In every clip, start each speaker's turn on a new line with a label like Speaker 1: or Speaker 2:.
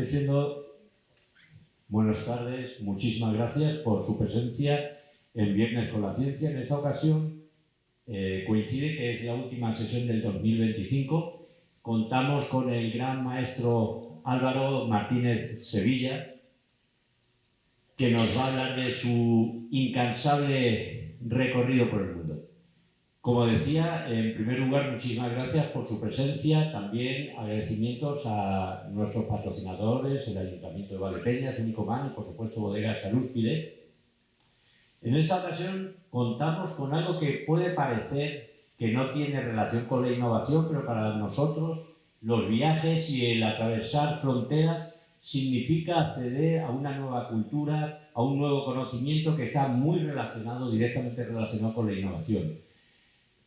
Speaker 1: diciendo, buenas tardes, muchísimas gracias por su presencia en Viernes con la Ciencia. En esta ocasión coincide que es la última sesión del 2025. Contamos con el gran maestro Álvaro Martínez Sevilla, que nos va a hablar de su incansable recorrido por el mundo. Como decía, en primer lugar, muchísimas gracias por su presencia. También agradecimientos a nuestros patrocinadores, el Ayuntamiento de Valdepeñas, Unicomán y, por supuesto, Bodegas Salúspide. En esta ocasión contamos con algo que puede parecer que no tiene relación con la innovación, pero para nosotros los viajes y el atravesar fronteras significa acceder a una nueva cultura, a un nuevo conocimiento que está muy relacionado, directamente relacionado con la innovación.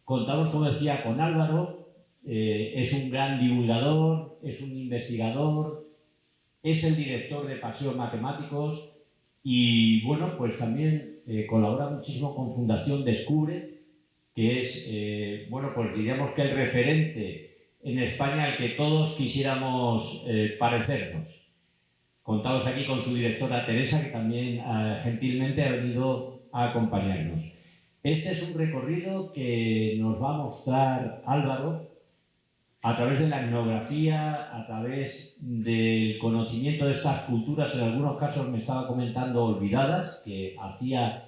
Speaker 1: Contamos, como decía, con Álvaro, es un gran divulgador, es un investigador, es el director de Paseo Matemáticos y, bueno, pues también colabora muchísimo con Fundación Descubre, que es, bueno, pues diríamos que el referente en España al que todos quisiéramos parecernos. Contamos aquí con su directora Teresa, que también gentilmente ha venido a acompañarnos. Este es un recorrido que nos va a mostrar Álvaro a través de la etnografía, a través del conocimiento de estas culturas, en algunos casos me estaba comentando olvidadas, que hacía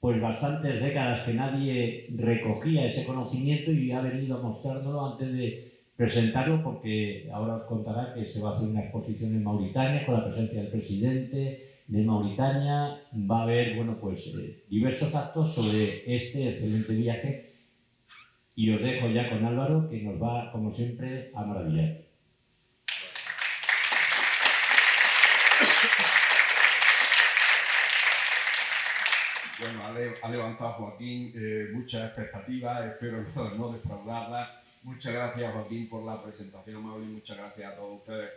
Speaker 1: pues bastantes décadas que nadie recogía ese conocimiento y ha venido a mostrárnoslo antes de presentarlo, porque ahora os contará que se va a hacer una exposición en Mauritania con la presencia del presidente de Mauritania. Va a haber, bueno, pues diversos actos sobre este excelente viaje y os dejo ya con Álvaro, que nos va, como siempre, a maravillar.
Speaker 2: Bueno, ha levantado Joaquín muchas expectativas, espero no defraudarlas. Muchas gracias, Joaquín, por la presentación amable y muchas gracias a todos ustedes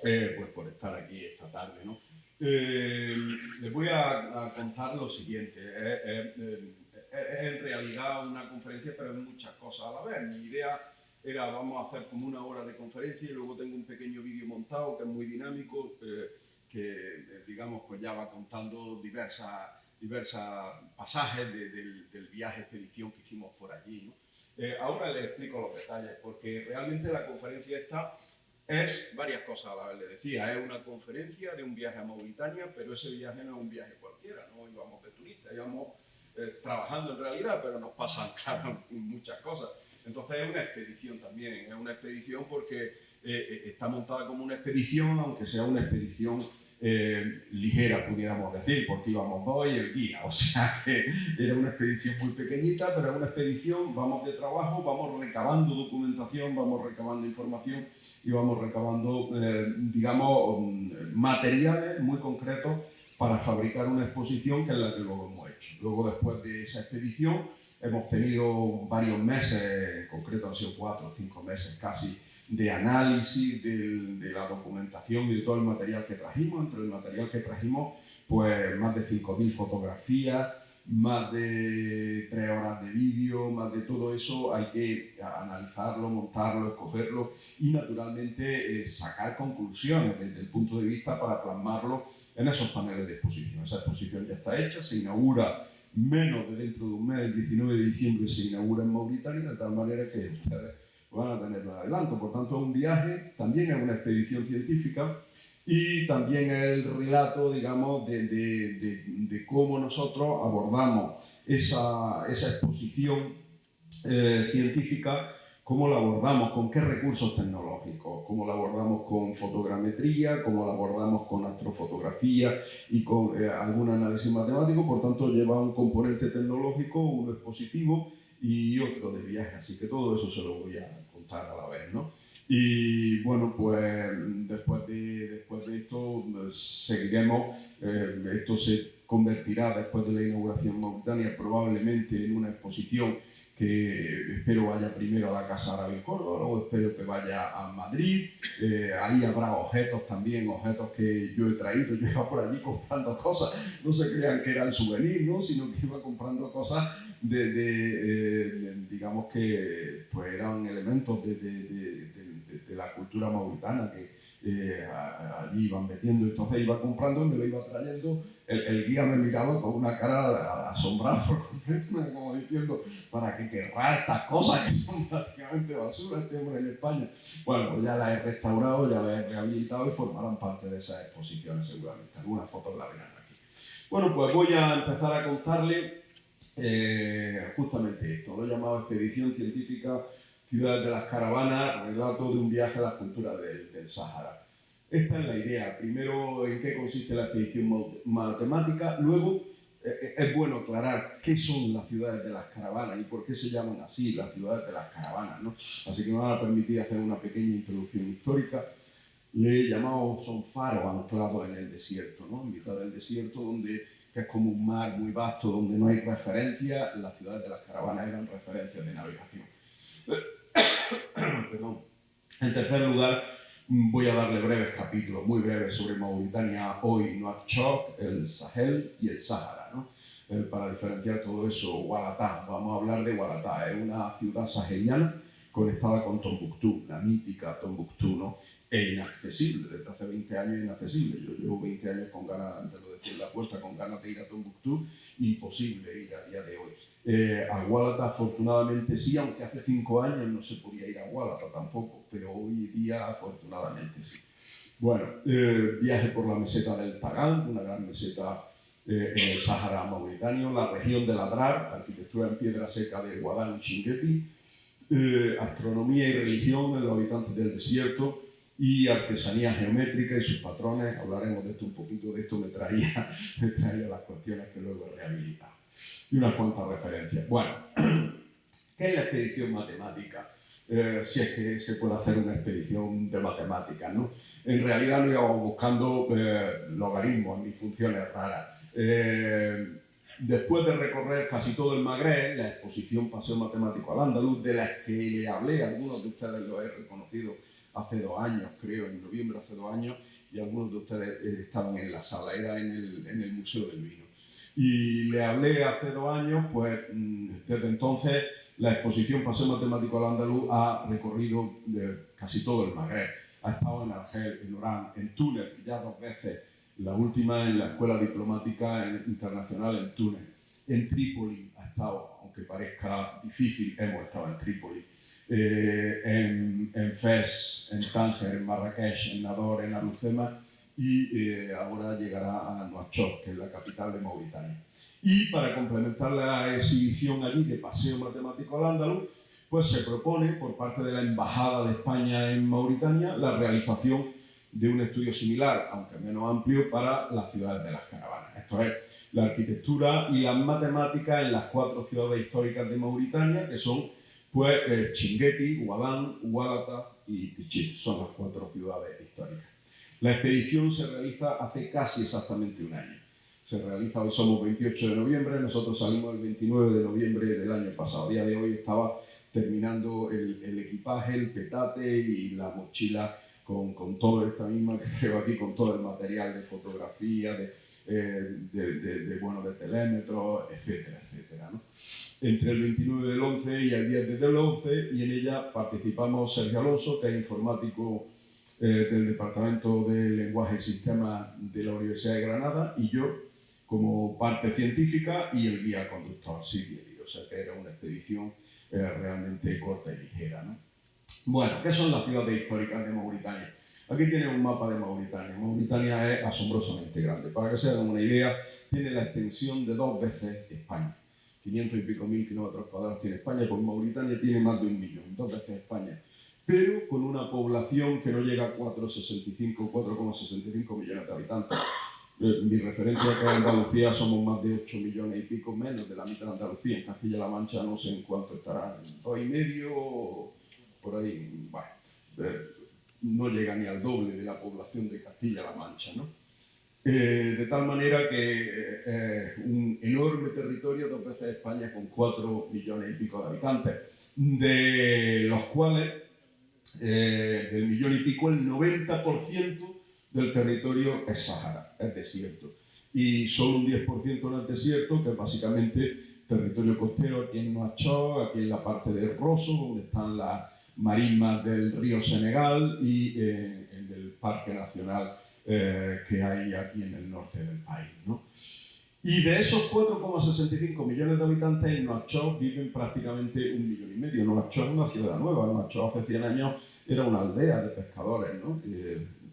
Speaker 2: pues por estar aquí esta tarde, ¿no? Les voy a contar lo siguiente. Es en realidad una conferencia, pero es muchas cosas a la vez. Mi idea era, vamos a hacer como una hora de conferencia y luego tengo un pequeño vídeo montado que es muy dinámico, que digamos pues ya va contando diversas pasajes del viaje expedición que hicimos por allí, ¿no? Ahora les explico los detalles, porque realmente la conferencia esta es varias cosas a la vez. Le decía, es una conferencia de un viaje a Mauritania, pero ese viaje no es un viaje cualquiera, no íbamos de turistas, íbamos trabajando en realidad, pero nos pasan, claro, muchas cosas. Entonces es una expedición también, es una expedición porque está montada como una expedición, aunque sea una expedición ligera, pudiéramos decir, porque íbamos dos y el guía, o sea que era una expedición muy pequeñita, pero es una expedición, vamos de trabajo, vamos recabando documentación, vamos recabando información y vamos recabando, digamos, materiales muy concretos para fabricar una exposición que es la que luego hemos hecho. Luego, después de esa expedición, hemos tenido varios meses, en concreto han sido 4 o 5 meses casi, de análisis de la documentación y de todo el material que trajimos. Entre el material que trajimos, pues más de 5.000 fotografías, más de 3 horas de vídeo, más de todo eso. Hay que analizarlo, montarlo, escogerlo y naturalmente sacar conclusiones desde el punto de vista para plasmarlo en esos paneles de exposición. Esa exposición ya está hecha, se inaugura menos de dentro de un mes, el 19 de diciembre se inaugura en Mauritania, de tal manera que ustedes van a tenerlo en adelanto. Por tanto, es un viaje, también es una expedición científica y también es el relato, digamos, de cómo nosotros abordamos esa exposición científica, cómo la abordamos, con qué recursos tecnológicos, cómo la abordamos con fotogrametría, cómo la abordamos con astrofotografía y con algún análisis matemático. Por tanto, lleva un componente tecnológico, uno expositivo y otro de viaje, así que todo eso se lo voy a contar a la vez, ¿no? Y bueno, pues después de esto seguiremos, esto se convertirá después de la inauguración en Mauritania probablemente en una exposición que espero vaya primero a la Casa Árabe en Córdoba, luego espero que vaya a Madrid. Ahí habrá objetos también, objetos que yo he traído. Yo iba por allí comprando cosas, no se crean que eran souvenirs, ¿no? Sino que iba comprando cosas digamos que pues eran elementos de la cultura mauritana allí iban metiendo, entonces iba comprando y me lo iba trayendo. El guía me miraba con una cara asombrada por completo, como diciendo, ¿para qué querrá estas cosas que son prácticamente basura este hombre en España? Bueno, pues ya las he restaurado, ya las he rehabilitado y formarán parte de esas exposiciones seguramente. Algunas fotos las verán aquí. Bueno, pues voy a empezar a contarle justamente esto. Lo he llamado Expedición Científica Ciudades de las Caravanas, relato de un viaje a las culturas del Sáhara. Esta es la idea. Primero, en qué consiste la expedición matemática. Luego, es bueno aclarar qué son las ciudades de las caravanas y por qué se llaman así las ciudades de las caravanas, ¿no? Así que me van a permitir hacer una pequeña introducción histórica. Le llamamos, son faros anclados en el desierto, ¿no? En mitad del desierto, que es como un mar muy vasto, donde no hay referencia. Las ciudades de las caravanas eran referencias de navegación. Perdón. En tercer lugar, voy a darle breves capítulos, muy breves, sobre Mauritania hoy, Nouakchott, el Sahel y el Sáhara, ¿no? Para diferenciar todo eso, Ouadatá, vamos a hablar de Ouadatá, es una ciudad saheliana conectada con Tombuctú, la mítica Tombuctú, ¿no? E inaccesible, desde hace 20 años inaccesible. Yo llevo 20 años con ganas, antes lo decía en la puerta, con ganas de ir a Tombuctú, imposible ir a día de hoy. A Ouadatá afortunadamente sí, aunque hace 5 años no se podía ir a Ouadatá tampoco, pero hoy día afortunadamente sí. Bueno, viaje por la meseta del Tagant, una gran meseta en el Sáhara mauritano, la región de Ladrar, arquitectura en piedra seca de Guadán y Chinguetti, astronomía y religión en los habitantes del desierto y artesanía geométrica y sus patrones. Hablaremos de esto un poquito, de esto me traía las cuestiones que luego he rehabilitado. Y unas cuantas referencias. Bueno, ¿qué es la expedición matemática? Si es que se puede hacer una expedición de matemáticas, ¿no? En realidad no íbamos buscando logaritmos ni funciones raras. Después de recorrer casi todo el Magreb, la exposición Paseo Matemático al Andaluz, de las que le hablé, algunos de ustedes lo he reconocido hace 2 años, creo, en noviembre hace 2 años, y algunos de ustedes estaban en la sala, era en el Museo del Vino. Y le hablé hace 2 años, pues desde entonces la exposición Paseo Matemático al Andaluz ha recorrido casi todo el Magreb. Ha estado en Argel, en Orán, en Túnez, ya 2 veces, la última en la Escuela Diplomática Internacional en Túnez. En Trípoli ha estado, aunque parezca difícil, hemos estado en Trípoli. En Fez, en Tánger, en Marrakech, en Nador, en Alucema, y ahora llegará a Nouakchott, que es la capital de Mauritania. Y para complementar la exhibición allí de Paseo Matemático al Andaluz, pues se propone por parte de la Embajada de España en Mauritania la realización de un estudio similar, aunque menos amplio, para las ciudades de las caravanas. Esto es la arquitectura y las matemáticas en las 4 ciudades históricas de Mauritania, que son pues Chinguetti, Guadán, Ouadatá y Tichit. Son las 4 ciudades históricas. La expedición se realiza hace casi exactamente 1 año. Se realiza, hoy somos 28 de noviembre, nosotros salimos el 29 de noviembre del año pasado. A día de hoy estaba terminando el equipaje, el petate y la mochila con todo esta misma que traigo aquí, con todo el material de fotografía, de telémetros, etcétera, etcétera, ¿no? Entre el 29 del 11 y el 10 del 11, y en ella participamos Sergio Alonso, que es informático del Departamento de Lenguaje y Sistemas de la Universidad de Granada, y yo como parte científica y el guía conductor, Silvia, o sea que era una expedición realmente corta y ligera, ¿no? Bueno, ¿qué son las ciudades históricas de Mauritania? Aquí tienen un mapa de Mauritania. Mauritania es asombrosamente grande. Para que se hagan una idea, tiene la extensión de 2 veces España. 500 y pico mil kilómetros cuadrados tiene España, pues Mauritania tiene más de 1 millón, 2 veces España, pero con una población que no llega a 4,65 millones de habitantes. Mi referencia es que en Andalucía somos más de 8 millones y pico, menos de la mitad de Andalucía. En Castilla-La Mancha no sé en cuánto estará, 2,5, por ahí, bueno, no llega ni al doble de la población de Castilla-La Mancha, ¿no? De tal manera que un enorme territorio, 2 veces España, con 4 millones y pico de habitantes, de los cuales, del millón y pico, el 90% del territorio es Sahara, es desierto. Y solo un 10% en el desierto, que es básicamente territorio costero, aquí en Nouakchott, aquí en la parte del Rosso, donde están marismas del río Senegal y en el Parque Nacional que hay aquí en el norte del país, ¿no? Y de esos 4,65 millones de habitantes, en Nuakchot viven prácticamente 1,5 millones. Nuakchot es una ciudad nueva. Nuakchot hace 100 años era una aldea de pescadores, ¿no?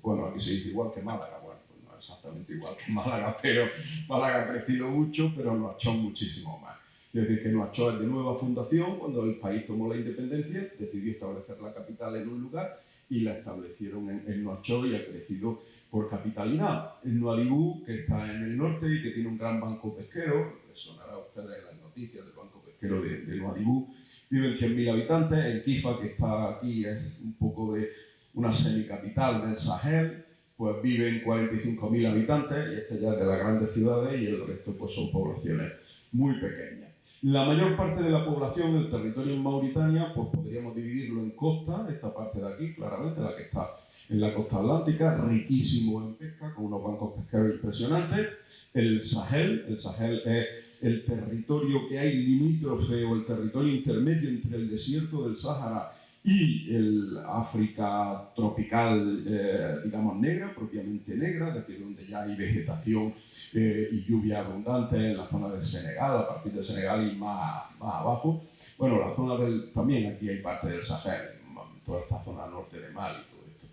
Speaker 2: Bueno, aquí se dice igual que Málaga. Bueno, pues no exactamente igual que Málaga, pero Málaga ha crecido mucho, pero Nuakchot muchísimo más. Es decir, que Nuakchot es de nueva fundación. Cuando el país tomó la independencia, decidió establecer la capital en un lugar y la establecieron en Nuakchot y ha crecido por capitalidad. En Nuadhibou, que está en el norte y que tiene un gran banco pesquero, les sonará a ustedes las noticias del banco pesquero de Nuadhibou, viven 100.000 habitantes. En Kifa, que está aquí, es un poco de una semicapital del Sahel, pues viven 45.000 habitantes, y esta ya es de las grandes ciudades, y el resto pues son poblaciones muy pequeñas. La mayor parte de la población, el territorio en Mauritania, pues podríamos dividirlo en costa, esta parte de aquí, claramente, la que está en la costa atlántica, riquísimo en pesca, con unos bancos pesqueros impresionantes. El Sahel es el territorio que hay limítrofe o el territorio intermedio entre el desierto del Sáhara y el África tropical, digamos, negra, propiamente negra, es decir, donde ya hay vegetación y lluvia abundante en la zona del Senegal, a partir del Senegal y más abajo. Bueno, la zona también aquí hay parte del Sahel, toda esta zona norte de Mali, todo esto.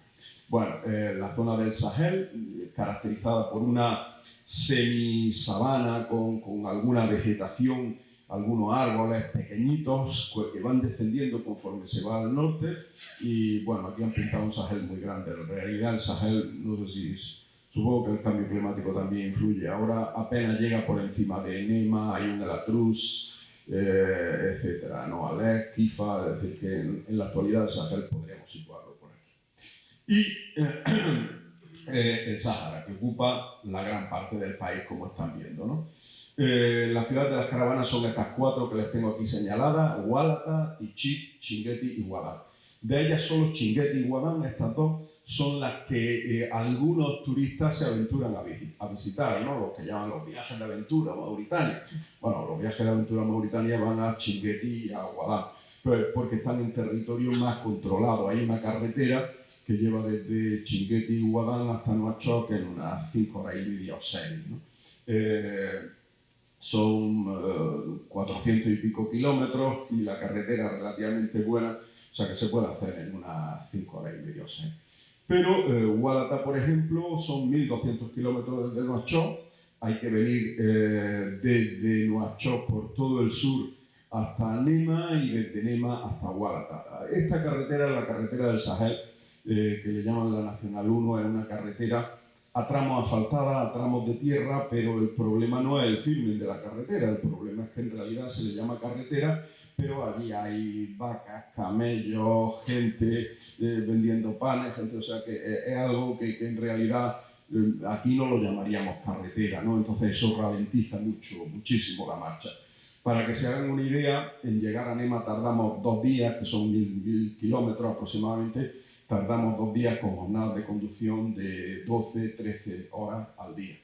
Speaker 2: Bueno, la zona del Sahel, caracterizada por una semisabana con alguna vegetación, algunos árboles pequeñitos que van descendiendo conforme se va al norte, y bueno, aquí han pintado un Sahel muy grande. En realidad el Sahel, no sé si supongo que el cambio climático también influye. Ahora apenas llega por encima de Nema, Ayun el Atrus, etcétera, ¿no? Alec, Kifa, es decir, que en la actualidad el Sahel podríamos situarlo por aquí. Y el Sáhara, que ocupa la gran parte del país, como están viendo, ¿no? Las ciudades de las caravanas son estas 4 que les tengo aquí señaladas: Oualata, Tichit, Chinguetti y Ouadam. De ellas solo Chinguetti y Ouadam, estas 2, son las que algunos turistas se aventuran a visitar, ¿no? Los que llaman los viajes de aventura a Mauritania. Bueno, los viajes de aventura a Mauritania van a Chinguetti y a Ouadam, porque están en territorio más controlado. Hay una carretera que lleva desde Chinguetti y Ouadam hasta Nuakchot en unas 5 horas y media o 6, ¿no? Son 400 y pico kilómetros y la carretera es relativamente buena, o sea que se puede hacer en unas 5 horas y media o 6. Pero Oualata, por ejemplo, son 1.200 kilómetros desde Nuakchot. Hay que venir desde Nuakchot por todo el sur hasta Nema y desde Nema hasta Oualata. Esta carretera es la carretera del Sahel, que le llaman la Nacional 1, es una carretera a tramos asfaltada, a tramos de tierra, pero el problema no es el firming de la carretera, el problema es que en realidad se le llama carretera, pero allí hay vacas, camellos, gente vendiendo panes, gente, o sea que es algo que en realidad aquí no lo llamaríamos carretera, ¿no? Entonces eso ralentiza muchísimo la marcha. Para que se hagan una idea, en llegar a Nema tardamos 2 días, que son 1.000 kilómetros aproximadamente. Tardamos 2 días con jornadas de conducción de 12, 13 horas al día.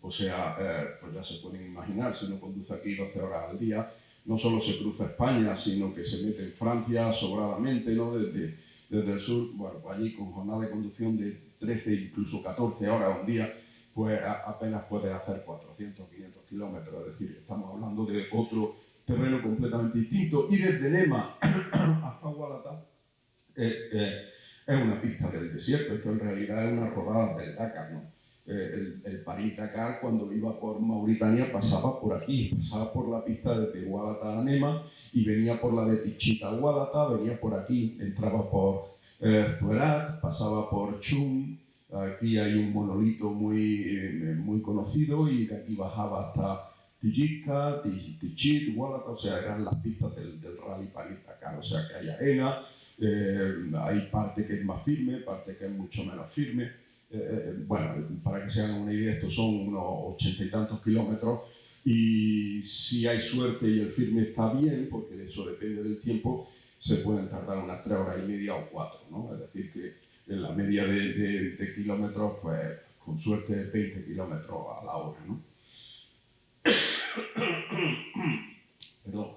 Speaker 2: O sea, pues ya se pueden imaginar, si uno conduce aquí 12 horas al día, no solo se cruza España, sino que se mete en Francia sobradamente, ¿no? Desde el sur. Bueno, pues allí con jornada de conducción de 13, incluso 14 horas un día, pues apenas puede hacer 400, 500 kilómetros. Es decir, estamos hablando de otro terreno completamente distinto. Y desde Nema hasta Oualata, es una pista del desierto. Esto en realidad es una rodada del Dakar, ¿no? El París-Dakar, cuando iba por Mauritania, pasaba por aquí, pasaba por la pista de Oualata a Nema y venía por la de Tichit a Oualata, venía por aquí, entraba por Zouerat, pasaba por Chum. Aquí hay un monolito muy conocido y de aquí bajaba hasta Tijitka, Tichit, Oualata, o sea, eran las pistas del Rally París-Dakar, o sea que hay arena. Hay parte que es más firme, parte que es mucho menos firme. Bueno, para que se hagan una idea, estos son unos 80 y tantos kilómetros, y si hay suerte y el firme está bien, porque de eso depende del tiempo, se pueden tardar unas 3 horas y media o 4, ¿no? Es decir, que en la media de kilómetros, pues con suerte 20 kilómetros a la hora, ¿no? Perdón.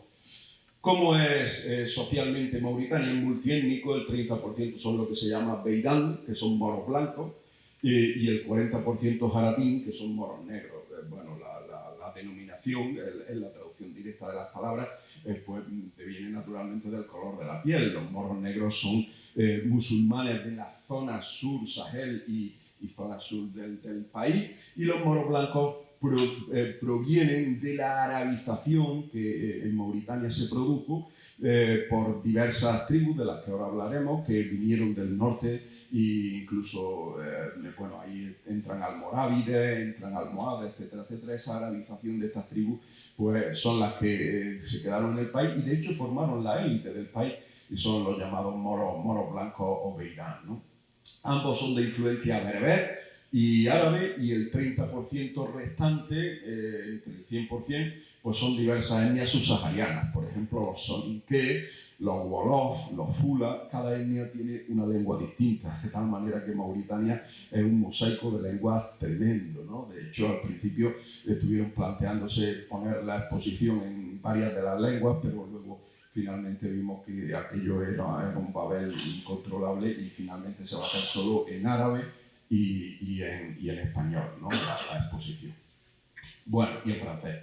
Speaker 2: ¿Cómo es socialmente Mauritania? Es multiétnico, el 30% son lo que se llama Beidán, que son moros blancos, y el 40% Jaratín, que son moros negros. Bueno, la denominación, es la traducción directa de las palabras, pues viene naturalmente del color de la piel. Los moros negros son musulmanes de la zona sur, Sahel y zona sur del país, y los moros blancos provienen de la arabización que en Mauritania se produjo por diversas tribus, de las que ahora hablaremos, que vinieron del norte e incluso, bueno, ahí entran almorávides, entran almohades, etcétera, etcétera. Esa arabización de estas tribus pues son las que se quedaron en el país y de hecho formaron la élite del país y son los llamados moros blancos o beidán, ¿no? Ambos son de influencia bereber y árabe, y el 30% restante, entre el 100%, pues son diversas etnias subsaharianas. Por ejemplo, los soninké, los wolof, los fula. Cada etnia tiene una lengua distinta, de tal manera que Mauritania es un mosaico de lenguas tremendo, ¿no? De hecho, al principio estuvieron planteándose poner la exposición en varias de las lenguas, pero luego finalmente vimos que aquello era un babel incontrolable y finalmente se va a hacer solo en árabe y en español, ¿no? La exposición. Bueno, y en francés.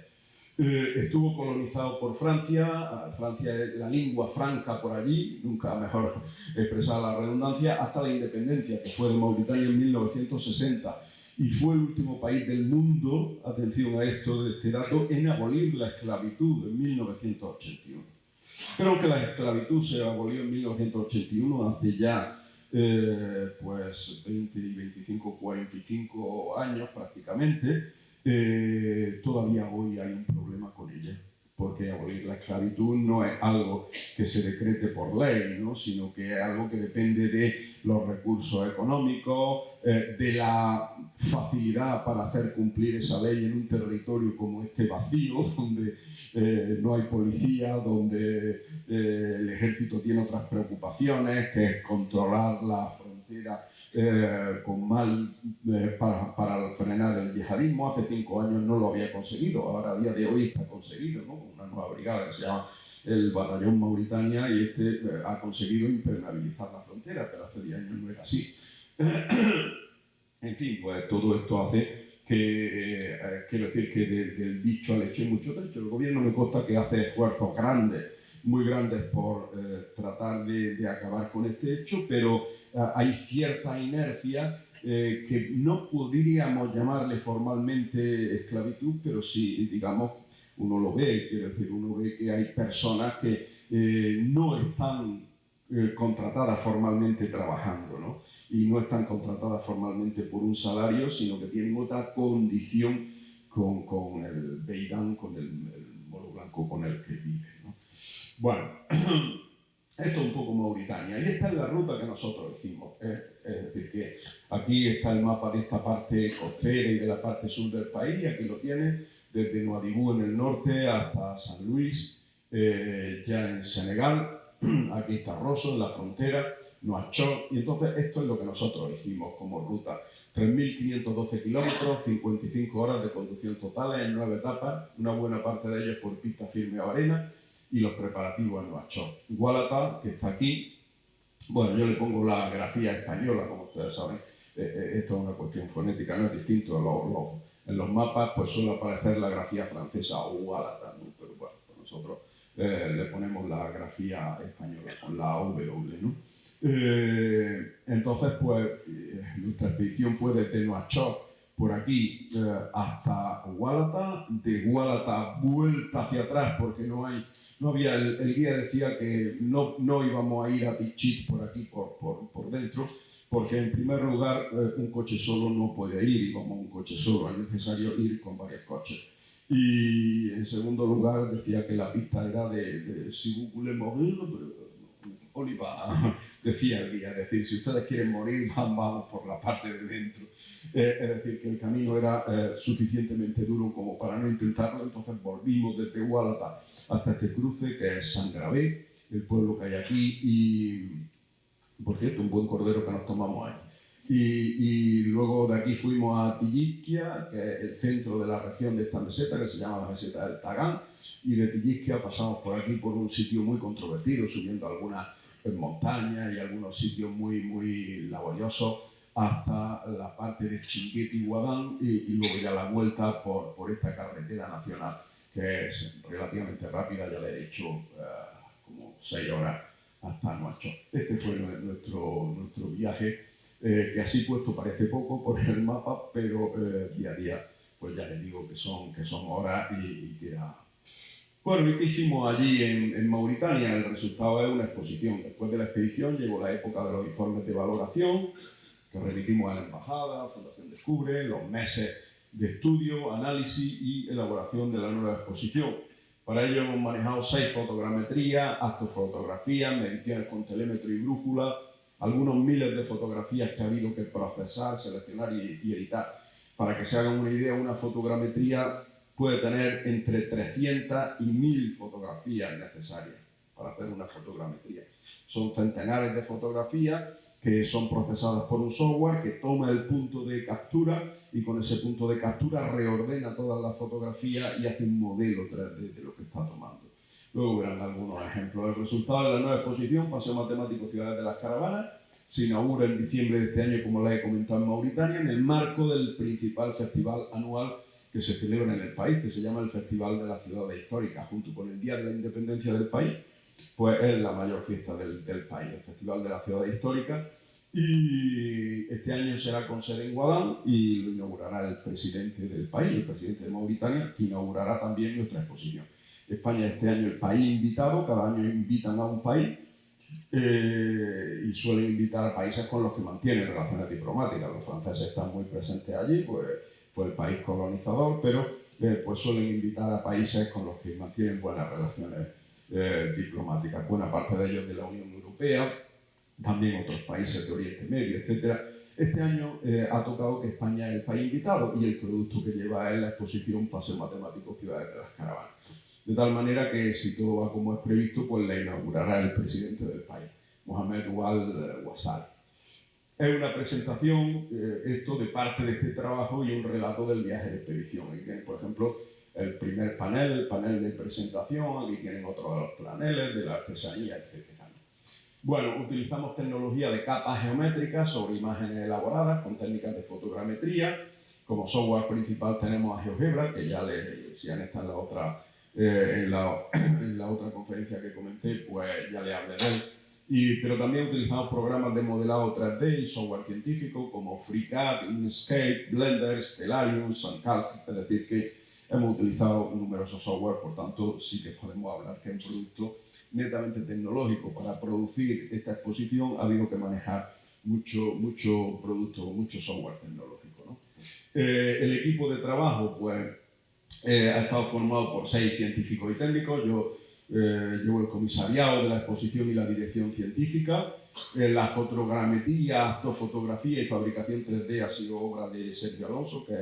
Speaker 2: Estuvo colonizado por Francia. Francia es la lengua franca por allí, nunca mejor expresar la redundancia, hasta la independencia, que fue de Mauritania en 1960. Y fue el último país del mundo, atención a esto, de este dato, en abolir la esclavitud en 1981. Pero aunque la esclavitud se abolió en 1981, hace ya pues 20, 25, 45 años prácticamente, todavía hoy hay un problema con ella, porque abolir la esclavitud no es algo que se decrete por ley, ¿no? Sino que es algo que depende de los recursos económicos, de la facilidad para hacer cumplir esa ley en un territorio como este vacío, donde no hay policía, donde el ejército tiene otras preocupaciones, que es controlar la frontera con mal para frenar el yihadismo. Hace 5 años no lo había conseguido, ahora a día de hoy está conseguido, ¿no? Una nueva brigada que se llama el Batallón Mauritania, y este ha conseguido impermeabilizar la frontera, pero hace 10 años no era así. En fin, pues todo esto hace que, quiero decir que del dicho al hecho hay mucho trecho. El gobierno me consta que hace esfuerzos grandes, muy grandes, por tratar de acabar con este hecho, pero hay cierta inercia que no podríamos llamarle formalmente esclavitud, pero sí, digamos, uno lo ve, quiero decir, uno ve que hay personas que no están contratadas formalmente trabajando, ¿no? Y no están contratadas formalmente por un salario, sino que tienen otra condición con el beidán, con el moro blanco con el que vive, ¿no? Bueno, esto es un poco Mauritania, y esta es la ruta que nosotros hicimos. Es decir, que aquí está el mapa de esta parte costera y de la parte sur del país, y aquí lo tienes, desde Nouadhibou en el norte hasta San Luis, ya en Senegal. Aquí está Rosso, en la frontera, Nouakchott, y entonces esto es lo que nosotros hicimos como ruta. 3.512 kilómetros, 55 horas de conducción totales en 9 etapas, una buena parte de ellos por pista firme o arena, y los preparativos en Nouakchott. Gualata, que está aquí, bueno, yo le pongo la grafía española, como ustedes saben. Esto es una cuestión fonética, no es distinto. En los mapas pues suele aparecer la grafía francesa o Gualata, ¿no? Pero bueno, pues nosotros le ponemos la grafía española con la W, ¿no? Entonces, pues nuestra expedición fue desde Nouakchott por aquí hasta Gualata, de Gualata vuelta hacia atrás, porque no había, el guía decía que no íbamos a ir a Tichit por aquí, por dentro, porque en primer lugar un coche solo no puede ir, y como un coche solo es necesario ir con varios coches. Y en segundo lugar decía que la pista era de si vous voulez mourir, Oliva, decía el guía, es decir, si ustedes quieren morir, vamos por la parte de dentro. Es decir, que el camino era suficientemente duro como para no intentarlo. Entonces volvimos desde Gualata hasta este cruce, que es San Gravé, el pueblo que hay aquí, y por cierto, un buen cordero que nos tomamos ahí. Y luego de aquí fuimos a Tiliquia, que es el centro de la región de esta meseta, que se llama la meseta del Tagant, y de Tillisquia pasamos por aquí por un sitio muy controvertido, subiendo algunas montañas y algunos sitios muy, muy laboriosos, hasta la parte de Chinguetti y Guadán, y luego ya la vuelta por esta carretera nacional, que es relativamente rápida, ya le he dicho, como 6 horas hasta Nuacho. Este fue nuestro viaje, que así puesto parece poco por el mapa, pero día a día, pues ya les digo que son horas y que era... Bueno, ¿y qué hicimos allí en Mauritania? El resultado es una exposición. Después de la expedición llegó la época de los informes de valoración, que remitimos a la Embajada, Fundación Descubre, los meses de estudio, análisis y elaboración de la nueva exposición. Para ello hemos manejado 6 fotogrametrías, astrofotografías, mediciones con telémetro y brújula, algunos miles de fotografías que ha habido que procesar, seleccionar y editar. Para que se hagan una idea, una fotogrametría puede tener entre 300 y 1000 fotografías necesarias para hacer una fotogrametría. Son centenares de fotografías que son procesadas por un software que toma el punto de captura y con ese punto de captura reordena todas las fotografías y hace un modelo 3D de lo que está tomando. Luego verán algunos ejemplos. El resultado de la nueva exposición, Paseo Matemático Ciudades de las Caravanas, se inaugura en diciembre de este año, como les he comentado, en Mauritania, en el marco del principal festival anual que se celebra en el país, que se llama el Festival de la Ciudades Históricas, junto con el Día de la Independencia del país, pues es la mayor fiesta del país, el Festival de la Ciudades Históricas, y este año será con sede en Guadán y lo inaugurará el presidente del país, el presidente de Mauritania, que inaugurará también nuestra exposición. España este año el país invitado, cada año invitan a un país y suelen invitar a países con los que mantienen relaciones diplomáticas. Los franceses están muy presentes allí, pues fue el país colonizador, pero pues suelen invitar a países con los que mantienen buenas relaciones diplomáticas, buena parte de ellos de la Unión Europea, también otros países de Oriente Medio, etc. Este año ha tocado que España es el país invitado y el producto que lleva es la exposición Paseo Matemático Ciudades de las Caravanas. De tal manera que si todo va como es previsto, pues la inaugurará el presidente del país, Mohamed Ouad Wassal. Es una presentación, esto de parte de este trabajo y un relato del viaje de expedición. Aquí tienen, por ejemplo, el primer panel, el panel de presentación, aquí tienen otro de los paneles, de la artesanía, etc. Bueno, utilizamos tecnología de capas geométricas sobre imágenes elaboradas con técnicas de fotogrametría. Como software principal tenemos a GeoGebra, que ya les decían, está en la otra, en la otra conferencia que comenté, pues ya le hablé de él. Pero también utilizamos programas de modelado 3D y software científico como FreeCAD, Inkscape, Blender, Stellarium, SunCalc. Es decir, que hemos utilizado numerosos software, por tanto sí que podemos hablar que es un producto netamente tecnológico. Para producir esta exposición ha habido que manejar mucho producto, mucho software tecnológico, ¿no? El equipo de trabajo pues, ha estado formado por 6 científicos y técnicos. Yo llevo el comisariado de la exposición y la dirección científica. La fotogrametría, astrofotografía y fabricación 3D ha sido obra de Sergio Alonso, que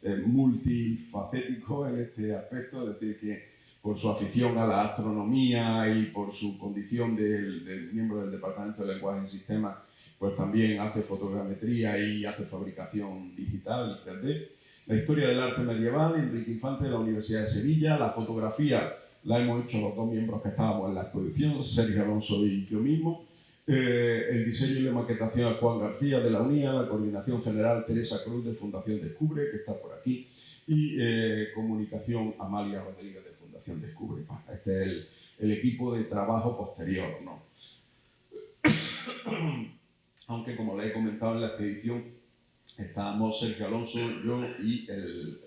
Speaker 2: es multifacético en este aspecto, es decir, que por su afición a la astronomía y por su condición de miembro del Departamento de Lenguaje y Sistemas, pues también hace fotogrametría y hace fabricación digital y 3D. La historia del arte medieval, Enrique Infante de la Universidad de Sevilla. La fotografía la hemos hecho los 2 miembros que estábamos en la exposición, Sergio Alonso y yo mismo. El diseño y la maquetación, Juan García de la UNIA. La coordinación general, Teresa Cruz de Fundación Descubre, que está por aquí. Y comunicación, Amalia Rodríguez de Fundación Descubre. Este es el equipo de trabajo posterior, ¿no? Aunque, como les he comentado en la expedición, estábamos Sergio Alonso, yo y el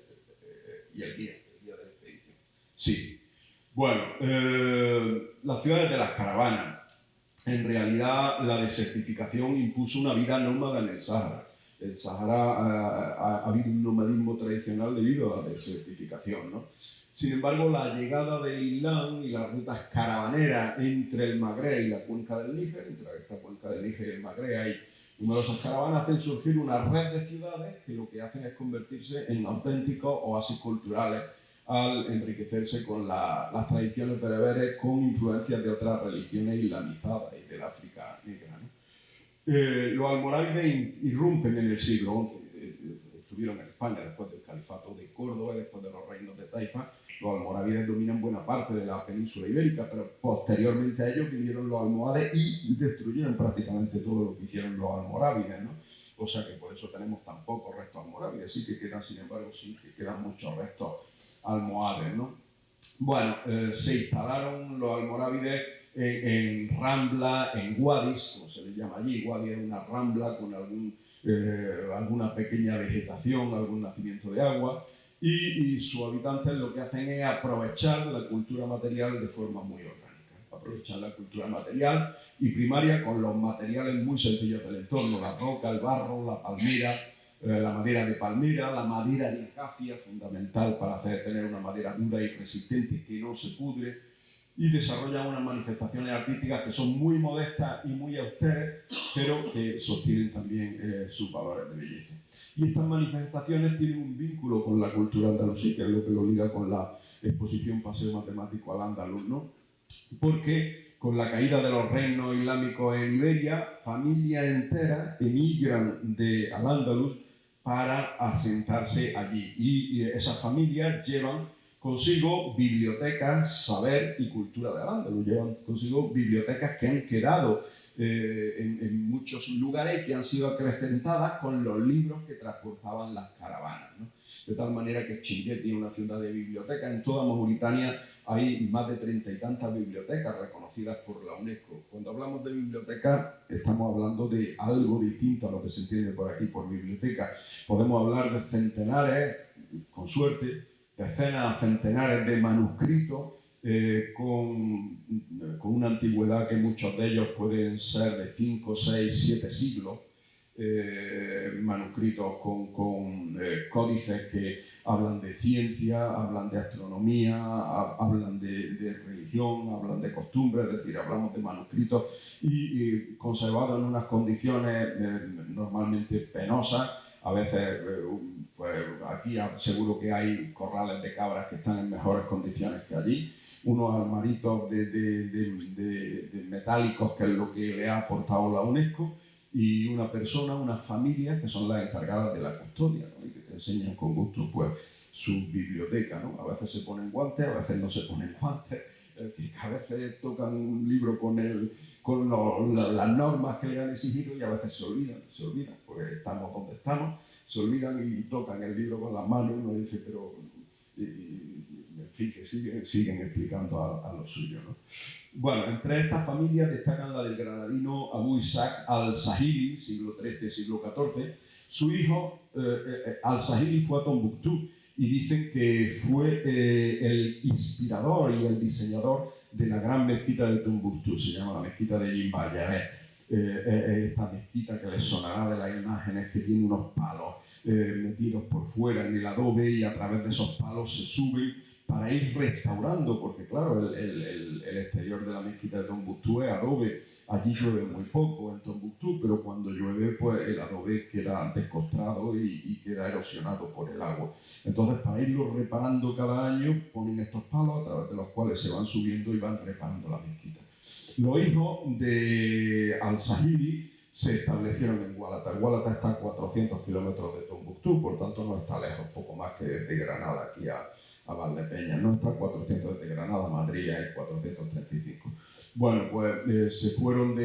Speaker 2: guía de la expedición. Sí. Bueno, las ciudades de las caravanas. En realidad, la desertificación impuso una vida nómada en el Sáhara. El Sáhara ha habido un nomadismo tradicional debido a la desertificación, ¿no? Sin embargo, la llegada del Islam y las rutas caravaneras entre el Magreb y la cuenca del Níger, entre esta cuenca del Níger y el Magreb hay numerosas caravanas, hacen surgir una red de ciudades que lo que hacen es convertirse en auténticos oasis culturales al enriquecerse con las tradiciones bereberes con influencias de otras religiones islamizadas y del África negra, ¿no? Los almorávides irrumpen en el siglo XI, estuvieron en España después del califato de Córdoba y después de los reinos de Taifa, Los almorávides dominan buena parte de la península ibérica, pero posteriormente a ellos vinieron los almohades y destruyeron prácticamente todo lo que hicieron los almorávides, ¿no? O sea que por eso tenemos tan pocos restos almorávides. Sí que quedan, sin embargo, sí que quedan muchos restos almohades, ¿no? Bueno, se instalaron los almorávides en Rambla, en Guadix, como se le llama allí. Guadix es una rambla con alguna pequeña vegetación, algún nacimiento de agua, y sus habitantes lo que hacen es aprovechar la cultura material de forma muy orgánica, aprovechar la cultura material y primaria con los materiales muy sencillos del entorno, la roca, el barro, la palmera, la madera de palmera, la madera de acafia, fundamental para tener una madera dura y resistente que no se pudre, y desarrollan unas manifestaciones artísticas que son muy modestas y muy austeras, pero que sostienen también sus valores de belleza. Y estas manifestaciones tienen un vínculo con la cultura andalusí, que es lo que lo liga con la exposición Paseo Matemático al Andaluz, ¿no? Porque con la caída de los reinos islámicos en Iberia, familias enteras emigran al Andaluz para asentarse allí. Y esas familias llevan consigo bibliotecas, saber y cultura del Andaluz. Llevan consigo bibliotecas que han quedado en muchos lugares y que han sido acrecentadas con los libros que transportaban las caravanas, ¿no? De tal manera que Chinguet tiene una ciudad de bibliotecas. En toda Mauritania hay más de 30 y tantas bibliotecas reconocidas por la UNESCO. Cuando hablamos de biblioteca, estamos hablando de algo distinto a lo que se entiende por aquí por biblioteca. Podemos hablar de centenares, con suerte, decenas, centenares de manuscritos con una antigüedad que muchos de ellos pueden ser de 5, 6, 7 siglos, manuscritos con códices que hablan de ciencia, hablan de astronomía, hablan de religión, hablan de costumbres, es decir, hablamos de manuscritos y conservados en unas condiciones normalmente penosas. A veces, pues aquí seguro que hay corrales de cabras que están en mejores condiciones que allí, unos armaritos de metálicos, que es lo que le ha aportado la UNESCO, y una persona, una familia, que son las encargadas de la custodia, ¿no? Y que te enseñan con gusto pues, su biblioteca, ¿no? A veces se ponen guantes, a veces no se ponen guantes, es decir, que a veces tocan un libro con las normas que le han exigido y a veces se olvidan, porque estamos donde estamos, se olvidan y tocan el libro con las manos y uno dice, pero... en fin, que siguen explicando a lo suyo, ¿no? Bueno, entre estas familias destacan la del granadino Abu Ishaq al-Sahili, siglo XIII, siglo XIV. Su hijo, al-Sahili, fue a Tombuctú y dicen que fue el inspirador y el diseñador de la gran mezquita de Tombuctú, se llama la mezquita de Jimbayaret. Esta mezquita que les sonará de las imágenes, que tiene unos palos metidos por fuera en el adobe y a través de esos palos se suben para ir restaurando, porque claro, el exterior de la mezquita de Tombuctú es adobe, allí llueve muy poco en Tombuctú, pero cuando llueve pues el adobe queda descostrado y queda erosionado por el agua. Entonces, para irlo reparando cada año, ponen estos palos a través de los cuales se van subiendo y van reparando la mezquita. Los hijos de al-Sahili se establecieron en Gualata. Gualata está a 400 kilómetros de Tombuctú, por tanto no está lejos, poco más que de Granada aquí a Valdepeñas. No está a 400 de Granada, Madrid es 435. Bueno, pues se fueron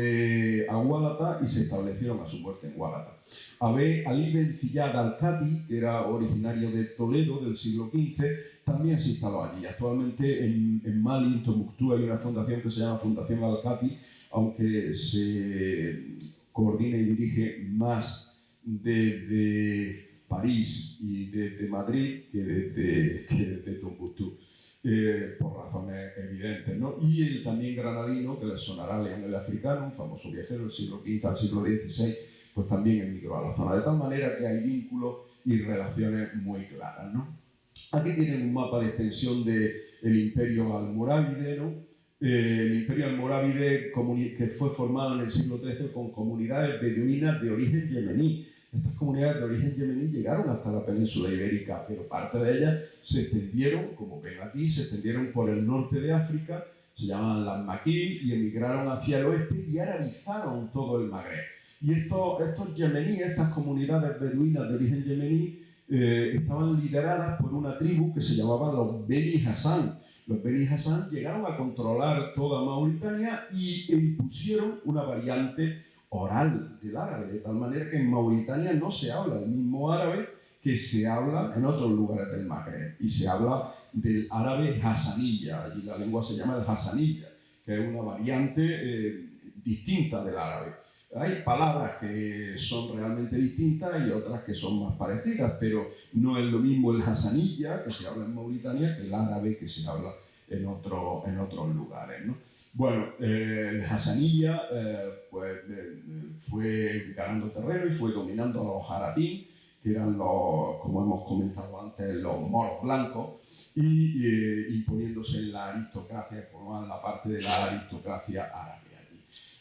Speaker 2: a Gualata y se establecieron a su muerte en Gualata. Ali Ben Ziyad al-Kati, que era originario de Toledo del siglo XV, también se instaló allí. Actualmente en Mali, en Tombuctú, hay una fundación que se llama Fundación Al-Kati, aunque se coordina y dirige más desde París y desde Madrid que desde Tombuctú, por razones evidentes, ¿no? Y el también granadino, que les sonará León el Africano, un famoso viajero del siglo XV al siglo XVI, pues también emigró a la zona, de tal manera que hay vínculos y relaciones muy claras, ¿no? Aquí tienen un mapa de extensión del Imperio Almorávide, ¿no? El Imperio Almorávide, que fue formado en el siglo XIII con comunidades beduinas de origen yemení. Estas comunidades de origen yemení llegaron hasta la península ibérica, pero parte de ellas se extendieron, como ven aquí, se extendieron por el norte de África, se llamaban las Maquil, y emigraron hacia el oeste y arabizaron todo el Magreb. Y estos yemeníes, estas comunidades beduinas de origen yemení, estaban lideradas por una tribu que se llamaba los Beni Hassan. Los Beni Hassan llegaron a controlar toda Mauritania e impusieron una variante oral del árabe, de tal manera que en Mauritania no se habla el mismo árabe que se habla en otros lugares del Magreb, y se habla del árabe hassanilla, y la lengua se llama el hassanilla, que es una variante distinta del árabe. Hay palabras que son realmente distintas y otras que son más parecidas, pero no es lo mismo el hassanilla que se habla en Mauritania que el árabe que se habla en otros lugares, ¿no? Bueno, el hassanilla fue ganando terreno y fue dominando a los jaratín, que eran los, como hemos comentado antes, los moros blancos, y imponiéndose en la aristocracia, formaban la parte de la aristocracia árabe.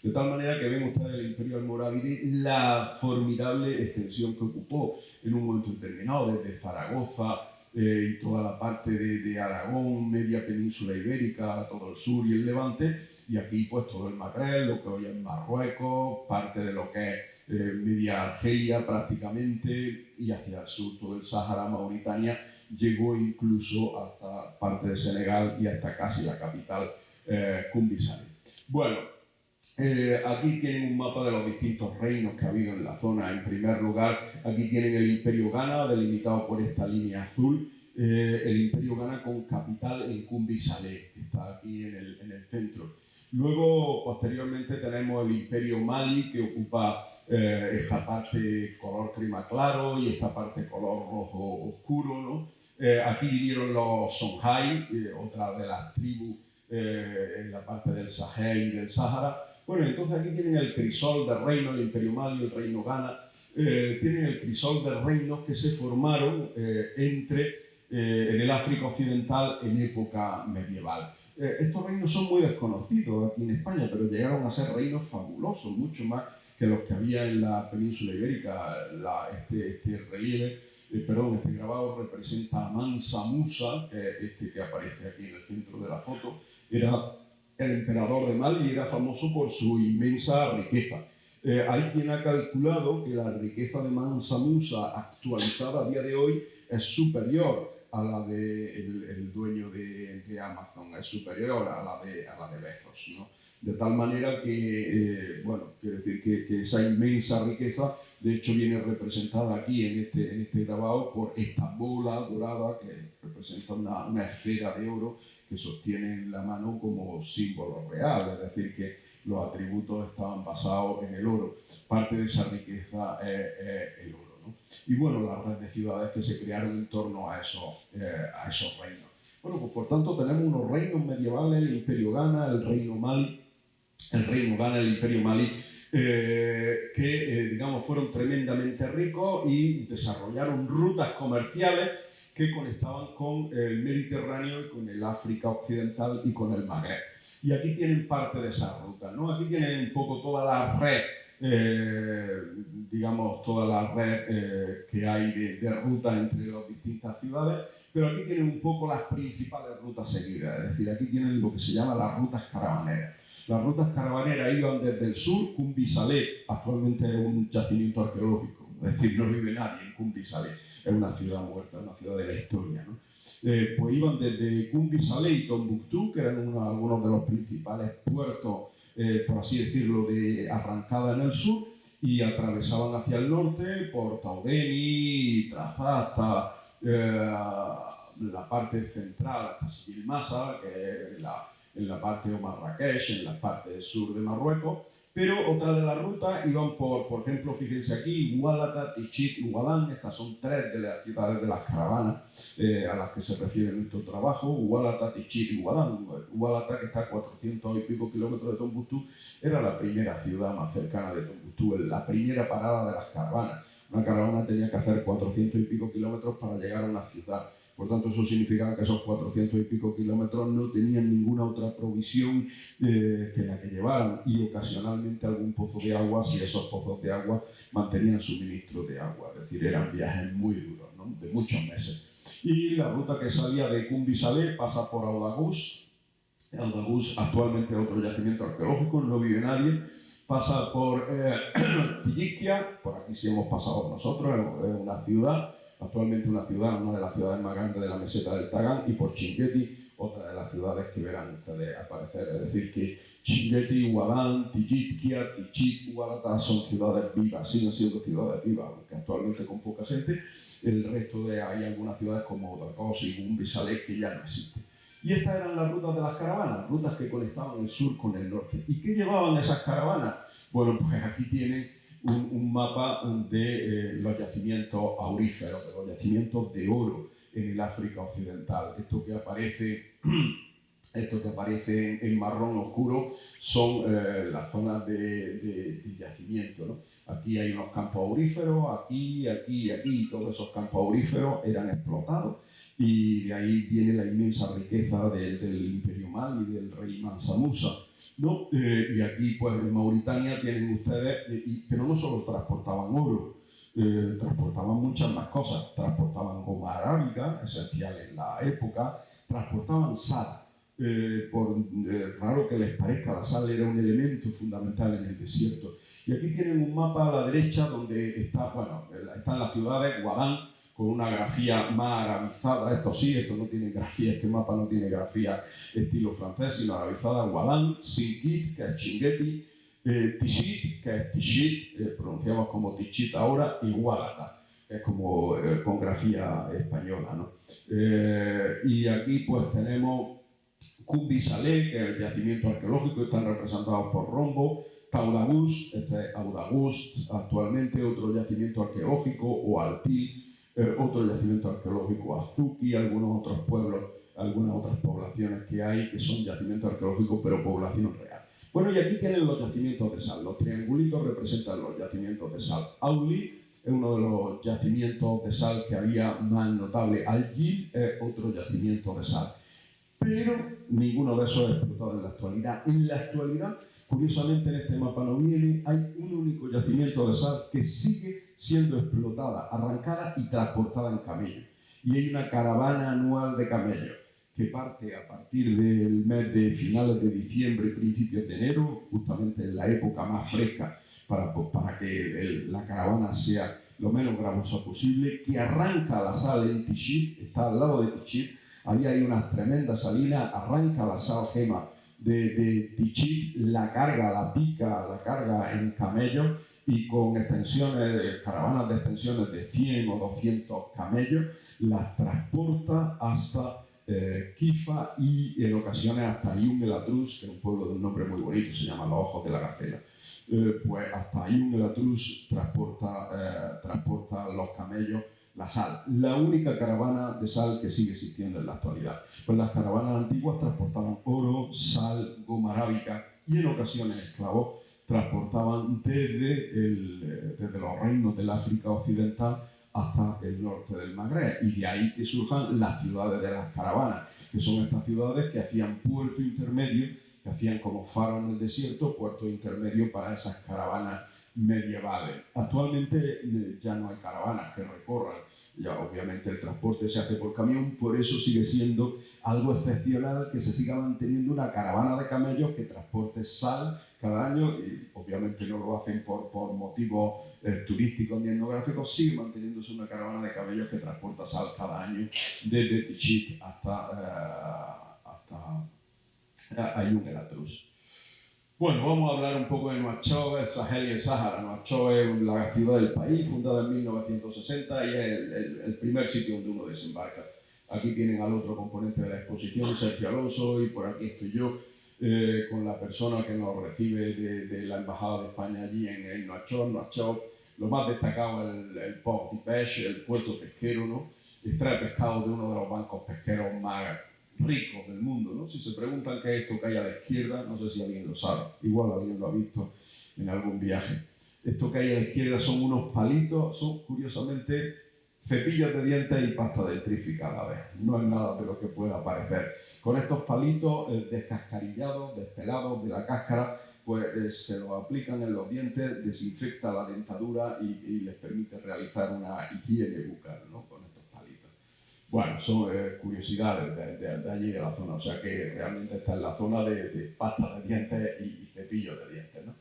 Speaker 2: De tal manera que ven ustedes el Imperio Almorávide, la formidable extensión que ocupó en un momento determinado, desde Zaragoza y toda la parte de Aragón, media península ibérica, todo el sur y el Levante, y aquí pues todo el Magreb, lo que hoy es Marruecos, parte de lo que es media Argelia prácticamente, y hacia el sur todo el Sáhara, Mauritania, llegó incluso hasta parte de Senegal y hasta casi la capital, Kumbisani. Bueno, aquí tienen un mapa de los distintos reinos que ha habido en la zona. En primer lugar, aquí tienen el Imperio Ghana, delimitado por esta línea azul. El Imperio Ghana con capital en Kumbi Saleh, que está aquí en el centro. Luego, posteriormente, tenemos el Imperio Mali, que ocupa esta parte color crema claro y esta parte color rojo oscuro, ¿no? Aquí vinieron los Songhai, otra de las tribus en la parte del Sahel y del Sáhara. Bueno, entonces aquí tienen el crisol de reinos, el Imperio Mali, el Reino Ghana, tienen el crisol de reinos que se formaron en el África Occidental en época medieval. Estos reinos son muy desconocidos aquí en España, pero llegaron a ser reinos fabulosos, mucho más que los que había en la península ibérica. Este relieve, este grabado representa a Mansa Musa, que aparece aquí en el centro de la foto. Era el emperador de Mali y era famoso por su inmensa riqueza. Hay quien ha calculado que la riqueza de Mansa Musa actualizada a día de hoy es superior a la del dueño de Amazon, es superior a la de Bezos, ¿no? De tal manera que, bueno, quiero decir que esa inmensa riqueza, de hecho, viene representada aquí en este grabado por esta bola dorada que representa una esfera de oro que sostiene en la mano como símbolo real, es decir, que los atributos estaban basados en el oro. Parte de esa riqueza es el oro, ¿no? Y bueno, la red de ciudades que se crearon en torno a esos reinos. Bueno, pues por tanto tenemos unos reinos medievales, el Imperio Ghana, el Reino Ghana, el Imperio Mali, que digamos fueron tremendamente ricos y desarrollaron rutas comerciales que conectaban con el Mediterráneo y con el África Occidental y con el Magreb. Y aquí tienen parte de esa ruta, ¿no? Aquí tienen un poco toda la red, digamos, toda la red que hay de ruta entre las distintas ciudades, pero aquí tienen un poco las principales rutas seguidas, es decir, aquí tienen lo que se llama las rutas caravaneras. Las rutas caravaneras iban desde el sur, Kumbi Saleh, actualmente es un yacimiento arqueológico, es decir, no vive nadie en Kumbi Saleh. Es una ciudad muerta, una ciudad de la historia, ¿no? Pues iban desde Kumbi Saleh y Tombuctú, que eran algunos de los principales puertos, por así decirlo, de arrancada en el sur, y atravesaban hacia el norte por Taudeni, Trafá, hasta la parte central, hasta Sibilmasa, que es en la parte de Marrakech, en la parte sur de Marruecos. Pero otra de las rutas iban por ejemplo, fíjense aquí, Hualata, Tichit y Hualán. Estas son tres de las ciudades de las caravanas a las que se refiere nuestro trabajo. Hualata, Tichit y Hualán. Hualata, que está a 400 y pico kilómetros de Tombuctú, era la primera ciudad más cercana de Tombuctú, la primera parada de las caravanas. Una caravana tenía que hacer 400 y pico kilómetros para llegar a una ciudad. Por tanto, eso significaba que esos 400 y pico kilómetros no tenían ninguna otra provisión que la que llevaran, y ocasionalmente algún pozo de agua, si esos pozos de agua mantenían suministro de agua. Es decir, eran viajes muy duros, ¿no? De muchos meses. Y la ruta que salía de Kumbi Saleh pasa por Audagús. Audagús actualmente es otro yacimiento arqueológico, no vive nadie. Pasa por Tiliquia, por aquí sí hemos pasado nosotros, es una ciudad. actualmente una de las ciudades más grandes de la meseta del Tagant, y por Chinguetti, otra de las ciudades que verán ustedes aparecer. Es decir, que Chinguetti, Hualán, Tijitkia, Tichit, Hualata son ciudades vivas, siguen siendo ciudades vivas, aunque actualmente con poca gente. El resto hay algunas ciudades como Otakos y Gumbi, Saleh, que ya no existen. Y estas eran las rutas de las caravanas, rutas que conectaban el sur con el norte. ¿Y qué llevaban esas caravanas? Bueno, pues aquí tienen un mapa de los yacimientos auríferos, de los yacimientos de oro en el África Occidental. Esto que aparece en marrón oscuro son las zonas de yacimiento, ¿no? Aquí hay unos campos auríferos, aquí, todos esos campos auríferos eran explotados, y de ahí viene la inmensa riqueza del Imperio Mali y del rey Mansa Musa, ¿no? Y aquí, pues, en Mauritania tienen ustedes, pero no solo transportaban oro, transportaban muchas más cosas. Transportaban goma arábica, esencial en la época, transportaban sal. Por raro que les parezca, la sal era un elemento fundamental en el desierto. Y aquí tienen un mapa a la derecha donde están las ciudades, Guadán, con una grafía más arabizada. Esto no tiene grafía, este mapa no tiene grafía estilo francés, sino arabizada. Guadán, Singit, que es Chinguetti, Tichit, que es Tichit, pronunciamos como Tichit ahora, y Hualata, que es como con grafía española, ¿no? Y aquí pues tenemos Gumbi Saleh, que es el yacimiento arqueológico, están representados por rombo. Taudagus, este es Audagust actualmente, otro yacimiento arqueológico, o Altil, otro yacimiento arqueológico, Azuki, algunos otros pueblos, algunas otras poblaciones que hay que son yacimientos arqueológicos, pero población real. Bueno, y aquí tienen los yacimientos de sal. Los triangulitos representan los yacimientos de sal. Auli es uno de los yacimientos de sal que había más notable. Al-Gil es otro yacimiento de sal. Pero ninguno de esos es explotado en la actualidad. En la actualidad, curiosamente, en este mapa no viene, hay un único yacimiento de sal que sigue siendo explotada, arrancada y transportada en camello. Y hay una caravana anual de camellos que parte a partir del mes de finales de diciembre, principios de enero, justamente en la época más fresca, para que la caravana sea lo menos gravosa posible, que arranca la sal en Tichit, está al lado de Tichit. Ahí hay unas tremendas salinas, arranca la sal gema de Tichit, la carga, la pica, la carga en camellos, y con caravanas de extensiones de 100 o 200 camellos, las transporta hasta Kifa y en ocasiones hasta Ayun el Atrus, que es un pueblo de un nombre muy bonito, se llama Los Ojos de la Gacela. Pues hasta Ayun el Atrus transporta los camellos la sal, la única caravana de sal que sigue existiendo en la actualidad. Pues las caravanas antiguas transportaban oro, sal, goma arábica y en ocasiones esclavos. Transportaban desde los reinos del África Occidental hasta el norte del Magreb, y de ahí que surjan las ciudades de las caravanas, que son estas ciudades que hacían puerto intermedio, que hacían como faro en el desierto, puerto intermedio para esas caravanas medievales. Actualmente ya no hay caravanas que recorran, ya obviamente el transporte se hace por camión, por eso sigue siendo algo excepcional que se siga manteniendo una caravana de camellos que transporte sal cada año, y obviamente no lo hacen por motivos turísticos ni etnográficos, sigue manteniéndose una caravana de camellos que transporta sal cada año desde Tichit hasta Ayun el Atrus. Bueno, vamos a hablar un poco de Nouakchott, el Sahel y el Sáhara. Nouakchott es la ciudad del país, fundada en 1960, y es el primer sitio donde uno desembarca. Aquí tienen al otro componente de la exposición, Sergio Alonso, y por aquí estoy yo, con la persona que nos recibe de la Embajada de España allí en Nouakchott. Nouakchott, lo más destacado es el Port de Pêche, el puerto pesquero, ¿no? Extrae pescado de uno de los bancos pesqueros más ricos del mundo, ¿no? Si se preguntan qué es esto que hay a la izquierda, no sé si alguien lo sabe, igual alguien lo ha visto en algún viaje. Esto que hay a la izquierda son unos palitos, son curiosamente cepillos de dientes y pasta dentífrica a la vez. No es nada de lo que pueda parecer. Con estos palitos descascarillados, despelados de la cáscara, pues se los aplican en los dientes, desinfecta la dentadura y les permite realizar una higiene bucal, ¿no? Con estos palitos. Bueno, son curiosidades de allí de la zona, o sea que realmente está en la zona de pasta de dientes y cepillos de dientes, ¿no?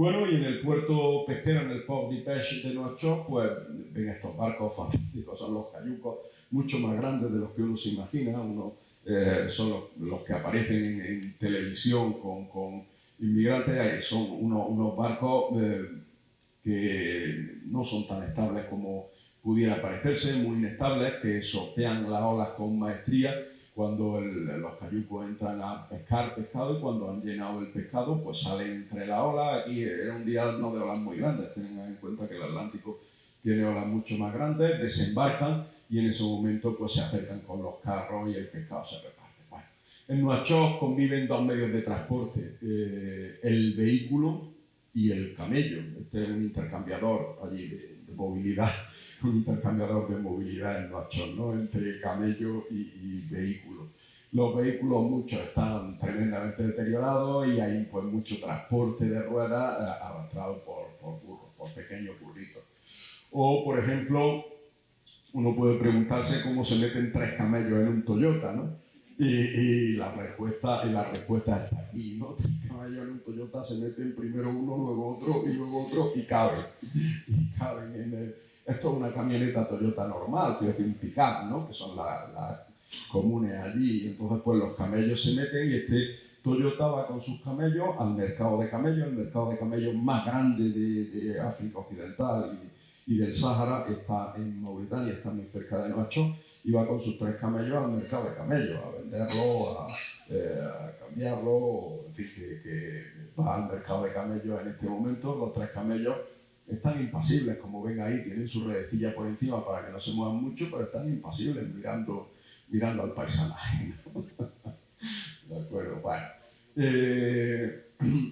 Speaker 2: Bueno, y en el puerto pesquero, en el Port de Pêche de Nouakchott, pues ven estos barcos fantásticos, son los cayucos, mucho más grandes de los que uno se imagina. Son los que aparecen en televisión con inmigrantes. Son unos barcos que no son tan estables como pudiera parecerse, muy inestables, que sortean las olas con maestría. Cuando los cayucos entran a pescar pescado, y cuando han llenado el pescado, pues salen entre las olas. Aquí era un día no de olas muy grandes, tengan en cuenta que el Atlántico tiene olas mucho más grandes, desembarcan y en ese momento pues se acercan con los carros y el pescado se reparte. Bueno, en Nouakchott conviven dos medios de transporte, el vehículo y el camello. Este es un intercambiador allí de movilidad, un intercambiador de movilidad en Nouakchott, ¿no? Entre camello y vehículo. Los vehículos, muchos están tremendamente deteriorados y hay pues mucho transporte de ruedas arrastrado por burros, por pequeños burritos. O, por ejemplo, uno puede preguntarse cómo se meten 3 camellos en un Toyota, ¿no? Y la respuesta está aquí, ¿no? 3 camellos en un Toyota se meten primero uno, luego otro y caben. Esto es una camioneta Toyota normal, quiero decir un pick-up, ¿no? Que son las comunes allí. Entonces, pues los camellos se meten y este Toyota va con sus camellos al mercado de camellos, el mercado de camellos más grande de África Occidental y del Sáhara, está en Mauritania, está muy cerca de Nouakchott, y va con sus 3 camellos al mercado de camellos, a venderlo, a cambiarlo, en fin, que va al mercado de camellos en este momento. Los 3 camellos están impasibles, como ven ahí, tienen su redecilla por encima para que no se muevan mucho, pero están impasibles mirando al paisaje, ¿no? De acuerdo, bueno.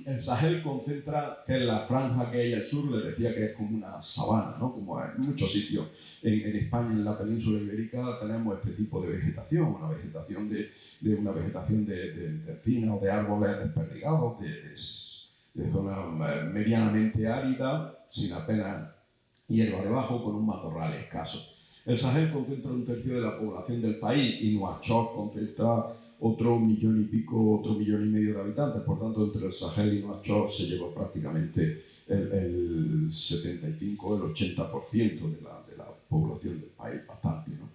Speaker 2: El Sahel concentra, que es la franja que hay al sur, les decía que es como una sabana, ¿no? Como en muchos sitios. En España, en la península ibérica, tenemos este tipo de vegetación, una vegetación de encina o de árboles desperdigados, de zona medianamente árida, sin apenas hierba debajo, con un matorral escaso. El Sahel concentra 1/3 de la población del país y Nouakchott concentra otro 1,000,000 y pico, otro 1,500,000 de habitantes. Por tanto, entre el Sahel y Nouakchott se lleva prácticamente el 75, el 80% de la población del país, bastante, ¿no?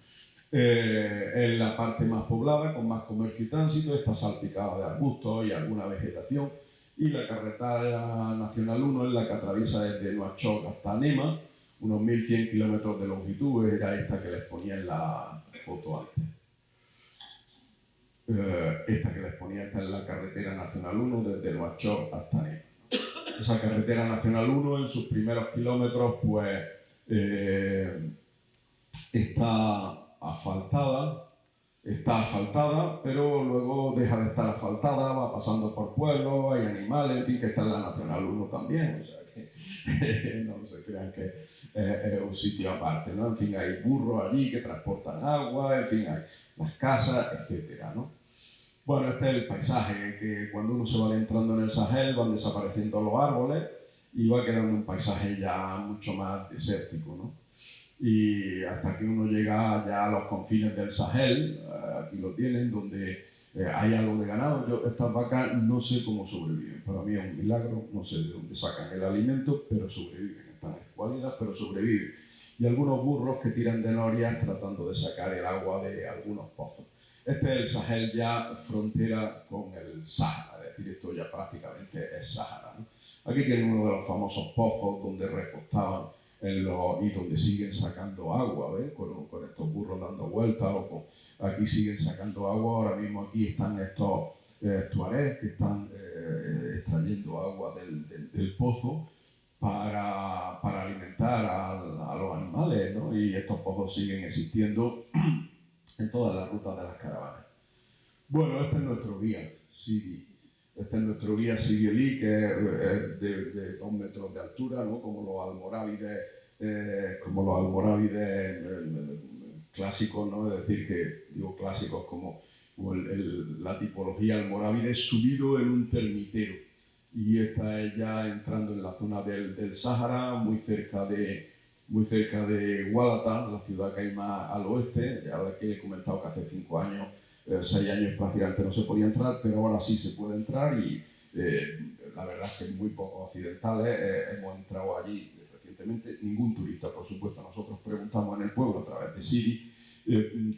Speaker 2: Es la parte más poblada, con más comercio y tránsito, está salpicada de arbustos y alguna vegetación. Y la carretera nacional 1 es la que atraviesa desde Nouakchott hasta Nema, unos 1.100 kilómetros de longitud. Era esta que les ponía en la foto antes. Esta que les ponía, esta es la carretera nacional 1 desde Nouakchott hasta Nema. Esa carretera nacional 1 en sus primeros kilómetros pues está asfaltada, pero luego deja de estar asfaltada, va pasando por pueblos, hay animales, en fin, que está en la Nacional 1 también, o sea que no se crean que es un sitio aparte, ¿no? En fin, hay burros allí que transportan agua, en fin, hay las casas, etcétera, ¿no? Bueno, este es el paisaje, que cuando uno se va adentrando en el Sahel van desapareciendo los árboles y va quedando un paisaje ya mucho más desértico, ¿no? Y hasta que uno llega ya a los confines del Sahel, aquí lo tienen, donde hay algo de ganado. Estas vacas no sé cómo sobreviven, para mí es un milagro, no sé de dónde sacan el alimento, pero sobreviven, están escuálidas, pero sobreviven. Y algunos burros que tiran de norias tratando de sacar el agua de algunos pozos. Este es el Sahel ya frontera con el Sáhara, es decir, esto ya prácticamente es Sáhara, ¿no? Aquí tienen uno de los famosos pozos donde recostaban y donde siguen sacando agua, ¿ves? Con estos burros dando vueltas, aquí siguen sacando agua. Ahora mismo aquí están estos tuaregs que están extrayendo agua del pozo para alimentar a los animales, ¿no? Y estos pozos siguen existiendo en todas las rutas de las caravanas. Bueno, este es nuestro guía, Siri. Este es nuestro guía Siri Eli, que es de 2 metros de altura, ¿no? Como los almorávides clásicos, ¿no? Es decir, que digo clásicos como la tipología almorávide subido en un termitero. Y esta es ya entrando en la zona del Sáhara, muy cerca de Gualata, la ciudad que hay más al oeste. Ya que he comentado que hace 6 años prácticamente no se podía entrar, pero ahora sí se puede entrar y la verdad es que muy pocos occidentales hemos entrado allí recientemente, ningún turista, por supuesto. Nosotros preguntamos en el pueblo a través de Siri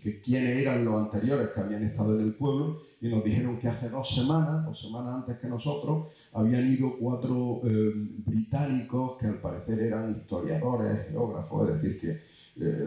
Speaker 2: que quiénes eran los anteriores que habían estado en el pueblo y nos dijeron que hace 2 semanas antes que nosotros, habían ido 4 británicos que al parecer eran historiadores, geógrafos, es decir, que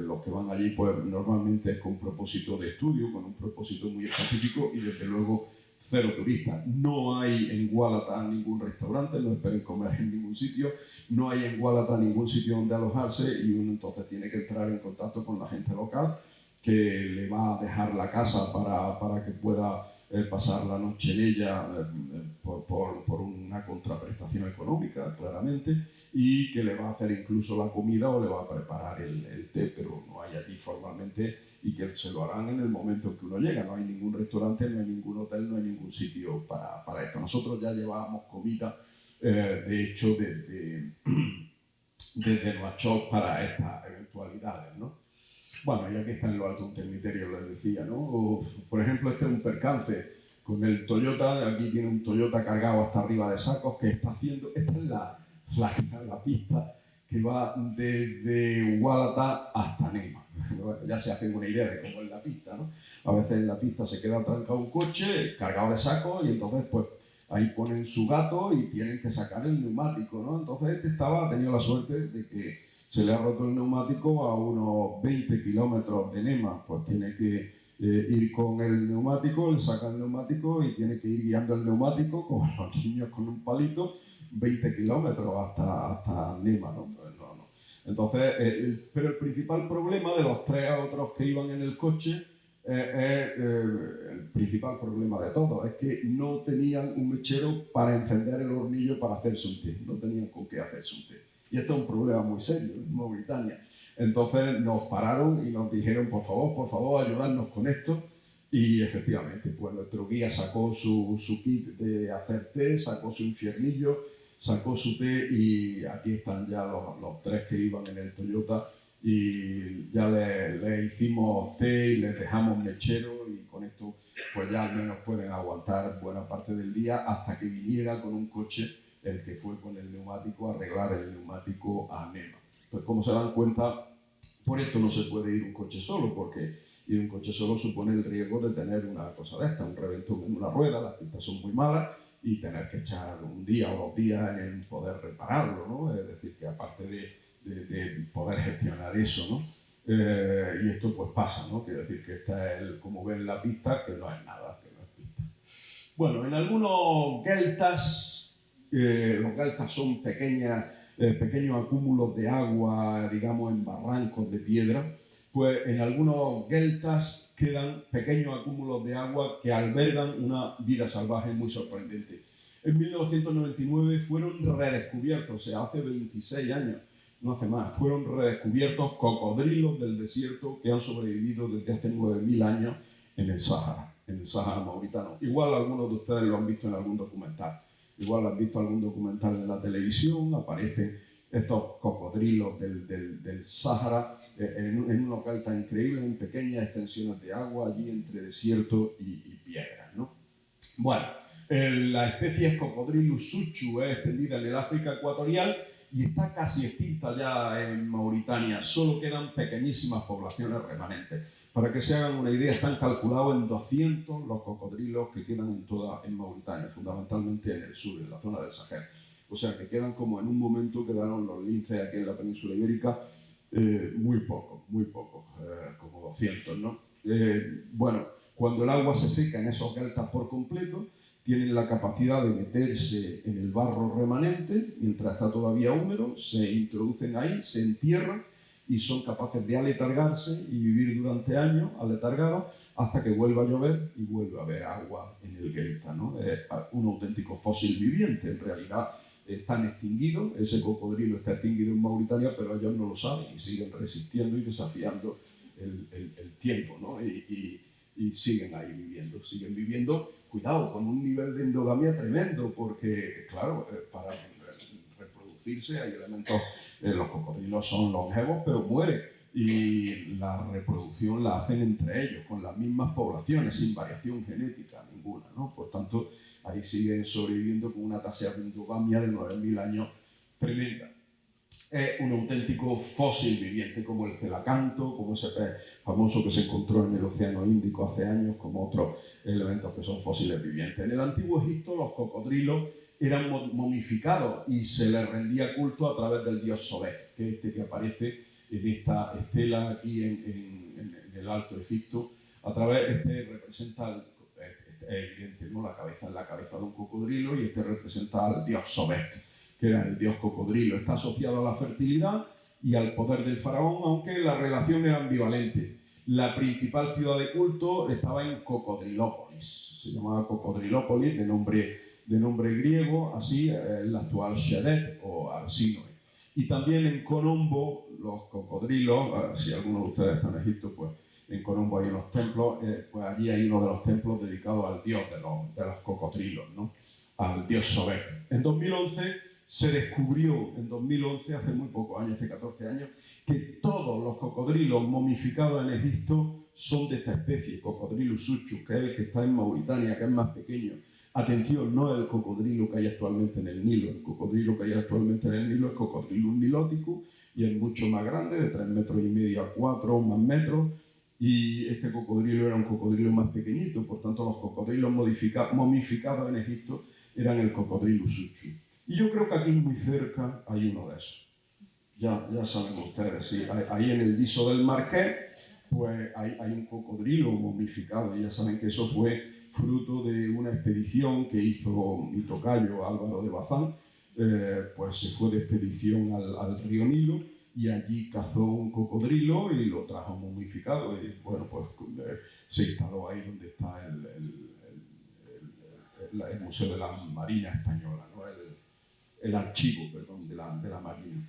Speaker 2: los que van allí pues normalmente es con propósito de estudio, con un propósito muy específico y desde luego cero turistas. No hay en Gualata ningún restaurante, no esperen comer en ningún sitio, no hay en Gualata ningún sitio donde alojarse y uno entonces tiene que entrar en contacto con la gente local que le va a dejar la casa para que pueda pasar la noche en ella por una contraprestación económica, claramente, y que le va a hacer incluso la comida o le va a preparar el té, pero no hay allí formalmente, y que se lo harán en el momento en que uno llega. No hay ningún restaurante, no hay ningún hotel, no hay ningún sitio para esto. Nosotros ya llevábamos comida, de hecho, desde Nuachot para estas eventualidades, ¿no? Bueno, y aquí está en lo alto un termiterio, les decía, ¿no? O, por ejemplo, este es un percance con el Toyota. Aquí tiene un Toyota cargado hasta arriba de sacos que está haciendo... Esta es la pista que va desde Gualata hasta Nema. Bueno, ya se hacen una idea de cómo es la pista, ¿no? A veces en la pista se queda trancado un coche cargado de sacos y entonces pues ahí ponen su gato y tienen que sacar el neumático, ¿no? Entonces ha tenido la suerte de que se le ha roto el neumático a unos 20 kilómetros de Nema, pues tiene que ir con el neumático, le saca el neumático y tiene que ir guiando el neumático, como los niños con un palito, 20 kilómetros hasta Nema, ¿no? Entonces, pero el principal problema de los 3 otros que iban en el coche, el principal problema de todos, es que no tenían un mechero para encender el hornillo para hacerse un té, no tenían con qué hacerse un té. Y esto es un problema muy serio en Mauritania. Entonces nos pararon y nos dijeron, por favor, ayudarnos con esto. Y efectivamente, pues nuestro guía sacó su kit de hacer té, sacó su infiernillo, sacó su té y aquí están ya los 3 que iban en el Toyota y ya le hicimos té y les dejamos mechero y con esto pues ya al menos pueden aguantar buena parte del día hasta que viniera con un coche el que fue con el neumático a arreglar el neumático a Nema. Pues como se dan cuenta, por esto no se puede ir un coche solo, porque ir un coche solo supone el riesgo de tener una cosa de esta, un reventón en una rueda, las pistas son muy malas y tener que echar un día o 2 días en poder repararlo, ¿no? Es decir, que aparte de poder gestionar eso, ¿no? Y esto pues pasa, ¿no? Quiero decir que esta es, como ven la pista, que no es nada, que no es pista. Bueno, en algunos geltas, los geltas son pequeños acúmulos de agua, digamos, en barrancos de piedra, pues en algunos geltas quedan pequeños acúmulos de agua que albergan una vida salvaje muy sorprendente. En 1999 fueron redescubiertos, o sea, hace 26 años, no hace más, fueron redescubiertos cocodrilos del desierto que han sobrevivido desde hace 9.000 años en el Sáhara mauritano. Igual algunos de ustedes lo han visto en algún documental. Igual han visto algún documental en la televisión, aparecen estos cocodrilos del Sáhara en un local tan increíble, en pequeñas extensiones de agua, allí entre desierto y piedras, ¿no? Bueno, la especie es Cocodrilus suchu, es extendida en el África ecuatorial y está casi extinta ya en Mauritania, solo quedan pequeñísimas poblaciones remanentes. Para que se hagan una idea, están calculados en 200 los cocodrilos que quedan en Mauritania, fundamentalmente en el sur, en la zona del Sahel. O sea, que quedan como en un momento quedaron los linces aquí en la península ibérica, muy pocos, como 200, ¿no? Bueno, cuando el agua se seca en esos deltas por completo, tienen la capacidad de meterse en el barro remanente, mientras está todavía húmedo, se introducen ahí, se entierran, y son capaces de aletargarse y vivir durante años aletargados hasta que vuelva a llover y vuelve a haber agua en el delta, ¿no? Es un auténtico fósil viviente. En realidad están extinguidos, ese cocodrilo está extinguido en Mauritania, pero ellos no lo saben y siguen resistiendo y desafiando el tiempo, ¿no? Y siguen ahí siguen viviendo, cuidado, con un nivel de endogamia tremendo, porque claro, para reproducirse hay elementos, los cocodrilos son longevos pero mueren y la reproducción la hacen entre ellos con las mismas poblaciones sin variación genética ninguna, ¿no? Por tanto ahí siguen sobreviviendo con una tasa de endogamia de 9.000 años tremenda. Es un auténtico fósil viviente, como el celacanto, como ese pez famoso que se encontró en el Océano Índico hace años, como otros elementos que son fósiles vivientes. En el Antiguo Egipto los cocodrilos eran momificados y se les rendía culto a través del dios Sobek, que es este que aparece en esta estela aquí en el Alto Egipto. A través, representa, es evidente, ¿no? La cabeza es la cabeza de un cocodrilo y este representa al dios Sobek, que era el dios cocodrilo. Está asociado a la fertilidad y al poder del faraón, aunque la relación era ambivalente. La principal ciudad de culto estaba en Cocodrilópolis, se llamaba Cocodrilópolis, de nombre griego, así la actual Shedet o Arsinoe. Y también en Colombo, los cocodrilos, si alguno de ustedes está en Egipto, pues en Colombo hay unos templos, pues allí hay uno de los templos dedicados al dios de los cocodrilos, ¿no? Al dios Sobek. En 2011 se descubrió, hace muy pocos años, hace 14 años, que todos los cocodrilos momificados en Egipto son de esta especie, Cocodrilus suchus, que es el que está en Mauritania, que es más pequeño. Atención, no es el cocodrilo que hay actualmente en el Nilo. El cocodrilo que hay actualmente en el Nilo es Cocodrilus niloticus y es mucho más grande, de 3,5 metros a 4 o más metros. Y este cocodrilo era un cocodrilo más pequeñito, por tanto los cocodrilos momificados en Egipto eran el Cocodrilus suchus. Y yo creo que aquí muy cerca hay uno de esos. Ya saben ustedes, sí. Ahí en el viso del Marqués, pues hay un cocodrilo momificado. Y ya saben que eso fue fruto de una expedición que hizo mi tocayo Álvaro de Bazán. Pues se fue de expedición al río Nilo y allí cazó un cocodrilo y lo trajo momificado. Y bueno, pues se instaló ahí donde está el Museo de la Marina Española, ¿no? El archivo, perdón, de la Marina.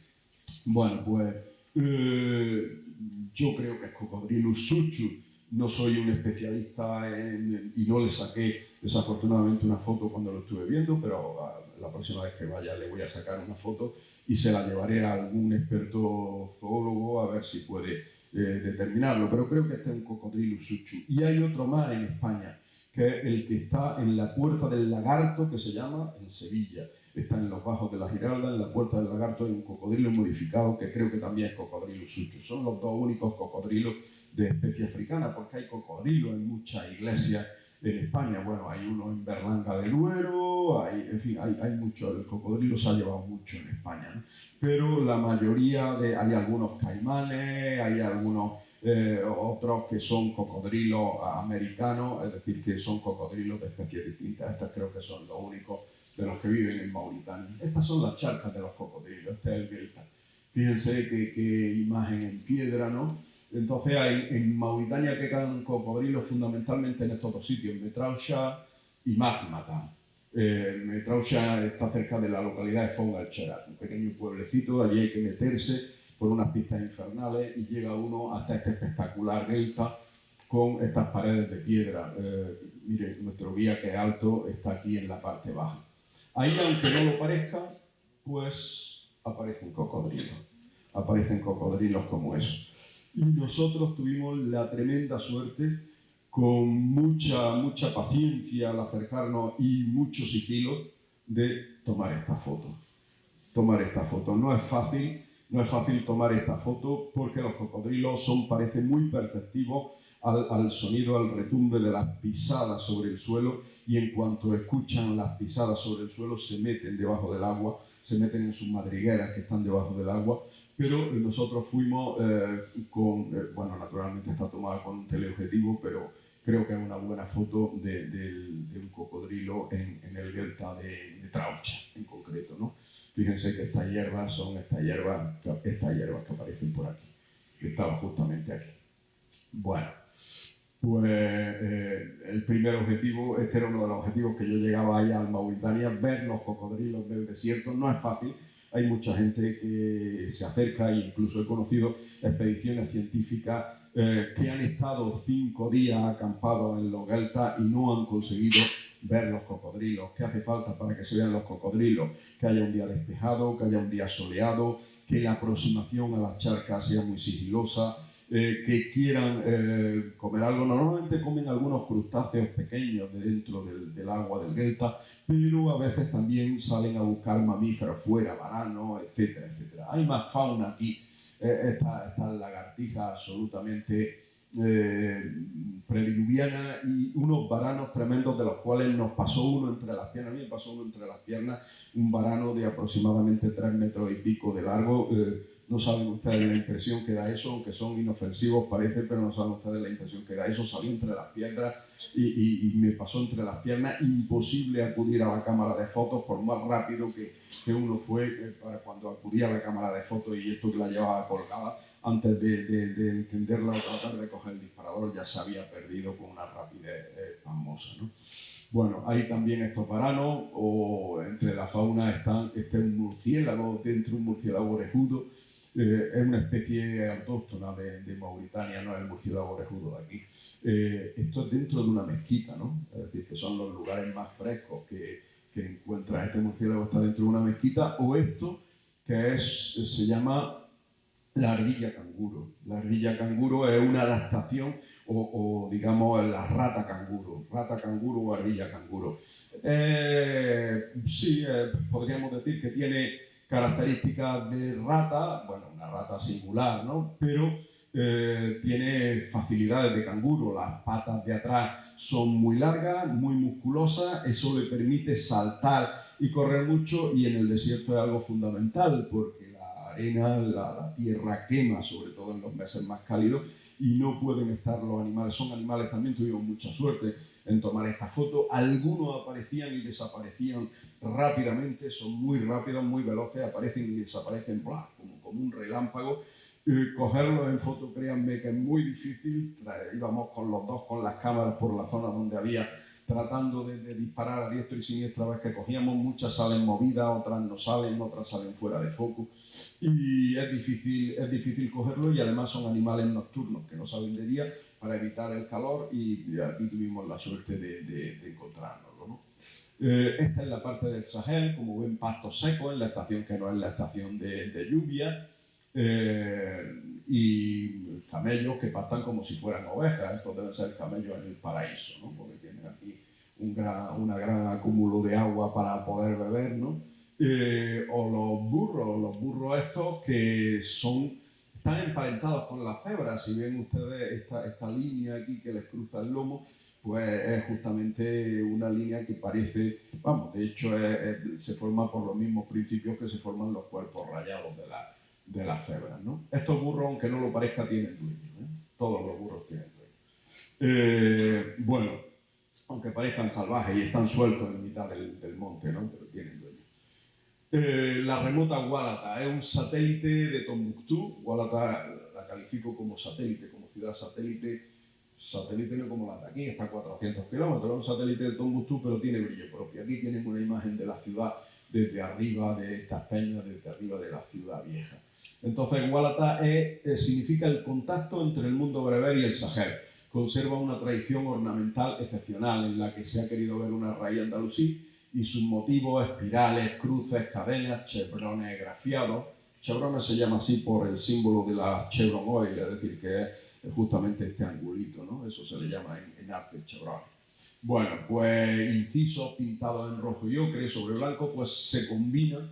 Speaker 2: Bueno, pues yo creo que es Cocodrilus suchus. No soy un especialista y no le saqué desafortunadamente una foto cuando lo estuve viendo, pero la próxima vez que vaya le voy a sacar una foto y se la llevaré a algún experto zoólogo a ver si puede determinarlo. Pero creo que este es un Cocodrilus suchus. Y hay otro más en España, que es el que está en la Puerta del Lagarto, que se llama en Sevilla. Está en los bajos de la Giralda, en la Puerta del Lagarto, hay un cocodrilo modificado que creo que también es Cocodrilus suchus. Son los dos únicos cocodrilos de especie africana, porque hay cocodrilos en muchas iglesias en España. Bueno, hay uno en Berlanga de Duero, en fin, hay mucho. El cocodrilo se ha llevado mucho en España, ¿no? Pero la mayoría hay algunos caimanes, hay algunos otros que son cocodrilos americanos, es decir, que son cocodrilos de especies distintas. Estos creo que son los únicos de los que viven en Mauritania. Estas son las charcas de los cocodrilos, este es el delta. Fíjense qué imagen en piedra, ¿no? Entonces en Mauritania quedan cocodrilos fundamentalmente en estos dos sitios, Metrausha y Matmata. Metrausha está cerca de la localidad de Fonga el Cherat, un pequeño pueblecito. Allí hay que meterse por unas pistas infernales y llega uno hasta este espectacular delta con estas paredes de piedra. Miren, nuestro guía, que es alto, está aquí en la parte baja. Ahí, aunque no lo parezca, pues aparecen cocodrilos como eso. Y nosotros tuvimos la tremenda suerte, con mucha paciencia al acercarnos y mucho sigilo, de tomar esta foto. No es fácil tomar esta foto porque los cocodrilos parecen muy perceptivos al sonido, al retumbe de las pisadas sobre el suelo, y en cuanto escuchan las pisadas sobre el suelo se meten debajo del agua, se meten en sus madrigueras que están debajo del agua. Pero nosotros fuimos bueno, naturalmente está tomada con un teleobjetivo, pero creo que es una buena foto de un cocodrilo en el delta de Metrausha en concreto, ¿no? Fíjense que estas hierbas son estas hierbas que aparecen por aquí, que estaban justamente aquí. Bueno, pues el primer objetivo, este era uno de los objetivos que yo llegaba allá al Mauritania, ver los cocodrilos del desierto. No es fácil, hay mucha gente que se acerca, e incluso he conocido expediciones científicas que han estado 5 días acampados en los deltas y no han conseguido ver los cocodrilos. ¿Qué hace falta para que se vean los cocodrilos? Que haya un día despejado, que haya un día soleado, que la aproximación a las charcas sea muy sigilosa, que quieran comer algo. Normalmente comen algunos crustáceos pequeños de dentro del agua del delta, pero a veces también salen a buscar mamíferos fuera, varanos, etcétera, etcétera. Hay más fauna aquí. Estas lagartijas absolutamente prediluviana y unos varanos tremendos de los cuales nos pasó uno entre las piernas. A mí me pasó uno entre las piernas, un varano de aproximadamente 3 metros y pico de largo. No saben ustedes la impresión que da eso, aunque son inofensivos parece, pero no saben ustedes la impresión que da eso. Salió entre las piedras y me pasó entre las piernas. Imposible acudir a la cámara de fotos por más rápido que uno fue para cuando acudía a la cámara de fotos y esto que la llevaba colgada. Antes de encenderla o tratar de coger el disparador ya se había perdido con una rapidez famosa, ¿no? Bueno, hay también estos varanos, o entre la fauna está un murciélago, dentro un murciélago orejudo. Es una especie autóctona de Mauritania, no es el murciélago orejudo de aquí. Esto es dentro de una mezquita, ¿no? Es decir, que son los lugares más frescos que encuentras. Este murciélago está dentro de una mezquita, o esto que se llama la ardilla canguro. La ardilla canguro es una adaptación o digamos la rata canguro o ardilla canguro. Sí, podríamos decir que tiene características de rata, bueno, una rata singular, ¿no? Pero tiene facilidades de canguro. Las patas de atrás son muy largas, muy musculosas, eso le permite saltar y correr mucho, y en el desierto es algo fundamental porque arena, la tierra quema, sobre todo en los meses más cálidos, y no pueden estar los animales. Son animales, también tuvimos mucha suerte en tomar esta foto. Algunos aparecían y desaparecían rápidamente, son muy rápidos, muy veloces, aparecen y desaparecen como un relámpago. Cogerlos en foto, créanme que es muy difícil. Íbamos con los dos con las cámaras por la zona donde había, tratando de disparar a diestro y siniestra. Vez que cogíamos, muchas salen movidas, otras no salen, otras salen fuera de foco. Y es difícil cogerlo, y además son animales nocturnos que no salen de día para evitar el calor, y aquí tuvimos la suerte de encontrárnoslo, ¿no? Esta es la parte del Sahel, como ven, pastos secos en la estación que no es la estación de lluvia, y camellos que pastan como si fueran ovejas. Estos deben ser camellos en el paraíso, ¿no? Porque tienen aquí un gran acúmulo de agua para poder beber, ¿no? O los burros estos que están emparentados con las cebras. Si ven ustedes esta línea aquí que les cruza el lomo, pues es justamente una línea que parece, vamos, de hecho se forma por los mismos principios que se forman los cuerpos rayados de las cebras, ¿no? Estos burros, aunque no lo parezca, tienen dueño, ¿eh? Todos los burros tienen dueño. Bueno, aunque parezcan salvajes y están sueltos en mitad del monte, ¿no? Pero tienen dueño. La remota Gualata es un satélite de Tombuctú. Gualata la califico como satélite, como ciudad satélite. Satélite no como la de aquí, está a 400 kilómetros. Es un satélite de Tombuctú, pero tiene brillo propio. Aquí tienen una imagen de la ciudad desde arriba, de estas peñas, desde arriba de la ciudad vieja. Entonces, Gualata significa el contacto entre el mundo bereber y el Sahel. Conserva una tradición ornamental excepcional en la que se ha querido ver una raíz andalusí y sus motivos: espirales, cruces, cadenas, chevrones grafiados. Chevrones se llama así por el símbolo de la Chevron Oil, es decir, que es justamente este angulito, ¿no? Eso se le llama en arte chevrones. Bueno, pues incisos pintados en rojo y ocre sobre blanco, pues se combinan,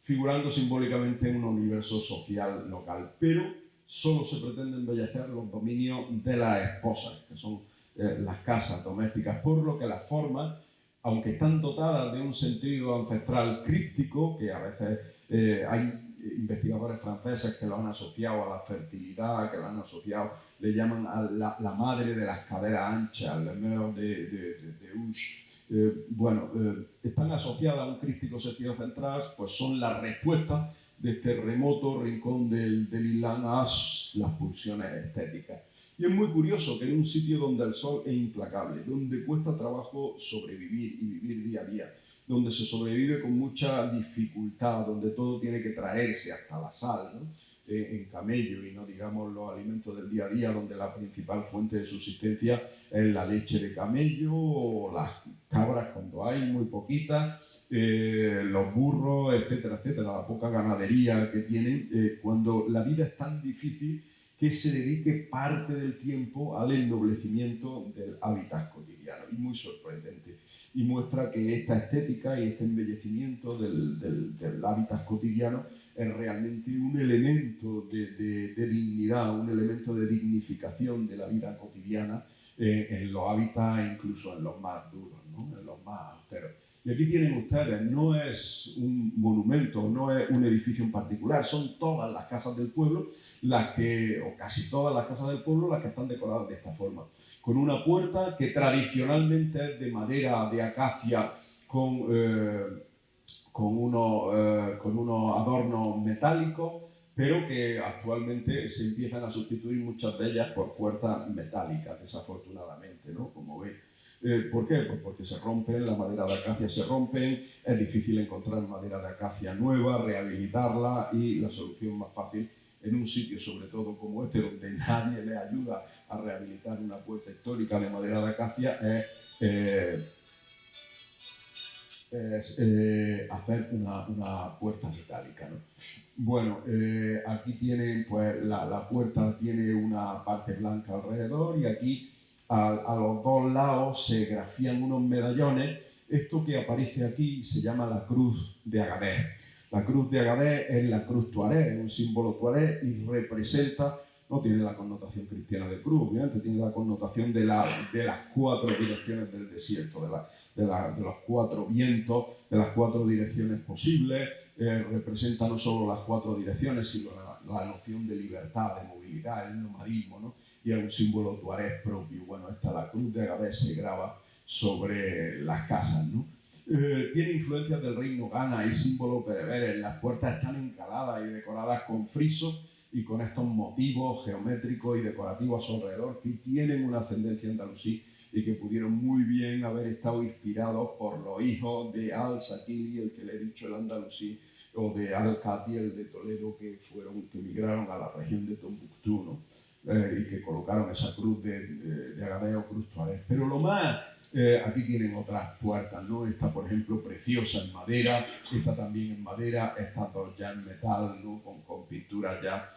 Speaker 2: figurando simbólicamente en un universo social local. Pero solo se pretende embellecer los dominios de las esposas, que son las casas domésticas, por lo que las formas, aunque están dotadas de un sentido ancestral críptico, que a veces hay investigadores franceses que lo han asociado a la fertilidad, que lo han asociado, le llaman a la madre de las caderas anchas, la mère de Ouche. Están asociadas a un críptico sentido central, pues son la respuesta de este remoto rincón del Islam a las pulsiones estéticas. Y es muy curioso que en un sitio donde el sol es implacable, donde cuesta trabajo sobrevivir y vivir día a día, donde se sobrevive con mucha dificultad, donde todo tiene que traerse hasta la sal, ¿no? En camello, y no digamos los alimentos del día a día, donde la principal fuente de subsistencia es la leche de camello o las cabras cuando hay, muy poquitas, los burros, etcétera, etcétera, la poca ganadería que tienen. Cuando la vida es tan difícil, que se dedique parte del tiempo al ennoblecimiento del hábitat cotidiano, y muy sorprendente, y muestra que esta estética y este embellecimiento del hábitat cotidiano es realmente un elemento de dignidad, un elemento de dignificación de la vida cotidiana en los hábitats, incluso en los más duros, ¿no? En los más austeros. Y aquí tienen ustedes, no es un monumento, no es un edificio en particular, son todas las casas del pueblo, o casi todas las casas del pueblo, las que están decoradas de esta forma. Con una puerta que tradicionalmente es de madera de acacia con unos adornos metálicos, pero que actualmente se empiezan a sustituir muchas de ellas por puertas metálicas, desafortunadamente, ¿no? Como veis. ¿Por qué? Pues porque se rompen, la madera de acacia se rompen, es difícil encontrar madera de acacia nueva, rehabilitarla, y la solución más fácil en un sitio, sobre todo como este, donde nadie le ayuda a rehabilitar una puerta histórica de madera de acacia, es hacer una puerta metálica, ¿no? Bueno, aquí tienen, pues la puerta tiene una parte blanca alrededor, y aquí a los dos lados se grafían unos medallones. Esto que aparece aquí se llama la cruz de Agadez. La cruz de Agadez es la cruz tuareg, es un símbolo tuareg, y representa, no tiene la connotación cristiana de cruz, obviamente, tiene la connotación de las cuatro direcciones del desierto, de los cuatro vientos, de las cuatro direcciones posibles. Representa no solo las cuatro direcciones, sino la noción de libertad, de movilidad, el nomadismo, ¿no? Y es un símbolo tuareg propio. Bueno, la cruz de Agadez se graba sobre las casas, ¿no? Tiene influencias del reino Ghana y símbolos bereberes. Las puertas están encaladas y decoradas con frisos y con estos motivos geométricos y decorativos a su alrededor, que tienen una ascendencia andalusí y que pudieron muy bien haber estado inspirados por los hijos de Al-Sakili, el que le he dicho, el andalusí, o de Al-Khati, el de Toledo, que migraron a la región de Tombuctú, ¿no? Y que colocaron esa cruz de Agadez o cruz tuareg. Pero lo más, aquí tienen otras puertas, ¿no? Esta, por ejemplo, preciosa en madera, esta también en madera, estas dos ya en metal, ¿no? Con pinturas ya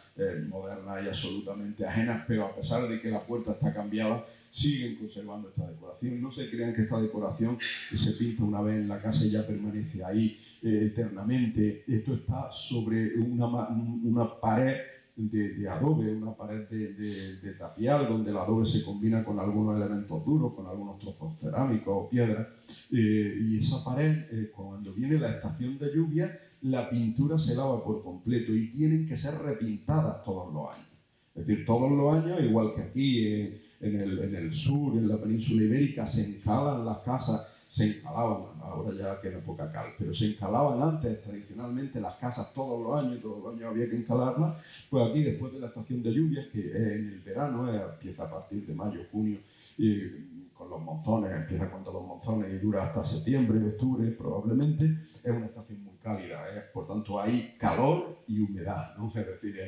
Speaker 2: modernas y absolutamente ajenas, pero a pesar de que la puerta está cambiada, siguen conservando esta decoración. No se crean que esta decoración se pinta una vez en la casa y ya permanece ahí eternamente. Esto está sobre una pared de adobe, una pared de tapial, donde el adobe se combina con algunos elementos duros, con algunos trozos cerámicos o piedras. Y esa pared, cuando viene la estación de lluvia, la pintura se lava por completo y tienen que ser repintadas todos los años. Es decir, todos los años, igual que aquí en el sur, en la península ibérica, se encalan las casas, se encalaban, ahora ya queda poca cal, pero se encalaban antes tradicionalmente las casas todos los años había que encalarlas. Pues aquí, después de la estación de lluvias, que es en el verano, empieza a partir de mayo, junio, con los monzones, empieza con todos los monzones y dura hasta septiembre, octubre probablemente, es una estación muy cálida, por tanto hay calor y humedad, ¿no? Es decir,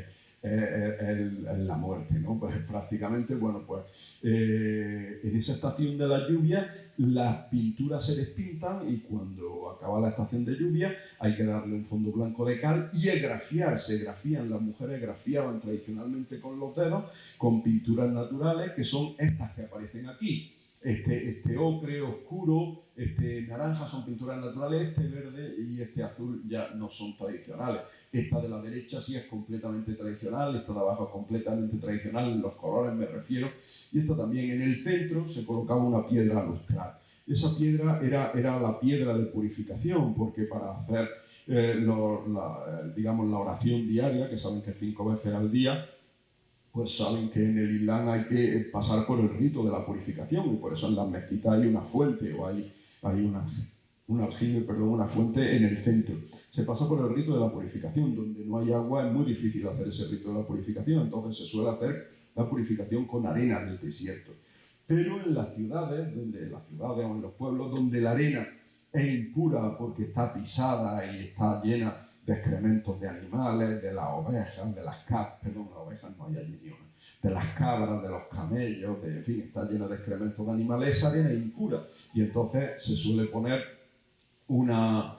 Speaker 2: es la muerte, ¿no? Pues prácticamente, bueno, pues en esa estación de la lluvia las pinturas se despintan, y cuando acaba la estación de lluvia hay que darle un fondo blanco de cal y grafiar. Se grafían, las mujeres grafiaban tradicionalmente con los dedos, con pinturas naturales, que son estas que aparecen aquí. Este ocre oscuro, este naranja son pinturas naturales, este verde y este azul ya no son tradicionales. Esta de la derecha sí es completamente tradicional, esta de abajo es completamente tradicional, en los colores me refiero, y esta también. En el centro se colocaba una piedra lustral. Esa piedra era la piedra de purificación, porque para hacer digamos, la oración diaria, que saben que 5 veces al día, pues saben que en el Islam hay que pasar por el rito de la purificación, y por eso en las mezquitas hay una fuente, o hay una fuente en el centro. Se pasa por el rito de la purificación. Donde no hay agua es muy difícil hacer ese rito de la purificación, entonces se suele hacer la purificación con arena del desierto. Pero en las ciudades o en los pueblos donde la arena es impura porque está pisada y está llena de excrementos de animales, de las ovejas, de las cabras, perdón, las ovejas no hay allí ni una, de las cabras, de los camellos, en fin, está llena de excrementos de animales, esa arena es impura, y entonces se suele poner una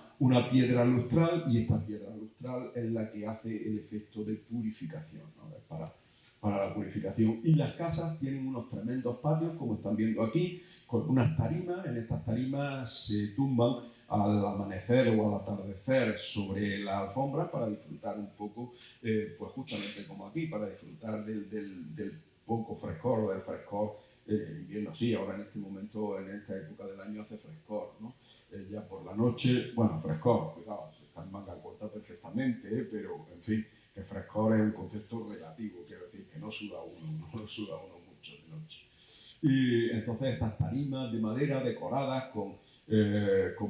Speaker 2: piedra lustral, y esta piedra lustral es la que hace el efecto de purificación, ¿no? Para para la purificación. Y las casas tienen unos tremendos patios, como están viendo aquí, con unas tarimas. En estas tarimas se tumban al amanecer o al atardecer sobre la alfombra para disfrutar un poco, pues justamente como aquí, para disfrutar del poco frescor o del frescor. Invierno sí, ahora en este momento, en esta época del año hace frescor, ¿no? Ya por la noche, bueno, frescor, cuidado, se está en manga corta perfectamente, pero en fin, que frescor es un concepto relativo, quiero decir que no suda uno mucho de noche. Y entonces estas tarimas de madera decoradas con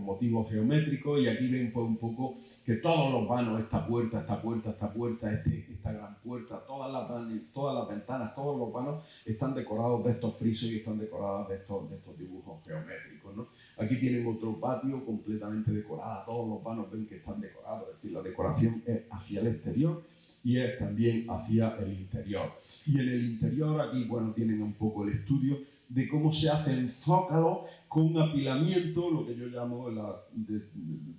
Speaker 2: motivos geométricos, y aquí ven pues un poco que todos los vanos, esta puerta, esta gran puerta, todas las ventanas, todos los vanos están decorados de estos frisos y están decorados de estos dibujos geométricos, ¿no? Aquí tienen otro patio completamente decorado, todos los vanos ven que están decorados, es decir, la decoración es hacia el exterior y es también hacia el interior. Y en el interior aquí, bueno, tienen un poco el estudio de cómo se hacen zócalos con apilamiento, lo que yo llamo la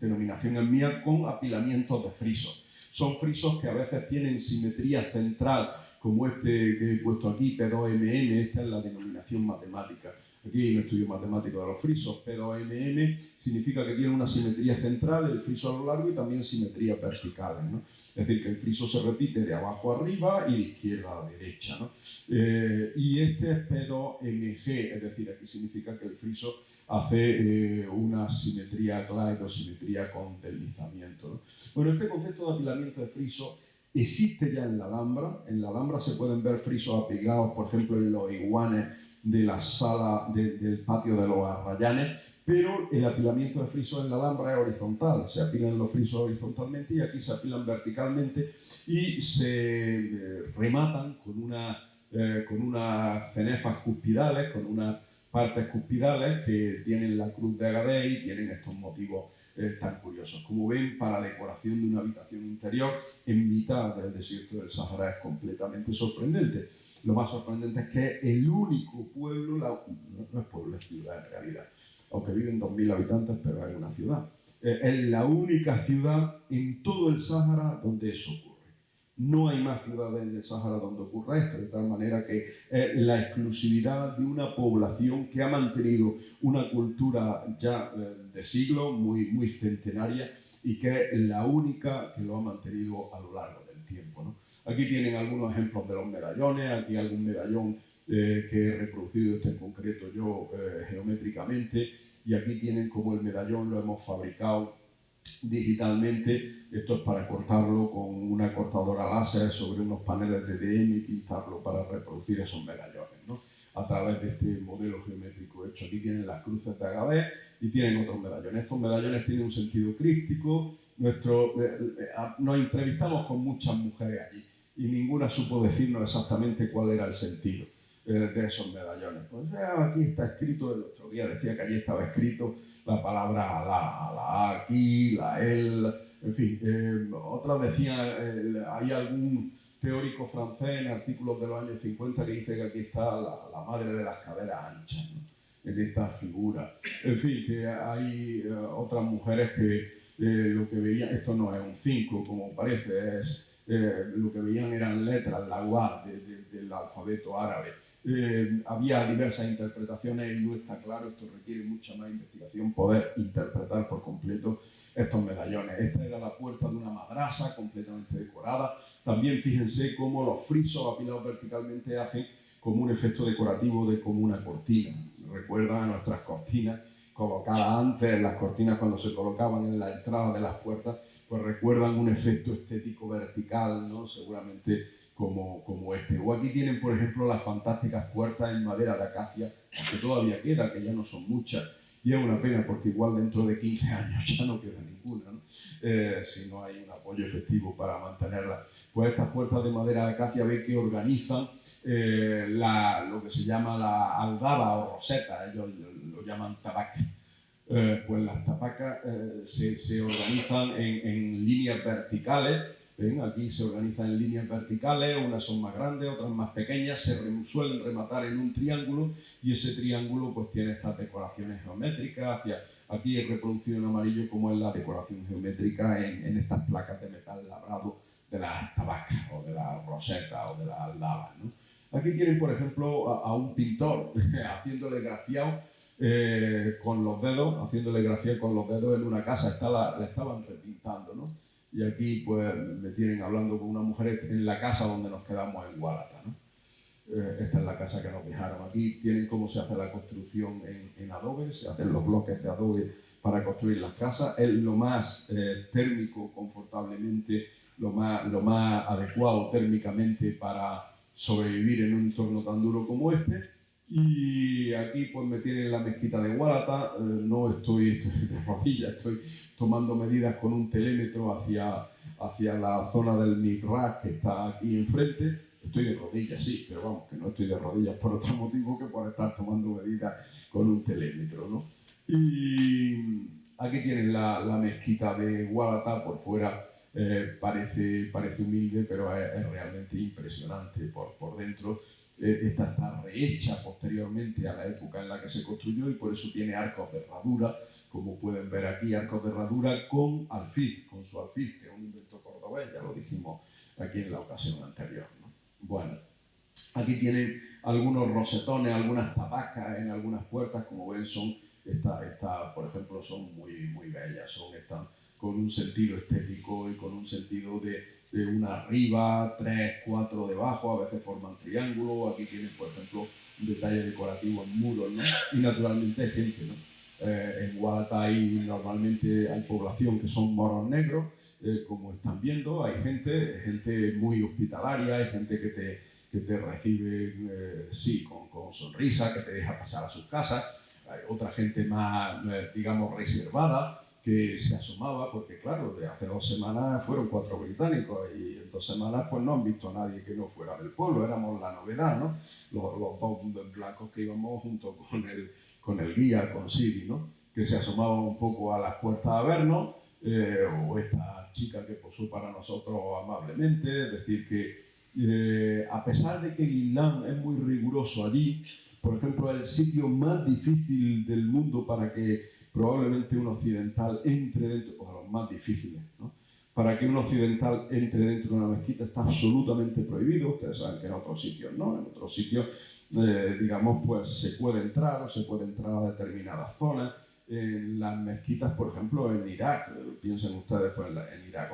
Speaker 2: denominación es mía, con apilamientos de frisos. Son frisos que a veces tienen simetría central, como este que he puesto aquí, P2MM, esta es la denominación matemática. Aquí hay un estudio matemático de los frisos, P2MM significa que tiene una simetría central, el friso a lo largo, y también simetrías verticales, ¿no? Es decir, que el friso se repite de abajo a arriba y de izquierda a derecha, ¿no? Y este es P2MG, es decir, aquí significa que el friso hace una simetría claidosimetría con deslizamiento, ¿no? Bueno, este concepto de apilamiento de friso existe ya en la Alhambra. En la Alhambra se pueden ver frisos apilados, por ejemplo, en los iguanes de la sala del patio de los Arrayanes, pero el apilamiento de frisos en la Alhambra es horizontal. Se apilan los frisos horizontalmente y aquí se apilan verticalmente y se rematan con unas cenefas cuspidales, con unas partes cuspidales que tienen la cruz de Agadir y tienen estos motivos tan curiosos. Como ven, para decoración de una habitación interior en mitad del desierto del Sahara es completamente sorprendente. Lo más sorprendente es que es el único pueblo, no es pueblo, es ciudad en realidad, aunque viven 2.000 habitantes, pero es una ciudad. Es la única ciudad en todo el Sáhara donde eso ocurre. No hay más ciudades en el Sáhara donde ocurra esto, de tal manera que es la exclusividad de una población que ha mantenido una cultura ya de siglos, muy centenaria, y que es la única que lo ha mantenido a lo largo del tiempo, ¿no? Aquí tienen algunos ejemplos de los medallones, aquí algún medallón que he reproducido este en concreto yo geométricamente, y aquí tienen como el medallón lo hemos fabricado digitalmente. Esto es para cortarlo con una cortadora láser sobre unos paneles de DM y pintarlo para reproducir esos medallones, ¿no? A través de este modelo geométrico hecho. Aquí tienen las cruces de Agadir y tienen otros medallones. Estos medallones tienen un sentido críptico. Nos entrevistamos con muchas mujeres allí y ninguna supo decirnos exactamente cuál era el sentido de esos medallones. Pues aquí está escrito, el otro día decía que allí estaba escrito la palabra Alá, Alá aquí, la él, en fin. Otras decían, hay algún teórico francés en artículos de los años 50 que dice que aquí está la madre de las caderas anchas, ¿no? En esta figura. En fin, que hay otras mujeres que lo que veían, esto no es un 5 como parece, es lo que veían eran letras, la UA del alfabeto árabe. Había diversas interpretaciones y no está claro, esto requiere mucha más investigación, poder interpretar por completo estos medallones. Esta era la puerta de una madrasa completamente decorada. También fíjense cómo los frisos apilados verticalmente hacen como un efecto decorativo de como una cortina. Recuerdan a nuestras cortinas colocadas antes, las cortinas cuando se colocaban en la entrada de las puertas, pues recuerdan un efecto estético vertical, ¿no? Seguramente como este. O aquí tienen, por ejemplo, las fantásticas puertas en madera de acacia, que todavía queda, que ya no son muchas, y es una pena porque igual dentro de 15 años ya no queda ninguna, ¿no? Si no hay un apoyo efectivo para mantenerla. Pues estas puertas de madera de acacia ven que organizan lo que se llama la aldaba o roseta, ellos lo llaman tabac. Pues las tabacas se organizan en líneas verticales. ¿Ven? Aquí se organizan en líneas verticales, unas son más grandes, otras más pequeñas, suelen rematar en un triángulo, y ese triángulo pues tiene estas decoraciones geométricas. Aquí he reproducido en amarillo cómo es la decoración geométrica en estas placas de metal labrado las tabacas o de las rosetas o de las aldabas, ¿no? Aquí tienen, por ejemplo, a un pintor haciéndole grafiado con los dedos, en una casa, la estaban repintando, ¿no? Y aquí pues me tienen hablando con una mujer en la casa donde nos quedamos en Gualata, ¿no? Esta es la casa que nos dejaron. Aquí tienen cómo se hace la construcción en adobe, se hacen los bloques de adobe para construir las casas. Es lo más térmico, confortablemente, lo más adecuado térmicamente para sobrevivir en un entorno tan duro como este. Y aquí pues me tienen en la mezquita de Gualata. No estoy de rodillas, estoy tomando medidas con un telémetro hacia la zona del mihrab que está aquí enfrente. Estoy de rodillas, sí, pero vamos, que no estoy de rodillas por otro motivo que por estar tomando medidas con un telémetro, ¿no? Y aquí tienen la mezquita de Gualata. Por fuera parece humilde, pero es realmente impresionante por dentro. Esta está rehecha posteriormente a la época en la que se construyó y por eso tiene arcos de herradura, como pueden ver aquí, arcos de herradura con alfiz, con su alfiz, que es un invento cordobés, ya lo dijimos aquí en la ocasión anterior, ¿no? Bueno, aquí tienen algunos rosetones, algunas tabacas en algunas puertas, como ven, por ejemplo, son muy bellas, están con un sentido estético y con un sentido de una arriba, 3, 4 debajo, a veces forman triángulo. Aquí tienen, por ejemplo, un detalle decorativo en muros, ¿no? Y naturalmente hay gente, ¿no? En Gualata normalmente hay población que son moros negros, como están viendo. Hay gente muy hospitalaria, hay gente que te recibe, sí, con sonrisa, que te deja pasar a sus casas. Hay otra gente más, digamos, reservada, que se asomaba, porque claro, de hace 2 semanas fueron 4 británicos y en 2 semanas pues no han visto a nadie que no fuera del pueblo, éramos la novedad, ¿no? Los 2 blancos que íbamos junto con el guía, con Siri, ¿no? Que se asomaban un poco a las puertas a vernos, o esta chica que posó para nosotros amablemente. Es decir, que a pesar de que el Islam es muy riguroso allí, por ejemplo, el sitio más difícil del mundo para que probablemente un occidental entre dentro, o de los más difíciles, ¿no? Para que un occidental entre dentro de una mezquita está absolutamente prohibido. Ustedes saben que en otros sitios no, en otros sitios, digamos, pues se puede entrar o se puede entrar a determinadas zonas. En las mezquitas, por ejemplo, en Irak, piensen ustedes, pues en Irak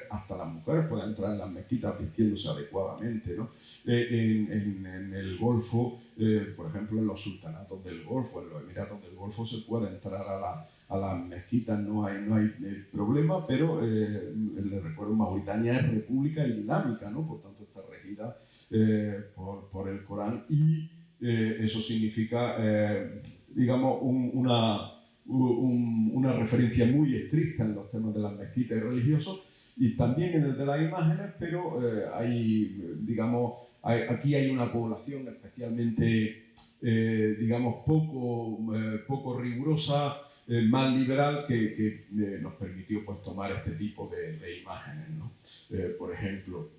Speaker 2: hasta las mujeres pueden entrar en las mezquitas vistiéndose adecuadamente, ¿no? En el Golfo, por ejemplo, en los sultanatos del Golfo, en los Emiratos del Golfo, se puede entrar a las mezquitas, no hay problema, pero les recuerdo, Mauritania es república islámica, ¿no? Por tanto está regida por el Corán, y eso significa, digamos, una referencia muy estricta en los temas de las mezquitas y religiosos, y también en el de las imágenes, pero aquí hay una población especialmente, digamos, poco rigurosa, más liberal, que nos permitió pues tomar este tipo de imágenes, ¿no? Por ejemplo,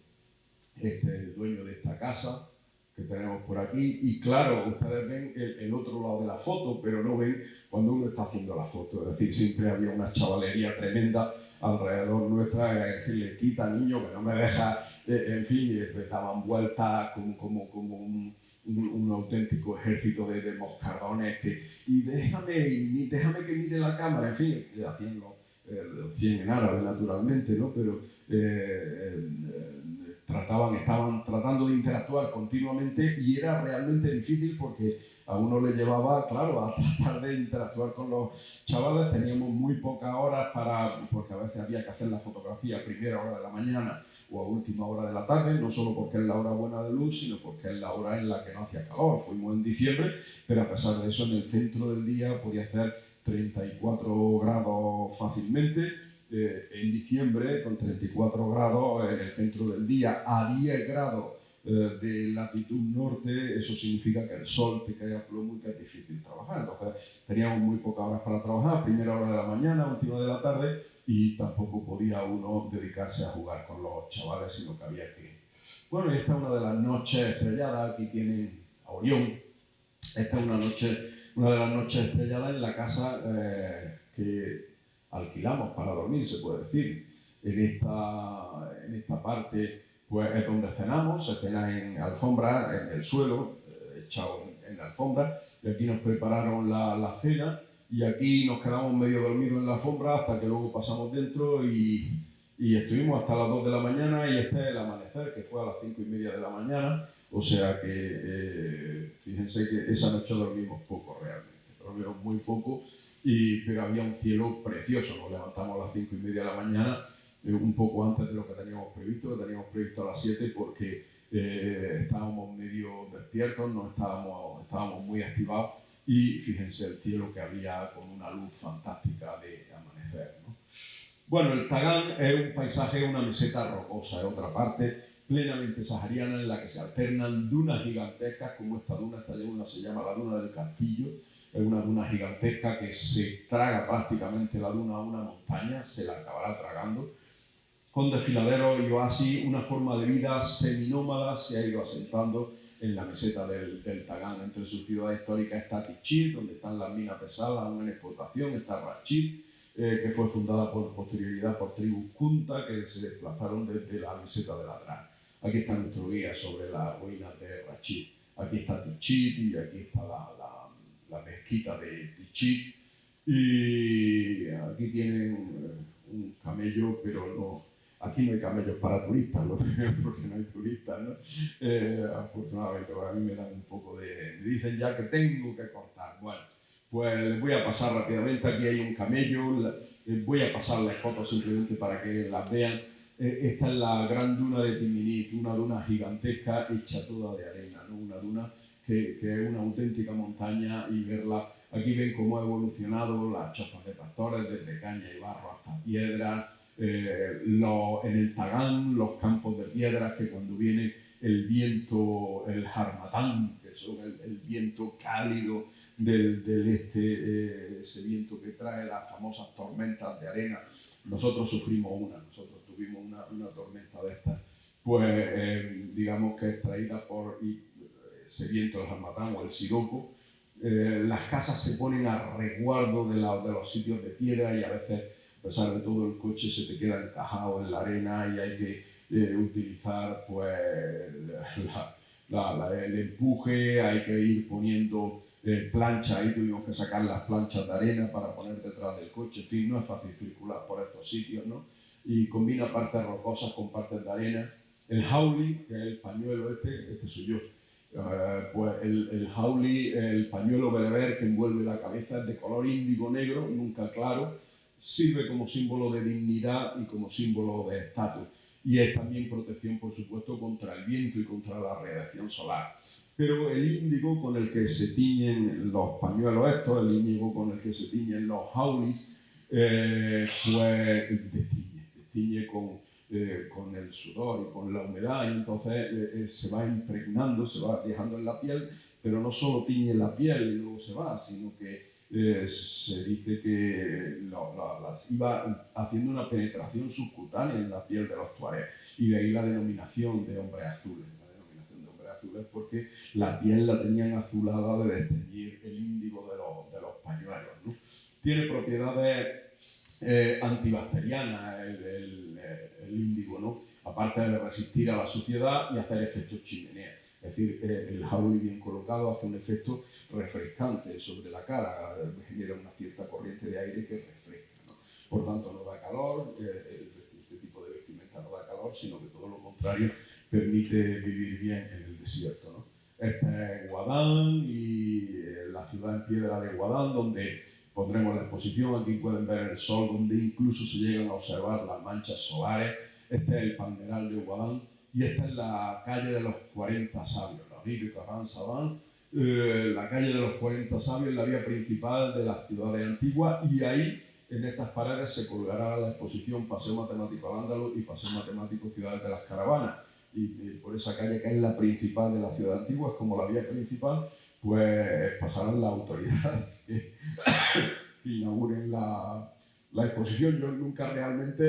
Speaker 2: este es el dueño de esta casa que tenemos por aquí, y claro, ustedes ven el otro lado de la foto, pero no ven cuando uno está haciendo la foto. Es decir, siempre había una chavalería tremenda alrededor nuestra, es decirle, quita niño, que no me deja, en fin, y daban vueltas como un auténtico ejército de moscardones, y déjame que mire la cámara, en fin, hacían los 100 en árabe, naturalmente, ¿no? Pero estaban tratando de interactuar continuamente, y era realmente difícil porque a uno le llevaba, claro, a tratar de interactuar con los chavales. Teníamos muy pocas horas porque a veces había que hacer la fotografía a primera hora de la mañana o a última hora de la tarde, no solo porque es la hora buena de luz, sino porque es la hora en la que no hacía calor. Fuimos en diciembre, pero a pesar de eso, en el centro del día podía hacer 34 grados fácilmente. En diciembre, con 34 grados en el centro del día, a 10 grados de latitud norte, eso significa que el sol te cae a plomo y que es difícil trabajar. Entonces teníamos muy pocas horas para trabajar, primera hora de la mañana, última de la tarde, y tampoco podía uno dedicarse a jugar con los chavales, sino que había que... Bueno, y esta es una de las noches estrelladas. Aquí tienen a Orión. Esta es una de las noches estrelladas en la casa que alquilamos para dormir, se puede decir. En esta parte pues es donde cenamos, se cena en alfombra, en el suelo, echado en la alfombra, y aquí nos prepararon la cena, y aquí nos quedamos medio dormidos en la alfombra hasta que luego pasamos dentro y estuvimos hasta las 2 de la mañana, y este es el amanecer, que fue a las 5:30 de la mañana, o sea que fíjense que esa noche dormimos poco realmente, dormimos muy poco, pero había un cielo precioso. Nos levantamos a las 5:30 de la mañana, un poco antes de lo que teníamos previsto a las 7 porque estábamos medio despiertos, no estábamos muy activados, y fíjense el cielo que había con una luz fantástica de amanecer, ¿no? Bueno, el Tagaán es un paisaje, una meseta rocosa, es otra parte plenamente sahariana en la que se alternan dunas gigantescas, como esta duna se llama la Duna del Castillo. Es una duna gigantesca que se traga prácticamente la duna a una montaña, se la acabará tragando, con desfiladeros y oasis. Una forma de vida seminómada se ha ido asentando en la meseta del Tagaán. Entre sus ciudades históricas está Tichit, donde están las minas pesadas aún en explotación, está Rachid, que fue fundada por posterioridad por tribus Kunta que se desplazaron desde la meseta de Ladrán. Aquí está nuestro guía sobre las ruinas de Rachid. Aquí está Tichit y aquí está la mezquita de Tichit. Y aquí tienen un camello, pero no, aquí no hay camellos para turistas, lo primero porque no hay turistas, ¿no? Afortunadamente, a mí me dan un poco de... Me dicen ya que tengo que cortar. Bueno, pues les voy a pasar rápidamente. Aquí hay un camello, voy a pasar las fotos simplemente para que las vean. Esta es la gran duna de Timinit, una duna gigantesca hecha toda de arena, ¿no? Una duna que es una auténtica montaña, y verla, aquí ven cómo ha evolucionado las chozas de pastores, desde caña y barro hasta piedra, en el Tagaán, los campos de piedras, que cuando viene el viento, el harmatán, que es el viento cálido del este, ese viento que trae las famosas tormentas de arena. Nosotros nosotros tuvimos una tormenta de estas, pues digamos que es traída por ese viento del harmatán o el siroco. Las casas se ponen a resguardo de los sitios de piedra, y a veces, a pesar de todo, el coche se te queda encajado en la arena y hay que utilizar pues el empuje, hay que ir poniendo planchas. Ahí tuvimos que sacar las planchas de arena para poner detrás del coche. En fin, no es fácil circular por estos sitios, ¿no? Y combina partes rocosas con partes de arena. El hauli, que es el pañuelo este soy yo. Pues el hauli, el pañuelo bereber que envuelve la cabeza, es de color índigo negro, nunca claro, sirve como símbolo de dignidad y como símbolo de estatus, y es también protección, por supuesto, contra el viento y contra la radiación solar. Pero el índigo con el que se tiñen los pañuelos estos, el índigo con el que se tiñen los haulis, pues destiñe con el sudor y con la humedad, y entonces se va impregnando, se va dejando en la piel, pero no solo tiñe la piel y luego se va, sino que se dice que iba haciendo una penetración subcutánea en la piel de los tuareg, y de ahí la denominación de hombres azules. La denominación de hombres azules porque la piel la tenían azulada de desteñir el índigo de los pañuelos, ¿no? Tiene propiedades antibacteriana el índigo, ¿no? Aparte de resistir a la suciedad y hacer efectos chimenea. Es decir, el hauli bien colocado hace un efecto refrescante sobre la cara, genera una cierta corriente de aire que refresca, ¿no? Por tanto, no da calor, este tipo de vestimenta no da calor, sino que todo lo contrario, permite vivir bien en el desierto, ¿no? Este es Guadán, y la ciudad en piedra de Guadán, donde pondremos la exposición. Aquí pueden ver el sol, donde incluso se llegan a observar las manchas solares. Este es el palmeral de Guadán, y esta es la calle de los 40 sabios, la Rue de Caran Saban, la calle de los 40 sabios, la vía principal de las ciudades antiguas, y ahí, en estas paredes, se colgará la exposición Paseo Matemático al-Ándalus y Paseo Matemático Ciudades de las Caravanas. Y por esa calle, que es la principal de la ciudad antigua, es como la vía principal, pues pasarán las autoridades que inauguren la exposición. Yo nunca realmente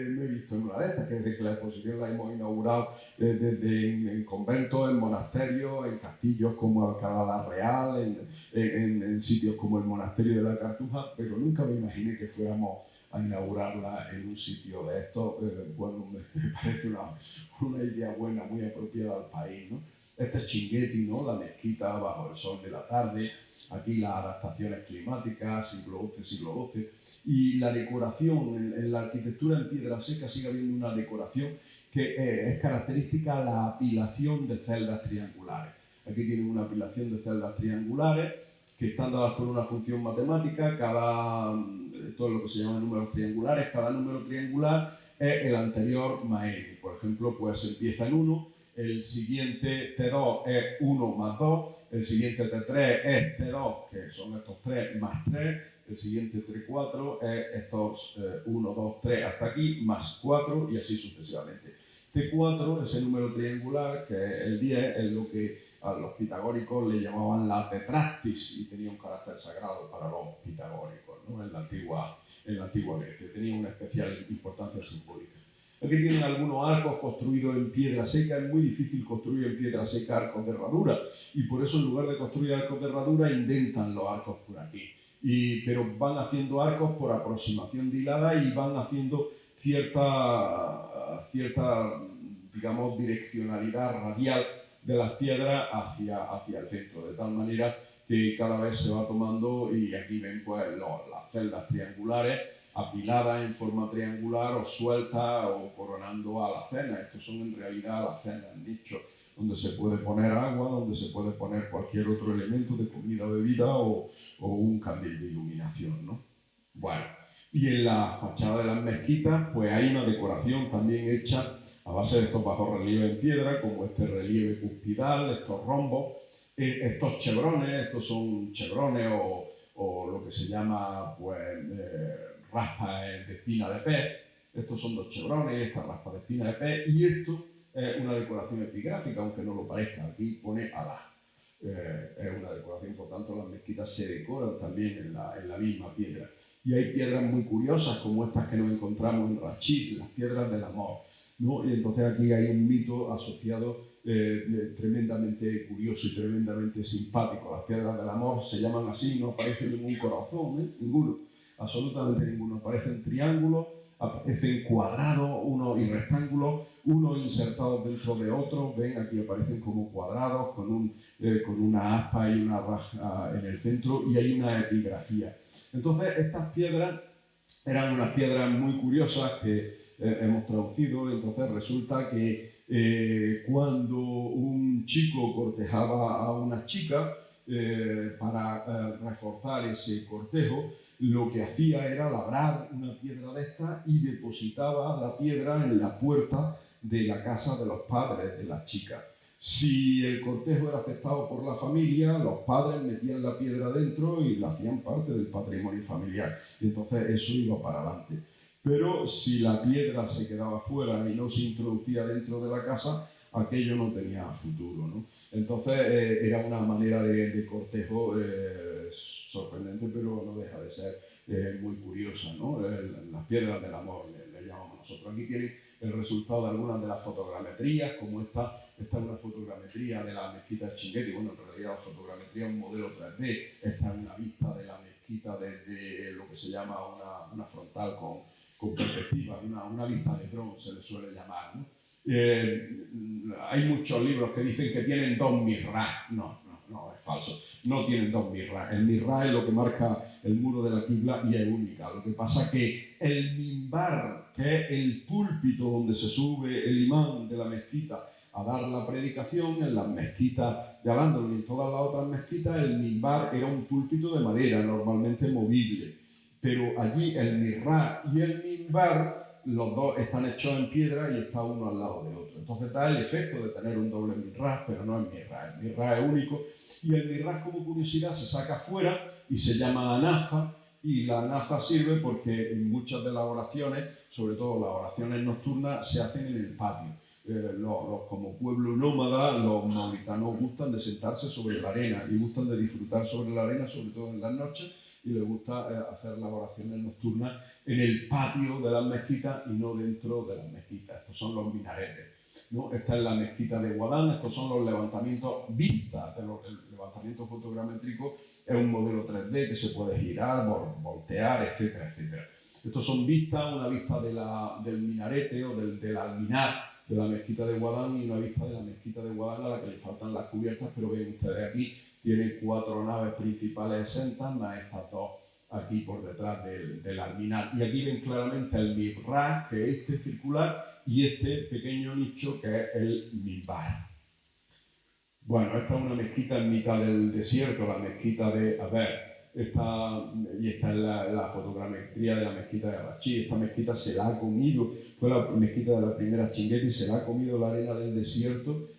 Speaker 2: me he visto en una de estas, que desde que la exposición la hemos inaugurado desde en conventos, en monasterios, en castillos como Alcalá Real, en sitios como el monasterio de la Cartuja, pero nunca me imaginé que fuéramos a inaugurarla en un sitio de estos. Bueno, me parece una idea buena, muy apropiada al país, ¿no? Este es Chinguetti, ¿no? La mezquita bajo el sol de la tarde, aquí las adaptaciones climáticas, siglo XI, siglo XII, y la decoración, en la arquitectura en piedra seca sigue habiendo una decoración que es característica la apilación de celdas triangulares. Aquí tienen una apilación de celdas triangulares que están dadas por una función matemática, esto es lo que se llama números triangulares, cada número triangular es el anterior más n. Por ejemplo, pues empieza en 1, el siguiente T2 es 1 más 2, el siguiente T3 es T2, que son estos 3 más 3, el siguiente T4 es estos 1, 2, 3 hasta aquí, más 4 y así sucesivamente. T4, ese número triangular, que es el 10, es lo que a los pitagóricos le llamaban la tetractis y tenía un carácter sagrado para los pitagóricos, ¿no? en la antigua Grecia. Tenía una especial importancia simbólica. Aquí tienen algunos arcos construidos en piedra seca. Es muy difícil construir en piedra seca arcos de herradura y por eso en lugar de construir arcos de herradura indentan los arcos por aquí. Pero van haciendo arcos por aproximación de hilada y van haciendo cierta digamos, direccionalidad radial de las piedras hacia el centro, de tal manera que cada vez se va tomando, y aquí ven pues las celdas triangulares apiladas en forma triangular o sueltas o coronando a la cena. Estos son en realidad las cenas, nichos, donde se puede poner agua, donde se puede poner cualquier otro elemento de comida o bebida o un candil de iluminación, ¿no? Bueno, y en la fachada de las mezquitas pues hay una decoración también hecha a base de estos bajorrelieves en piedra, como este relieve cuspidal, estos rombos, estos chevrones. Estos son chevrones o lo que se llama pues, raspa de espina de pez. Estos son los chevrones, esta raspa de espina de pez, y esto es una decoración epigráfica, aunque no lo parezca. Aquí pone Alá. Es una decoración, por tanto las mezquitas se decoran también en la misma piedra. Y hay piedras muy curiosas como estas que nos encontramos en Rachid, las piedras del amor, ¿no? Y entonces aquí hay un mito asociado tremendamente curioso y tremendamente simpático. Las piedras del amor se llaman así, no aparece ningún corazón, ninguno, absolutamente ninguno. Aparecen triángulos, aparecen cuadrados y rectángulos, unos insertados dentro de otros. Ven, aquí aparecen como cuadrados con una aspa y una raja en el centro, y hay una epigrafía. Entonces estas piedras eran unas piedras muy curiosas que hemos traducido. Entonces resulta que cuando un chico cortejaba a una chica, para reforzar ese cortejo, lo que hacía era labrar una piedra de esta y depositaba la piedra en la puerta de la casa de los padres de la chica. Si el cortejo era aceptado por la familia, los padres metían la piedra dentro y la hacían parte del patrimonio familiar. Y entonces eso iba para adelante. Pero si la piedra se quedaba fuera y no se introducía dentro de la casa, aquello no tenía futuro, ¿no? Entonces era una manera de cortejo sorprendente, pero no deja de ser muy curiosa, ¿no? Las piedras del amor le llamamos nosotros. Aquí tienen el resultado de algunas de las fotogrametrías, como esta es una fotogrametría de la mezquita de Chinguetti. Bueno, en realidad la fotogrametría es un modelo 3D. Esta es una vista de la mezquita desde lo que se llama una frontal con perspectiva, una vista de dron se le suele llamar, ¿no? Hay muchos libros que dicen que tienen dos mirrás. No, es falso. No tienen dos mirrás. El mirrá es lo que marca el muro de la qibla y es única. Lo que pasa que el mimbar, que es el púlpito donde se sube el imán de la mezquita a dar la predicación, en las mezquitas de Al-Ándalus y en todas las otras mezquitas, el mimbar era un púlpito de madera, normalmente movible. Pero allí el mirrá y el mimbar, los dos están hechos en piedra y está uno al lado de otro. Entonces da el efecto de tener un doble mirrá, pero no es mirrá. El mirrá es único. Y el mirrá, como curiosidad, se saca fuera y se llama anaza. Y la anaza sirve porque muchas de las oraciones, sobre todo las oraciones nocturnas, se hacen en el patio. Como pueblo nómada, los mauritanos gustan de sentarse sobre la arena y gustan de disfrutar sobre la arena, sobre todo en las noches, y les gusta hacer las oraciones nocturnas en el patio de las mezquitas y no dentro de las mezquitas. Estos son los minaretes, ¿no? Esta es la mezquita de Guadán. Estos son los levantamientos vistas. El levantamiento fotogramétrico es un modelo 3D que se puede girar, voltear, etcétera, etcétera. Estos son vistas, una vista del minarete o del alminar de la mezquita de Guadán y una vista de la mezquita de Guadán a la que le faltan las cubiertas, pero ven ustedes aquí, tienen 4 naves principales exentas, más estas 2 aquí por detrás del alminar. Y aquí ven claramente el mihrab, que es este circular, y este pequeño nicho que es el minbar. Bueno, esta es una mezquita en mitad del desierto, la mezquita de Aber. Esta es la fotogrametría de la mezquita de Arachí. Esta mezquita se la ha comido, fue la mezquita de la primera Chinguetti, se la ha comido la arena del desierto,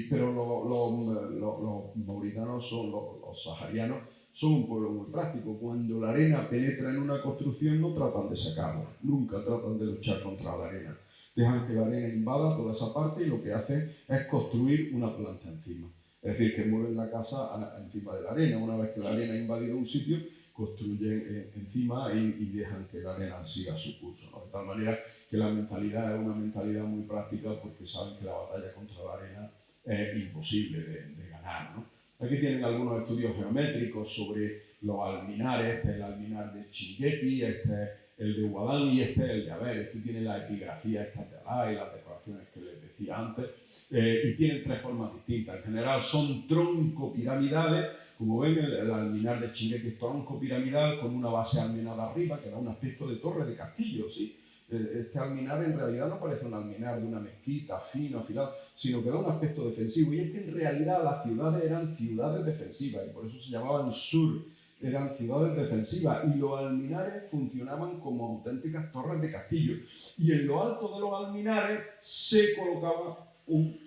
Speaker 2: pero los mauritanos, los saharianos, son un pueblo muy práctico. Cuando la arena penetra en una construcción no tratan de sacarla, nunca tratan de luchar contra la arena. Dejan que la arena invada toda esa parte y lo que hacen es construir una planta encima. Es decir, que mueven la casa encima de la arena. Una vez que la arena ha invadido un sitio, construyen encima y dejan que la arena siga su curso, ¿no? De tal manera que la mentalidad es una mentalidad muy práctica porque saben que la batalla contra la arena es imposible de ganar, ¿no? Aquí tienen algunos estudios geométricos sobre los alminares. Este es el alminar de Chinguetti, este es el de Guadán y este es el de Aber. Este tiene la epigrafía esta de Alá y las decoraciones que les decía antes. Y tienen 3 formas distintas. En general son troncopiramidales. Como ven, el alminar de Chinguetti es troncopiramidal con una base almenada arriba que da un aspecto de torre de castillo, ¿sí? Este alminar en realidad no parece un alminar de una mezquita fino, afilado, sino que da un aspecto defensivo. Y es que en realidad las ciudades eran ciudades defensivas y por eso se llamaban sur, eran ciudades defensivas, y los alminares funcionaban como auténticas torres de castillo. Y en lo alto de los alminares se colocaba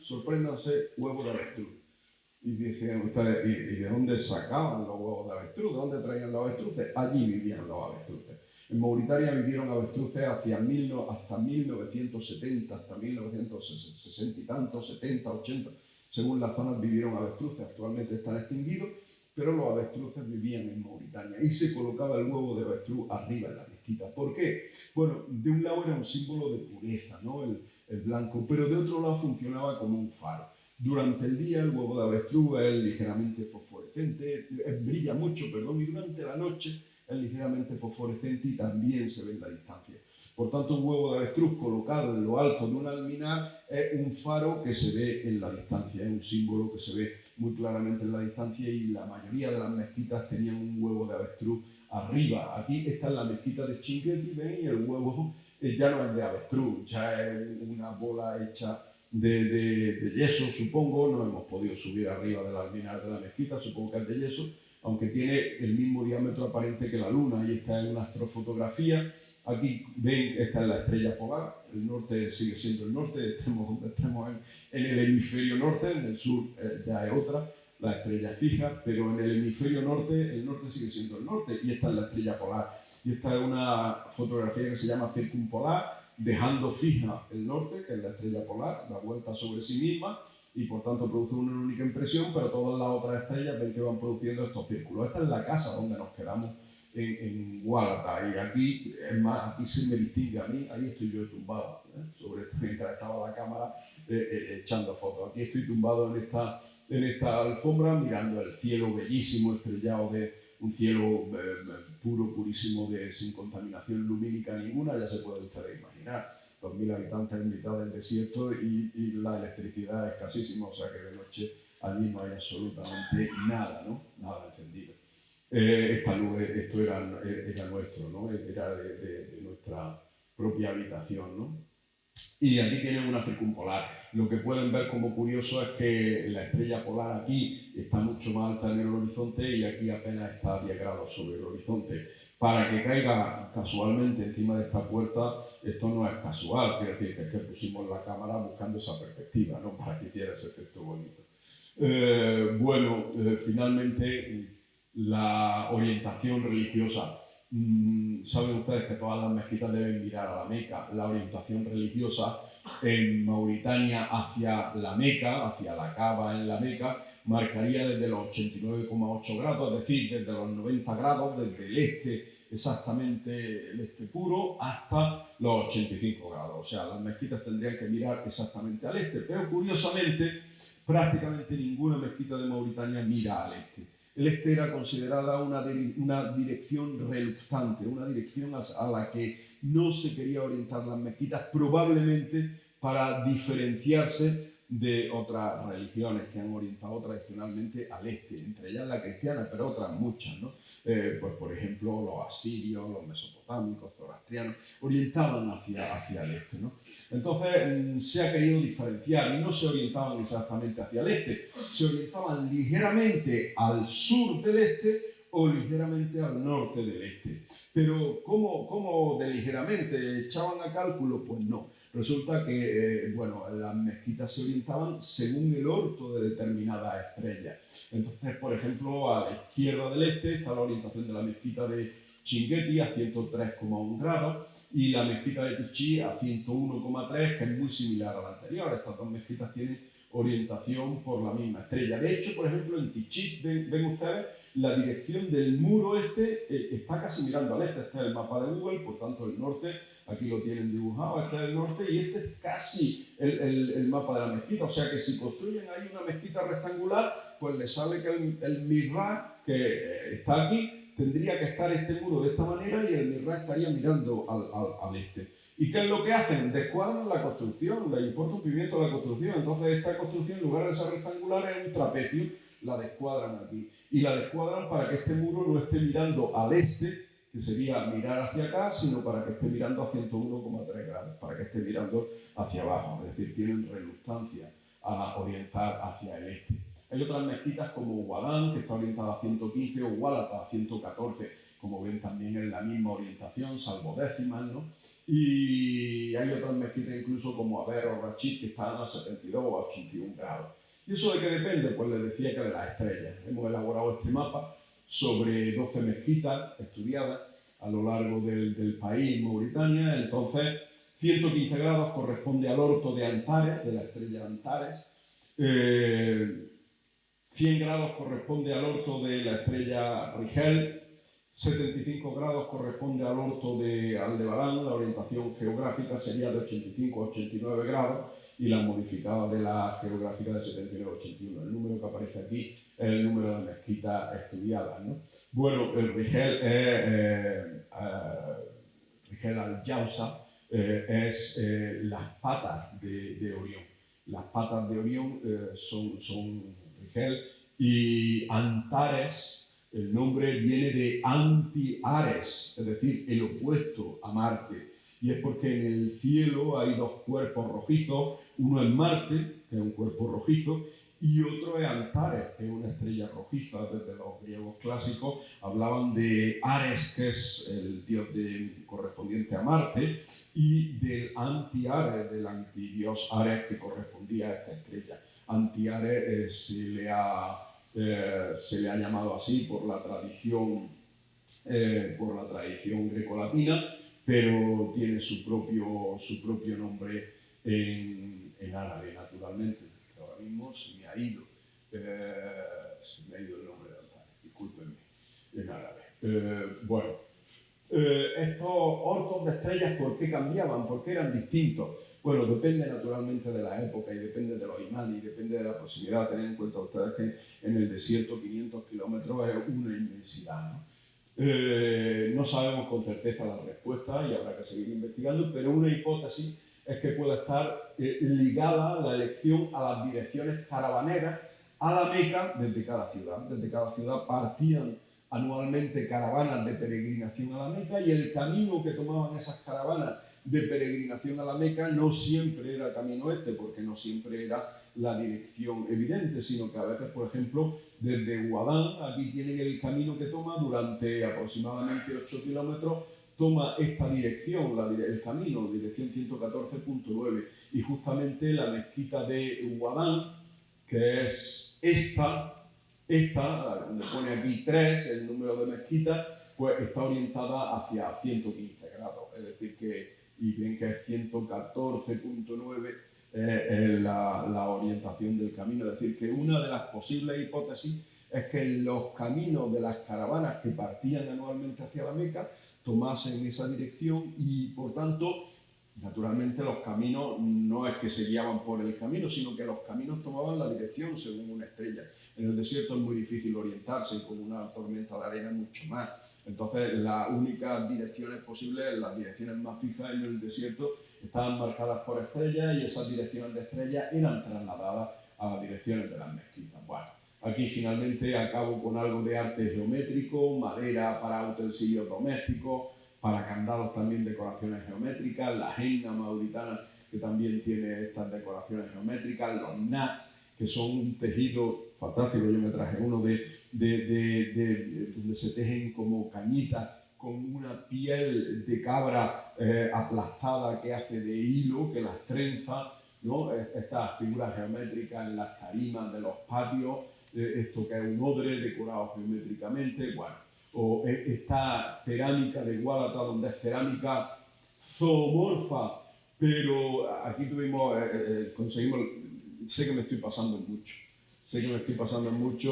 Speaker 2: sorpréndanse, huevo de avestruz. Y dicen ustedes, ¿y de dónde sacaban los huevos de avestruz? ¿De dónde traían los avestruces? Allí vivían los avestruces. En Mauritania vivieron avestruces hasta 1970, hasta 1960 y tantos, 70, 80, según las zonas vivieron avestruces. Actualmente están extinguidos, pero los avestruces vivían en Mauritania y se colocaba el huevo de avestruz arriba en la mezquita. ¿Por qué? Bueno, de un lado era un símbolo de pureza, ¿no? El blanco, pero de otro lado funcionaba como un faro. Durante el día el huevo de avestruz es ligeramente fosforescente, brilla mucho, y durante la noche es ligeramente fosforescente y también se ve en la distancia. Por tanto, un huevo de avestruz colocado en lo alto de un alminar es un faro que se ve en la distancia, es un símbolo que se ve muy claramente en la distancia, y la mayoría de las mezquitas tenían un huevo de avestruz arriba. Aquí está en la mezquita de Chinguetti, ven, y el huevo ya no es de avestruz, ya es una bola hecha de yeso, supongo. No hemos podido subir arriba del alminar de la mezquita, supongo que es de yeso, aunque tiene el mismo diámetro aparente que la luna, y esta es una astrofotografía. Aquí ven, esta es la estrella polar, el norte sigue siendo el norte, estemos en el hemisferio norte, en el sur ya es otra, la estrella fija, pero en el hemisferio norte, el norte sigue siendo el norte, y esta es la estrella polar. Y esta es una fotografía que se llama circumpolar, dejando fija el norte, que es la estrella polar, da vuelta sobre sí misma, y por tanto produce una única impresión, pero todas las otras estrellas ven que van produciendo estos círculos. Esta es la casa donde nos quedamos en Gualata, y aquí, es más, aquí se me distingue a mí, ahí estoy yo tumbado, mientras estaba la cámara echando fotos. Aquí estoy tumbado en esta alfombra mirando el cielo bellísimo, estrellado, de un cielo puro, purísimo, sin contaminación lumínica ninguna. Ya se puede ustedes imaginar, 2.000 habitantes en mitad del desierto, y la electricidad es escasísima, o sea que de noche allí no hay absolutamente nada, ¿no? Nada encendido. Esta luz, esto era nuestro, ¿no? Era de nuestra propia habitación, ¿no? Y aquí tienen una circumpolar. Lo que pueden ver como curioso es que la estrella polar aquí está mucho más alta en el horizonte, y aquí apenas está a 10 grados sobre el horizonte. Para que caiga casualmente encima de esta puerta, esto no es casual, quiere decir que es que pusimos la cámara buscando esa perspectiva, ¿no? Para que hiciera ese efecto bonito. Finalmente, la orientación religiosa. Saben ustedes que todas las mezquitas deben mirar a la Meca. La orientación religiosa en Mauritania hacia la Meca, hacia la Kaaba en la Meca, marcaría desde los 89,8 grados, es decir, desde los 90 grados, desde el este, exactamente el este puro, hasta los 85 grados. O sea, las mezquitas tendrían que mirar exactamente al este, pero curiosamente prácticamente ninguna mezquita de Mauritania mira al este. el este era considerada una dirección reluctante, una dirección a la que no se quería orientar las mezquitas, probablemente para diferenciarse de otras religiones que han orientado tradicionalmente al este, entre ellas la cristiana, pero otras muchas, ¿no? Pues por ejemplo los asirios, los mesopotámicos, zoroastrianos, orientaban hacia el este, ¿no? Entonces se ha querido diferenciar y no se orientaban exactamente hacia el este, se orientaban ligeramente al sur del este o ligeramente al norte del este. Pero ¿cómo de ligeramente echaban a cálculo? Pues no. Resulta que bueno, las mezquitas se orientaban según el orto de determinadas estrellas. Entonces, por ejemplo, a la izquierda del este está la orientación de la mezquita de Chinguetti a 103,1 grados y la mezquita de Tichí a 101,3, que es muy similar a la anterior. Estas dos mezquitas tienen orientación por la misma estrella. De hecho, por ejemplo, en Tichí, ven ustedes, la dirección del muro este está casi mirando al este. Este es el mapa de Google, por tanto el norte, aquí lo tienen dibujado, este es el norte y este es casi el mapa de la mezquita. O sea que si construyen ahí una mezquita rectangular, pues le sale que el mihrab que está aquí tendría que estar este muro de esta manera y el mihrab estaría mirando al este. ¿Y qué es lo que hacen? Descuadran la construcción, le importa un pimiento la construcción. Entonces esta construcción, en lugar de ser rectangular, es un trapecio, la descuadran aquí. Y la descuadran para que este muro no esté mirando al este, que sería mirar hacia acá, sino para que esté mirando a 101,3 grados, para que esté mirando hacia abajo. Es decir, tienen reluctancia a orientar hacia el este. Hay otras mezquitas como Guadán, que está orientada a 115, o Gualata a 114, como ven también en la misma orientación, salvo décimas, ¿no? Y hay otras mezquitas incluso como Aber o Rachid, que están a 72 o a 81 grados. ¿Y eso de qué depende? Pues les decía que de las estrellas. Hemos elaborado este mapa sobre 12 mezquitas estudiadas a lo largo del país, Mauritania. Entonces, 115 grados corresponde al orto de Antares, de la estrella Antares. 100 grados corresponde al orto de la estrella Rigel. 75 grados corresponde al orto de Aldebarán. La orientación geográfica sería de 85 a 89 grados y la modificada de la geográfica de 79 a 81. El número que aparece aquí es el número de mezquitas estudiadas, ¿no? Bueno, el Rigel Rigel al-Jausa es las patas de Orión. Las patas de Orión son Rigel y Antares. El nombre viene de Anti-Ares, es decir, el opuesto a Marte. Y es porque en el cielo hay dos cuerpos rojizos, uno es Marte, que es un cuerpo rojizo, y otro es Antares, que es una estrella rojiza. Desde los griegos clásicos hablaban de Ares, que es el dios correspondiente a Marte, y del Anti-Ares, del antidios Ares, que correspondía a esta estrella. Anti-Ares se le ha llamado así por la tradición grecolatina, pero tiene su propio nombre en árabe, naturalmente. Ahora mismo se me ha ido el nombre de Antares, discúlpenme, en árabe. Bueno, estos ortos de estrellas, ¿por qué cambiaban? ¿Por qué eran distintos? Bueno, depende naturalmente de la época y depende de los imanes y depende de la proximidad. Tened en cuenta ustedes que en el desierto 500 kilómetros es una inmensidad, ¿no? No sabemos con certeza la respuesta y habrá que seguir investigando, pero una hipótesis es que pueda estar ligada la elección a las direcciones caravaneras a la Meca desde cada ciudad. Desde cada ciudad partían anualmente caravanas de peregrinación a la Meca y el camino que tomaban esas caravanas de peregrinación a la Meca no siempre era camino este, porque no siempre era la dirección evidente, sino que a veces, por ejemplo, desde Guadán, aquí tienen el camino que toma durante aproximadamente 8 kilómetros, toma esta dirección, el camino, dirección 114.9, y justamente la mezquita de Guadán, que es esta, donde pone aquí 3, el número de mezquitas, pues está orientada hacia 115 grados, es decir que, y bien que es 114.9 la orientación del camino, es decir que una de las posibles hipótesis es que los caminos de las caravanas que partían anualmente hacia la Meca tomasen esa dirección y por tanto Naturalmente los caminos no es que se guiaban por el camino, sino que los caminos tomaban la dirección según una estrella. En el desierto es muy difícil orientarse y con una tormenta de arena mucho más. Entonces las únicas direcciones posibles, las direcciones más fijas en el desierto, estaban marcadas por estrellas y esas direcciones de estrellas eran trasladadas a las direcciones de las mezquitas. Bueno, aquí finalmente acabo con algo de arte geométrico, madera para utensilios domésticos, para candados también decoraciones geométricas, la henna mauritana que también tiene estas decoraciones geométricas, los nats, que son un tejido fantástico. Yo me traje uno donde se tejen como cañitas con una piel de cabra aplastada que hace de hilo, que las trenza, ¿no? Estas figuras geométricas en las tarimas de los patios, esto que es un odre decorado geométricamente, bueno, o esta cerámica de Gualata, donde es cerámica zoomorfa, pero aquí conseguimos, sé que me estoy pasando mucho,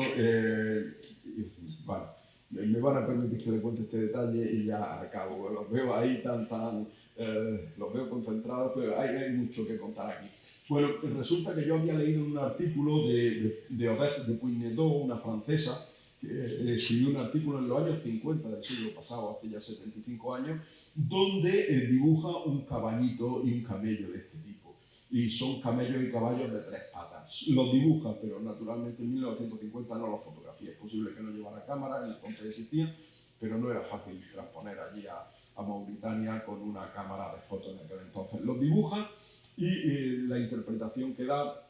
Speaker 2: bueno, me van a permitir que le cuente este detalle y ya acabo. Los veo ahí los veo concentrados, pero hay mucho que contar aquí. Bueno, resulta que yo había leído un artículo de Odette de Puignetot, una francesa, que escribió un artículo en los años 50 del siglo pasado, hace ya 75 años, donde dibuja un caballito y un camello de este tipo. Y son camellos y caballos de 3 patas. Los dibuja, pero naturalmente en 1950 no los fotografía. Es posible que no llevara cámara, en el entonces existía, pero no era fácil transponer allí a Mauritania con una cámara de fotos en aquel entonces. Los dibuja y la interpretación que da,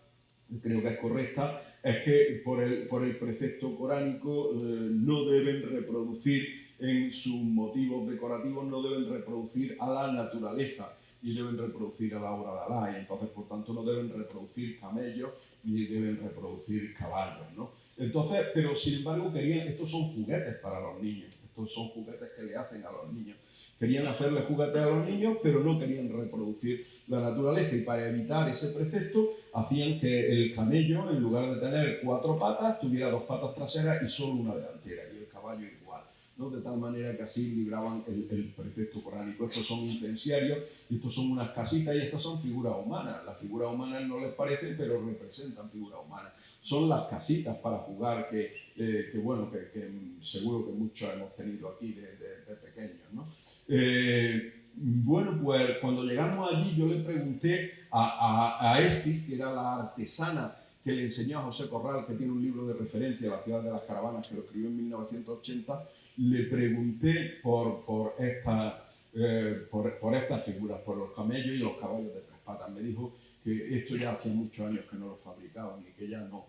Speaker 2: creo que es correcta, es que por el precepto coránico no deben reproducir en sus motivos decorativos, no deben reproducir a la naturaleza y deben reproducir a la obra de Alá, y entonces por tanto no deben reproducir camellos ni deben reproducir caballos, ¿no? Entonces, pero sin embargo estos son juguetes para los niños, estos son juguetes que le hacen a los niños. Querían hacerle juguetes a los niños, pero no querían reproducir la naturaleza, y para evitar ese precepto hacían que el camello, en lugar de tener 4 patas, tuviera 2 patas traseras y solo una delantera, y el caballo igual, ¿no? De tal manera que así libraban el precepto coránico. Estos son incenciarios, y estos son unas casitas, y estas son figuras humanas. Las figuras humanas no les parecen, pero representan figuras humanas. Son las casitas para jugar que seguro que muchos hemos tenido aquí de pequeños, ¿no? Bueno, pues cuando llegamos allí yo le pregunté a Efi, que era la artesana que le enseñó a José Corral, que tiene un libro de referencia, La ciudad de las caravanas, que lo escribió en 1980, le pregunté por estas figuras, por los camellos y los caballos de 3 patas. Me dijo que esto ya hacía muchos años que no lo fabricaban y que ya no,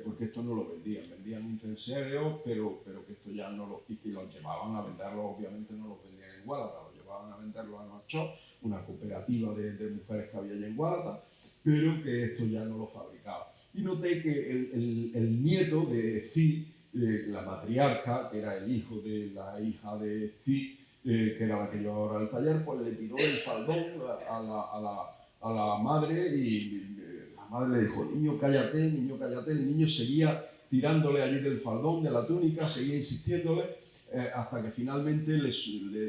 Speaker 2: porque esto no lo vendían incensiarios, pero que esto ya no lo, y que los llevaban a venderlos, obviamente no los vendían en Gualata, los llevaban a venderlos a Noachot, una cooperativa de mujeres que había allá en Gualata, pero que esto ya no lo fabricaba. Y noté que el nieto de Zi, la matriarca, que era el hijo de la hija de Zi, que era la que llevaba ahora al taller, pues le tiró el faldón a la madre, y la madre le dijo: niño cállate, el niño seguía tirándole allí del faldón, de la túnica, seguía insistiéndole, hasta que finalmente le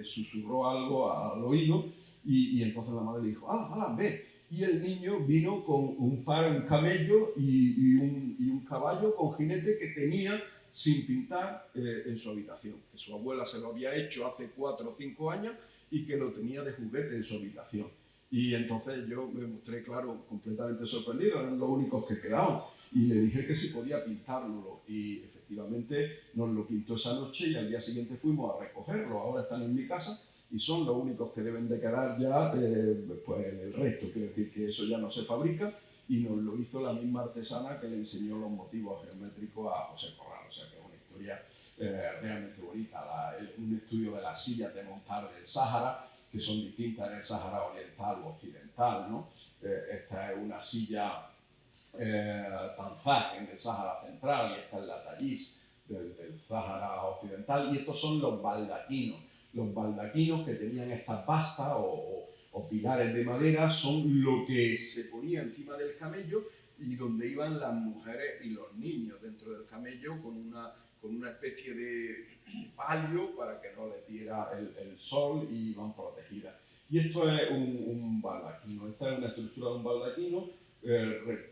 Speaker 2: susurró algo al oído, y entonces la madre le dijo: ¡Hala, ve! Y el niño vino con un camello y un caballo con jinete que tenía sin pintar en su habitación, que su abuela se lo había hecho hace 4 o 5 años y que lo tenía de juguete en su habitación. Y entonces yo me mostré, claro, completamente sorprendido, eran los únicos que quedaban, y le dije que si podía pintárnoslo, y efectivamente nos lo pintó esa noche, y al día siguiente fuimos a recogerlo. Ahora están en mi casa y son los únicos que deben de quedar ya, pues en el resto, quiere decir que eso ya no se fabrica, y nos lo hizo la misma artesana que le enseñó los motivos geométricos a José Corral. O sea que es una historia realmente bonita. Un estudio de las sillas de montar del Sáhara, que son distintas en el Sáhara Oriental o Occidental, ¿no? Esta es una silla Tanzak en el Sáhara Central, y esta es la Tayiz del Sáhara Occidental, y estos son los baldaquinos. Los baldaquinos, que tenían estas bastas o pilares de madera, son lo que se ponía encima del camello y donde iban las mujeres y los niños dentro del camello con una especie de palio para que no les diera el sol, y iban protegidas. Y esto es un baldaquino. Esta es una estructura de un baldaquino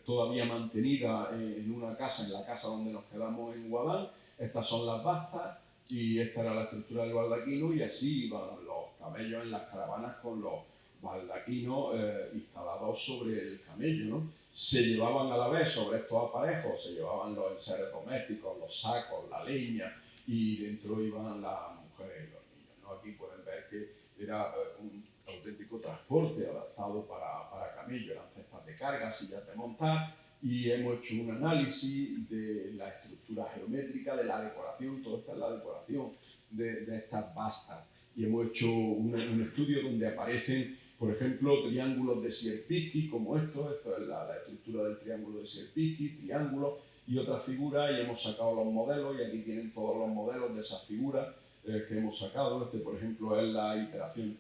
Speaker 2: todavía mantenida en una casa, en la casa donde nos quedamos en Guadán. Estas son las bastas y esta era la estructura del baldaquino, y así iban los camellos en las caravanas con los baldaquinos instalados sobre el camello, ¿no? Se llevaban a la vez sobre estos aparejos, se llevaban los enseres domésticos, los sacos, la leña, y dentro iban las mujeres y los niños, ¿no? Aquí pueden ver que era un auténtico transporte adaptado para camello, eran cestas de carga, sillas de montar, y hemos hecho un análisis de la estructura geométrica, de la decoración. Todo esto es la decoración de estas bastas, y hemos hecho un estudio donde aparecen, por ejemplo, triángulos de Sierpinski como esto es la estructura del triángulo de Sierpinski, triángulos y otras figuras, y hemos sacado los modelos, y aquí tienen todos los modelos de esas figuras que hemos sacado. Este, por ejemplo, es la iteración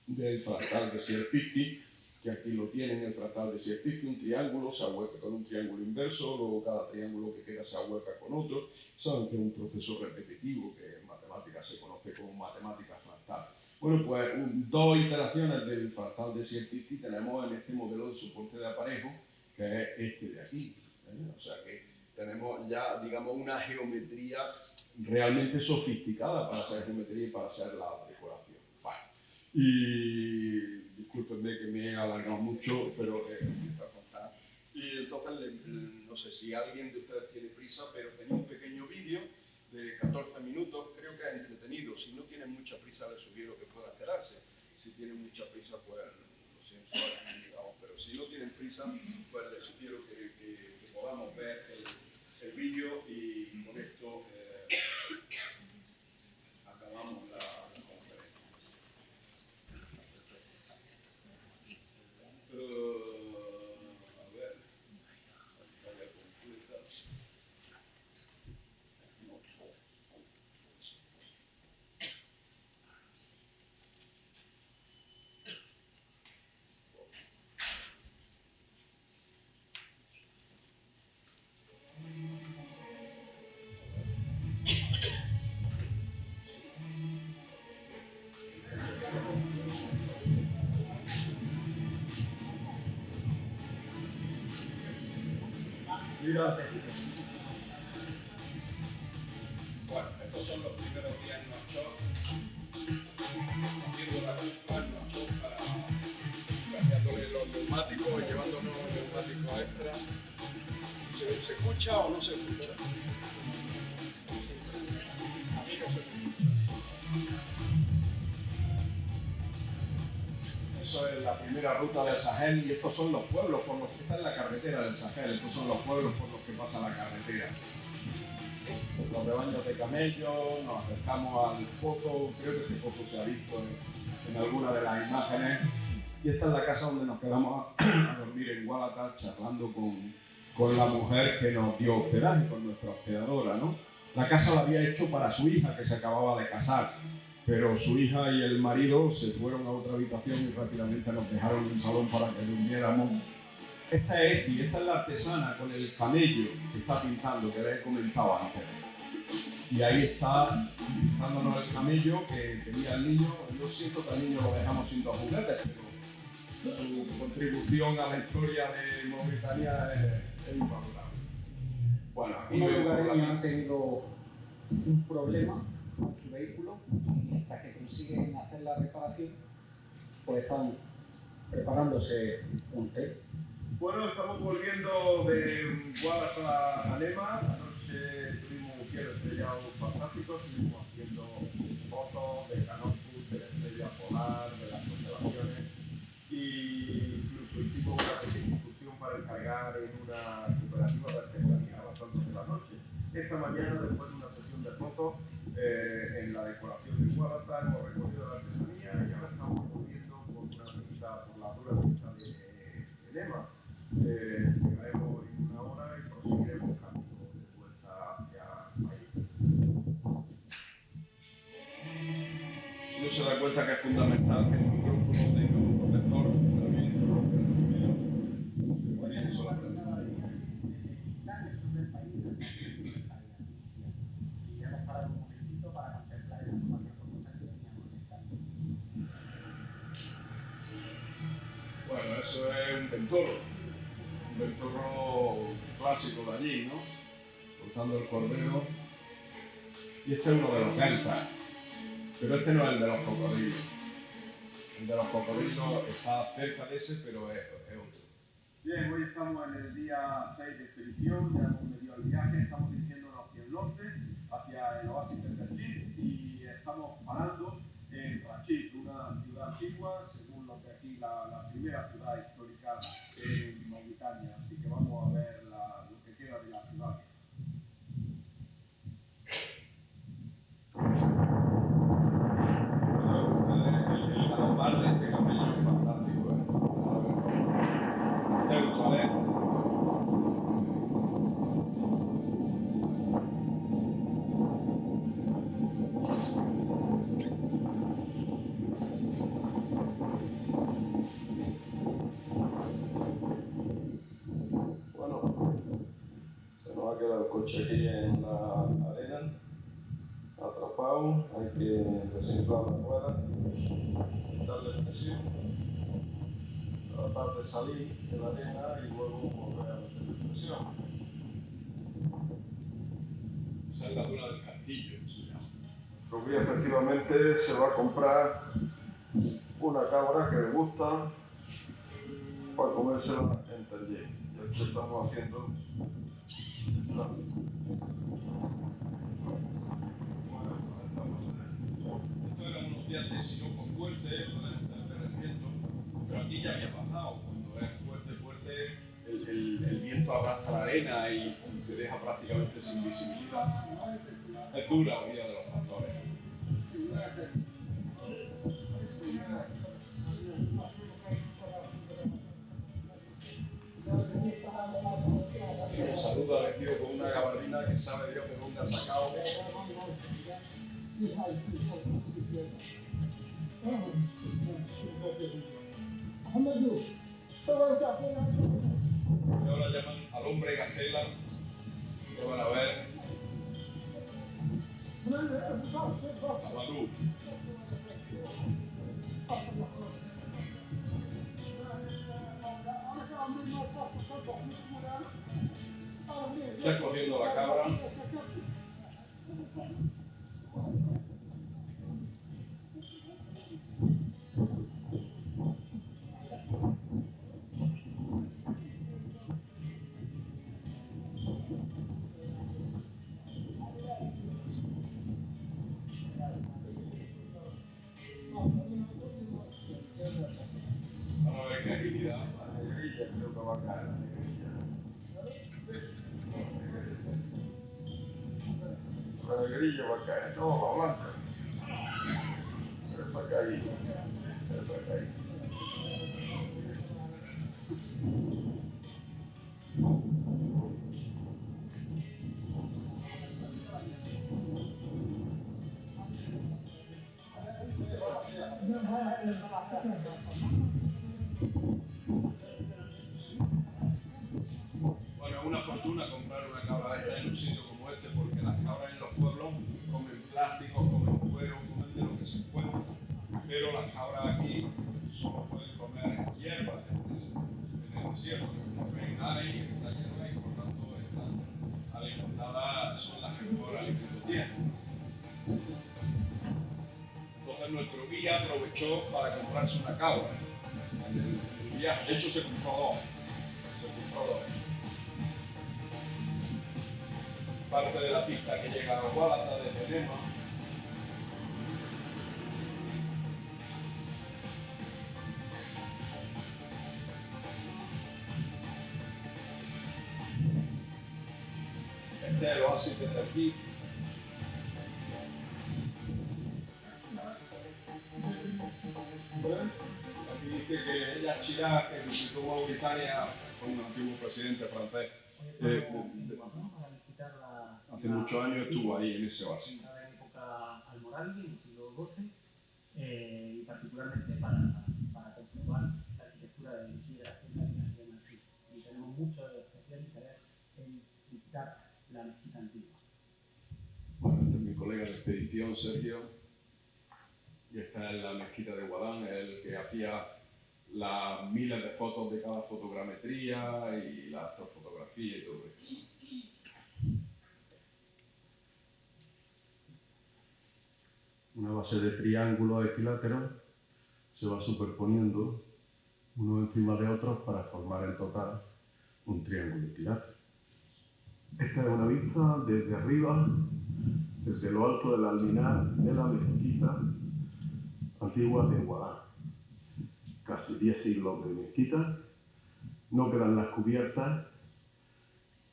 Speaker 2: del fractal de Sierpinski, que aquí lo tienen, el fractal de Sierpinski, un triángulo se ahueca con un triángulo inverso, luego cada triángulo que queda se ahueca con otro. Saben que es un proceso repetitivo que en matemáticas se conoce como matemática fractal. Bueno, pues dos iteraciones del fractal de Sierpinski tenemos en este modelo de soporte de aparejo, que es este de aquí. O sea que tenemos ya, digamos, una geometría realmente sofisticada para hacer geometría y para hacer la decoración. Vale. Y discúlpenme que me he alargado mucho, pero empiezo a contar. Y entonces, no sé si alguien de ustedes tiene prisa, pero tenía un pequeño vídeo de 14 minutos, creo que es entretenido. Si no tienen mucha prisa, les sugiero que puedan quedarse. Si tienen mucha prisa, pues lo siento, digamos, pero si no tienen prisa, pues les sugiero que podamos ver el vídeo, y con esto acabamos la conferencia. A ver, pantalla completa. Mira, bueno, estos son los primeros días en Nouakchott, haciendo la culpa en Nouakchott, cambiándole los neumáticos y llevándonos neumáticos extra. ¿Se escucha o no se escucha? A mí no se escucha. Eso es la primera ruta del Sahel, y estos son los pueblos por los que está en la carretera del Sahel. Estos son los pueblos por los que pasa la carretera. Los rebaños de camellos, nos acercamos al pozo, creo que este pozo se ha visto en alguna de las imágenes, y esta es la casa donde nos quedamos a dormir en Guadalajara, charlando con la mujer que nos dio hospedaje, con nuestra hospedadora, ¿no? La casa la había hecho para su hija, que se acababa de casar, pero su hija y el marido se fueron a otra habitación y rápidamente nos dejaron en el salón para que durmiéramos. Esta es Esti, esta es la artesana con el camello que está pintando, que les he comentado antes. Y ahí está pintándonos el camello que tenía el niño. Yo siento que al niño lo dejamos sin dos juguetes, pero su contribución a la historia de Mauritania es invalorable. Bueno, aquí
Speaker 3: Unos lugareños han tenido un problema con su vehículo, y hasta que consiguen hacer la reparación, pues están preparándose un té.
Speaker 2: Bueno, estamos volviendo de Guadalajara a Lema. Anoche tuvimos un cielo estrellado fantástico, estuvimos haciendo fotos del Canopus, de la estrella polar, de las constelaciones, y incluso hicimos una pequeña incursión para encargar en una cooperativa de artesanía a las 11 de la noche. Esta mañana, después de una sesión de fotos en la decoración de Guadalajara, hemos recorrido la artesanía y ahora estamos volviendo por una visita, por la dura vista de Lema. Llegaremos en una hora y proseguiremos camino de vuelta hacia ahí. No se da cuenta que es fundamental que el micrófono tenga un protector para bien interromper el ruido. Bueno, eso la del toro clásico de allí, ¿no? Cortando el cordero. Y este es uno de los celtas, pero este no es el de los cocodrilos. El de los cocodrilos está cerca de ese, pero es otro.
Speaker 4: Bien, hoy estamos en el día 6 de expedición, ya hemos medido el viaje, estamos dirigiéndonos hacia el norte, hacia el oasis de Rachid, y estamos parando en Rachid, una ciudad antigua, según lo que aquí la primera ciudad histórica en Mauritania, así que vamos a ver lo que queda de la ciudad.
Speaker 2: El galopar de este camello es fantástico, ¿eh? Neutral, ¿eh? Bueno, se nos ha quedado el coche aquí en la arena, atrapado, hay que desinflar la rueda, darle presión, tratar de salir de la arena y luego volver a meter presión. Esa es la duna del castillo, se llama. Rubí efectivamente se va a comprar una cabra que le gusta para comérsela en Taller. Y aquí estamos haciendo la... Esto eran unos días de siroco fuerte, podemos ver el viento, pero aquí ya había bajado. Cuando es fuerte, el viento arrastra la arena y te deja prácticamente sin visibilidad. Es dura la vida de los pastores. Un saludo al vestido con una gabardina que sabe Dios de dónde ha sacado. Y ahora llaman al hombre gacela, que van a ver a Malú. Está cogiendo la cabra. Vamos a ver qué agilidad. La negrilla creo que va a caer. La negrilla va a caer. No, la blanca. Está caída. Está caída. Bueno, es una fortuna comprar una cabra de esta en un sitio como este, porque las cabras en los pueblos comen plásticos, comen cuero, comen de lo que se encuentra. Pero las cabras aquí solo pueden comer hierba en el desierto, comen hay, está hierba y por tanto están alimentadas, son las que mejor alimento tienen. Entonces nuestro guía aprovechó para comprarse una cabra en el viaje. De hecho se compró dos. Parte de la pista que llega a Guadalajara desde Nema. Este es el oasis de aquí. Aquí dice que ella Chirac, que visitó Mauritania, fue un antiguo presidente francés. Hace muchos años estuvo ahí en ese oasis.
Speaker 5: En la época almorávide, en el siglo XII, y particularmente para comprobar la arquitectura de piedras en la dinastía Nasrid. Y tenemos mucho especial interés en visitar la mezquita antigua.
Speaker 2: Bueno, este es mi colega de expedición, Sergio, y está en la mezquita de Guadán, el que hacía las miles de fotos de cada fotogrametría y la astrofotografía y todo esto.
Speaker 6: Una base de triángulos equiláteros se va superponiendo uno encima de otros para formar en total un triángulo equilátero. Esta es una vista desde arriba, desde lo alto del alminar de la mezquita antigua de Guadalajara. Casi 10 siglos de mezquita, no quedan las cubiertas,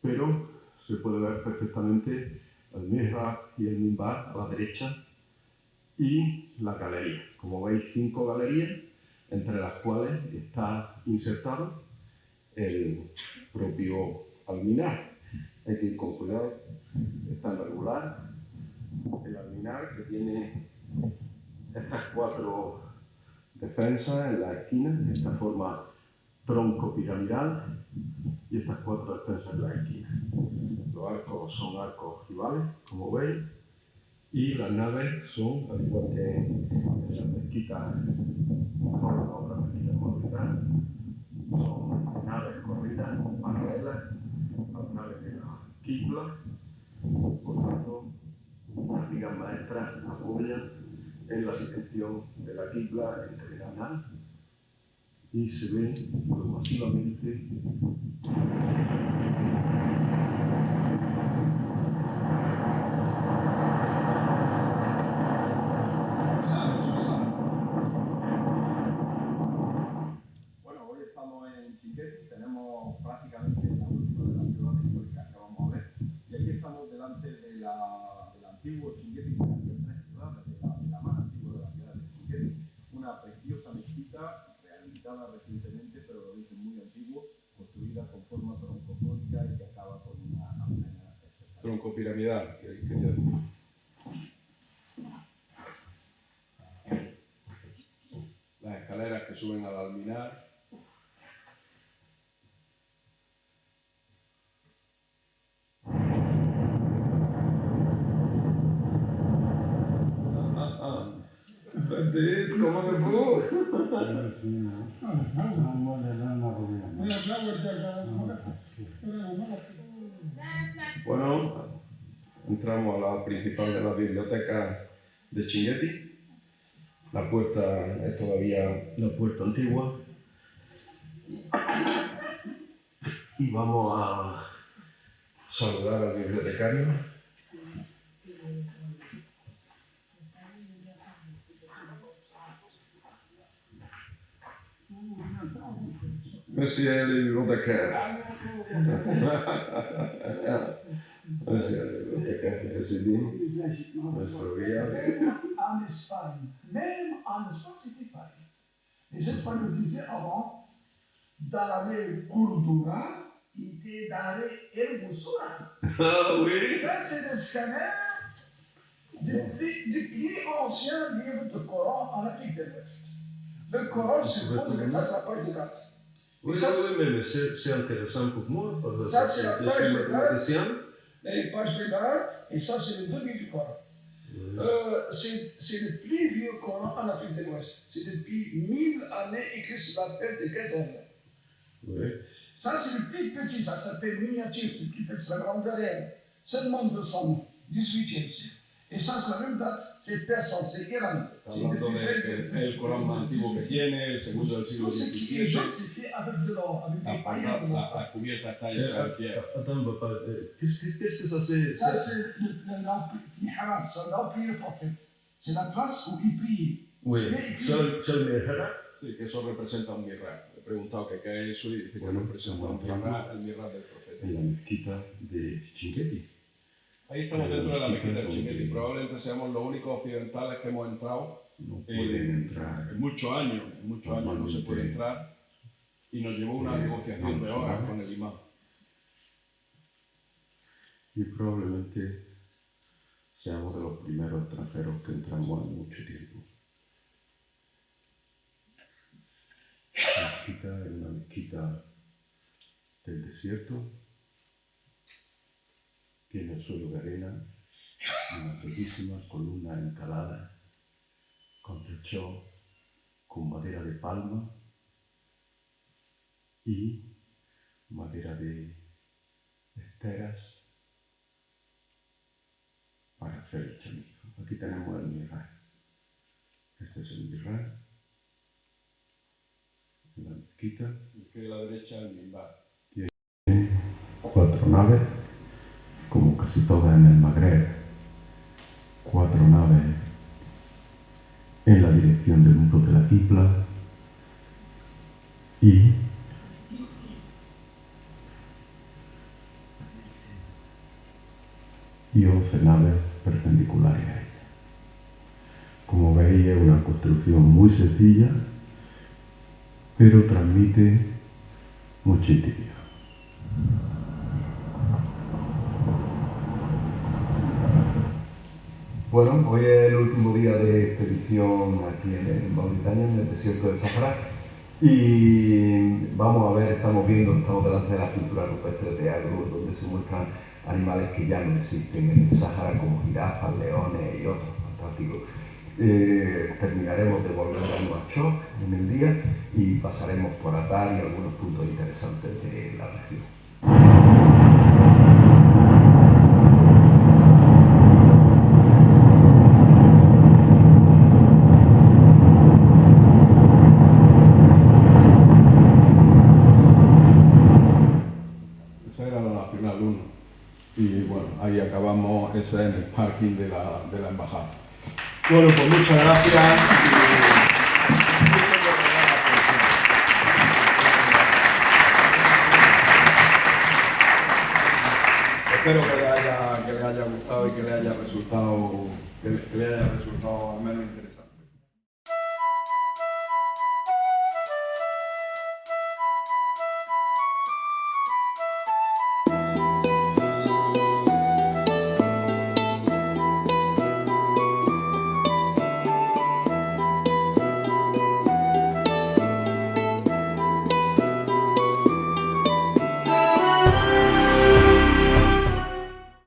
Speaker 6: pero se puede ver perfectamente el mihrab y el minbar a la derecha y la galería. Como veis, 5 galerías, entre las cuales está insertado el propio alminar. Hay que ir con cuidado, está en regular. El alminar que tiene estas 4 defensas en la esquina, esta forma tronco piramidal y estas 4 defensas en la esquina. Los arcos son arcos ojivales, como veis, y las naves son, al igual que en las mezquitas, otras mezquitas mauritanas, son naves corridas, paralelas a las naves de la Qibla. Por tanto, las vigas maestras apoyan en la dirección de la Qibla entre la nave y se ve masivamente.
Speaker 4: Bueno, hoy estamos en Chinguetti, tenemos prácticamente la última de las ciudades históricas que vamos a ver. Y aquí estamos delante del antiguo Chinguetti, que había 3 ciudades, de la más antigua de las ciudades de Chinguetti. Una preciosa mezquita, rehabilitada recientemente, pero de origen muy antiguo, construida con forma troncocónica y que acaba con una antena espectacular.
Speaker 2: Tronco piramidal, que quería decir. Las escaleras que suben al alminar. ¿Cómo me fue?
Speaker 6: Bueno, entramos a la principal de la biblioteca de Chinguetti. La puerta es todavía la puerta antigua. Y vamos a saludar al bibliotecario. Monsieur le bibliotecaire. Monsieur le bibliotecaire, c'est dit. Nuestro guía.
Speaker 7: En Espagne, même en Espagne, c'était pareil. Les Espagnols disaient avant, Dare Cultura, était Dare Hermosura.
Speaker 6: Ah oui.
Speaker 7: Ça, c'est le scanner du plus ancien livre de Coran en Afrique de l'Ouest. Le Coran se trouve de face à page de base.
Speaker 6: Oui, mais c'est intéressant pour moi, parce que
Speaker 7: Ça, c'est la
Speaker 6: je suis
Speaker 7: page de
Speaker 6: mathématicien.
Speaker 7: Les pages de base, et ça, c'est le demi du Coran. C'est le plus vieux Coran en Afrique de l'Ouest. C'est depuis 1000 années écrit sur la pelle de Guézonne.
Speaker 6: Oui.
Speaker 7: Ça, c'est le plus petit, ça s'appelle miniature, c'est le plus petit, c'est la grande galère. Seulement 200, 18e siècle. Et ça, c'est la même date, c'est persan, c'est iranien.
Speaker 2: Hablando del Corán más antiguo que tiene, el segundo del siglo
Speaker 7: Tout ce qui est
Speaker 2: XVII.
Speaker 7: jaune, c'est fait avec de l'or, avec des paillettes de l'or.
Speaker 2: La cubierta está hecha de piedra.
Speaker 6: Attends, papa, qu'est-ce que ça c'est?
Speaker 7: Ça, c'est l'Empire, c'est l'Empire prophète. C'est la place où il prie.
Speaker 6: Oui, c'est le mihrab.
Speaker 2: Sí, que eso representa un mihrab. Le he preguntado que qué es eso y dice que
Speaker 6: Bueno,
Speaker 2: representa un mihrab, el mihrab del profeta.
Speaker 6: En la mezquita de Chinguetti.
Speaker 2: Ahí estamos dentro de la mezquita de Chinguetti. Probablemente seamos los únicos occidentales que hemos entrado
Speaker 6: No pueden entrar.
Speaker 2: en muchos años no se puede entrar. Y nos llevó una negociación de horas con el imán.
Speaker 6: Y probablemente seamos de los primeros extranjeros que entramos en mucho tiempo. La mezquita es una mezquita del desierto. Tiene el suelo de arena, unas bellísimas columnas encaladas, con techo con madera de palma y madera de esteras para hacer el chorizo. Aquí tenemos el mirral. Este es el mirral. La mezquita.
Speaker 2: Y que de la derecha el mimbar.
Speaker 6: Tiene 4 naves, como casi todas en el Magreb. 4 naves en la dirección del muro de la Qibla y y 11 naves perpendiculares a ella. Como veis, es una construcción muy sencilla, pero transmite mucha intimidad. Bueno, hoy es el último día de expedición aquí en Mauritania, en el desierto del Sahara, y vamos a ver, estamos delante de la pintura rupestre de Agrur, donde se muestran animales que ya no existen en el Sahara, como jirafas, leones y otros fantásticos. Terminaremos de volver a Nouakchott en el día y pasaremos por Atar y algunos puntos interesantes de la región.
Speaker 2: Esa era la Nacional 1. Y bueno, ahí acabamos, ese en el parking de la embajada. Bueno, pues muchas gracias. Espero que les haya gustado y que les haya resultado al menos interesante.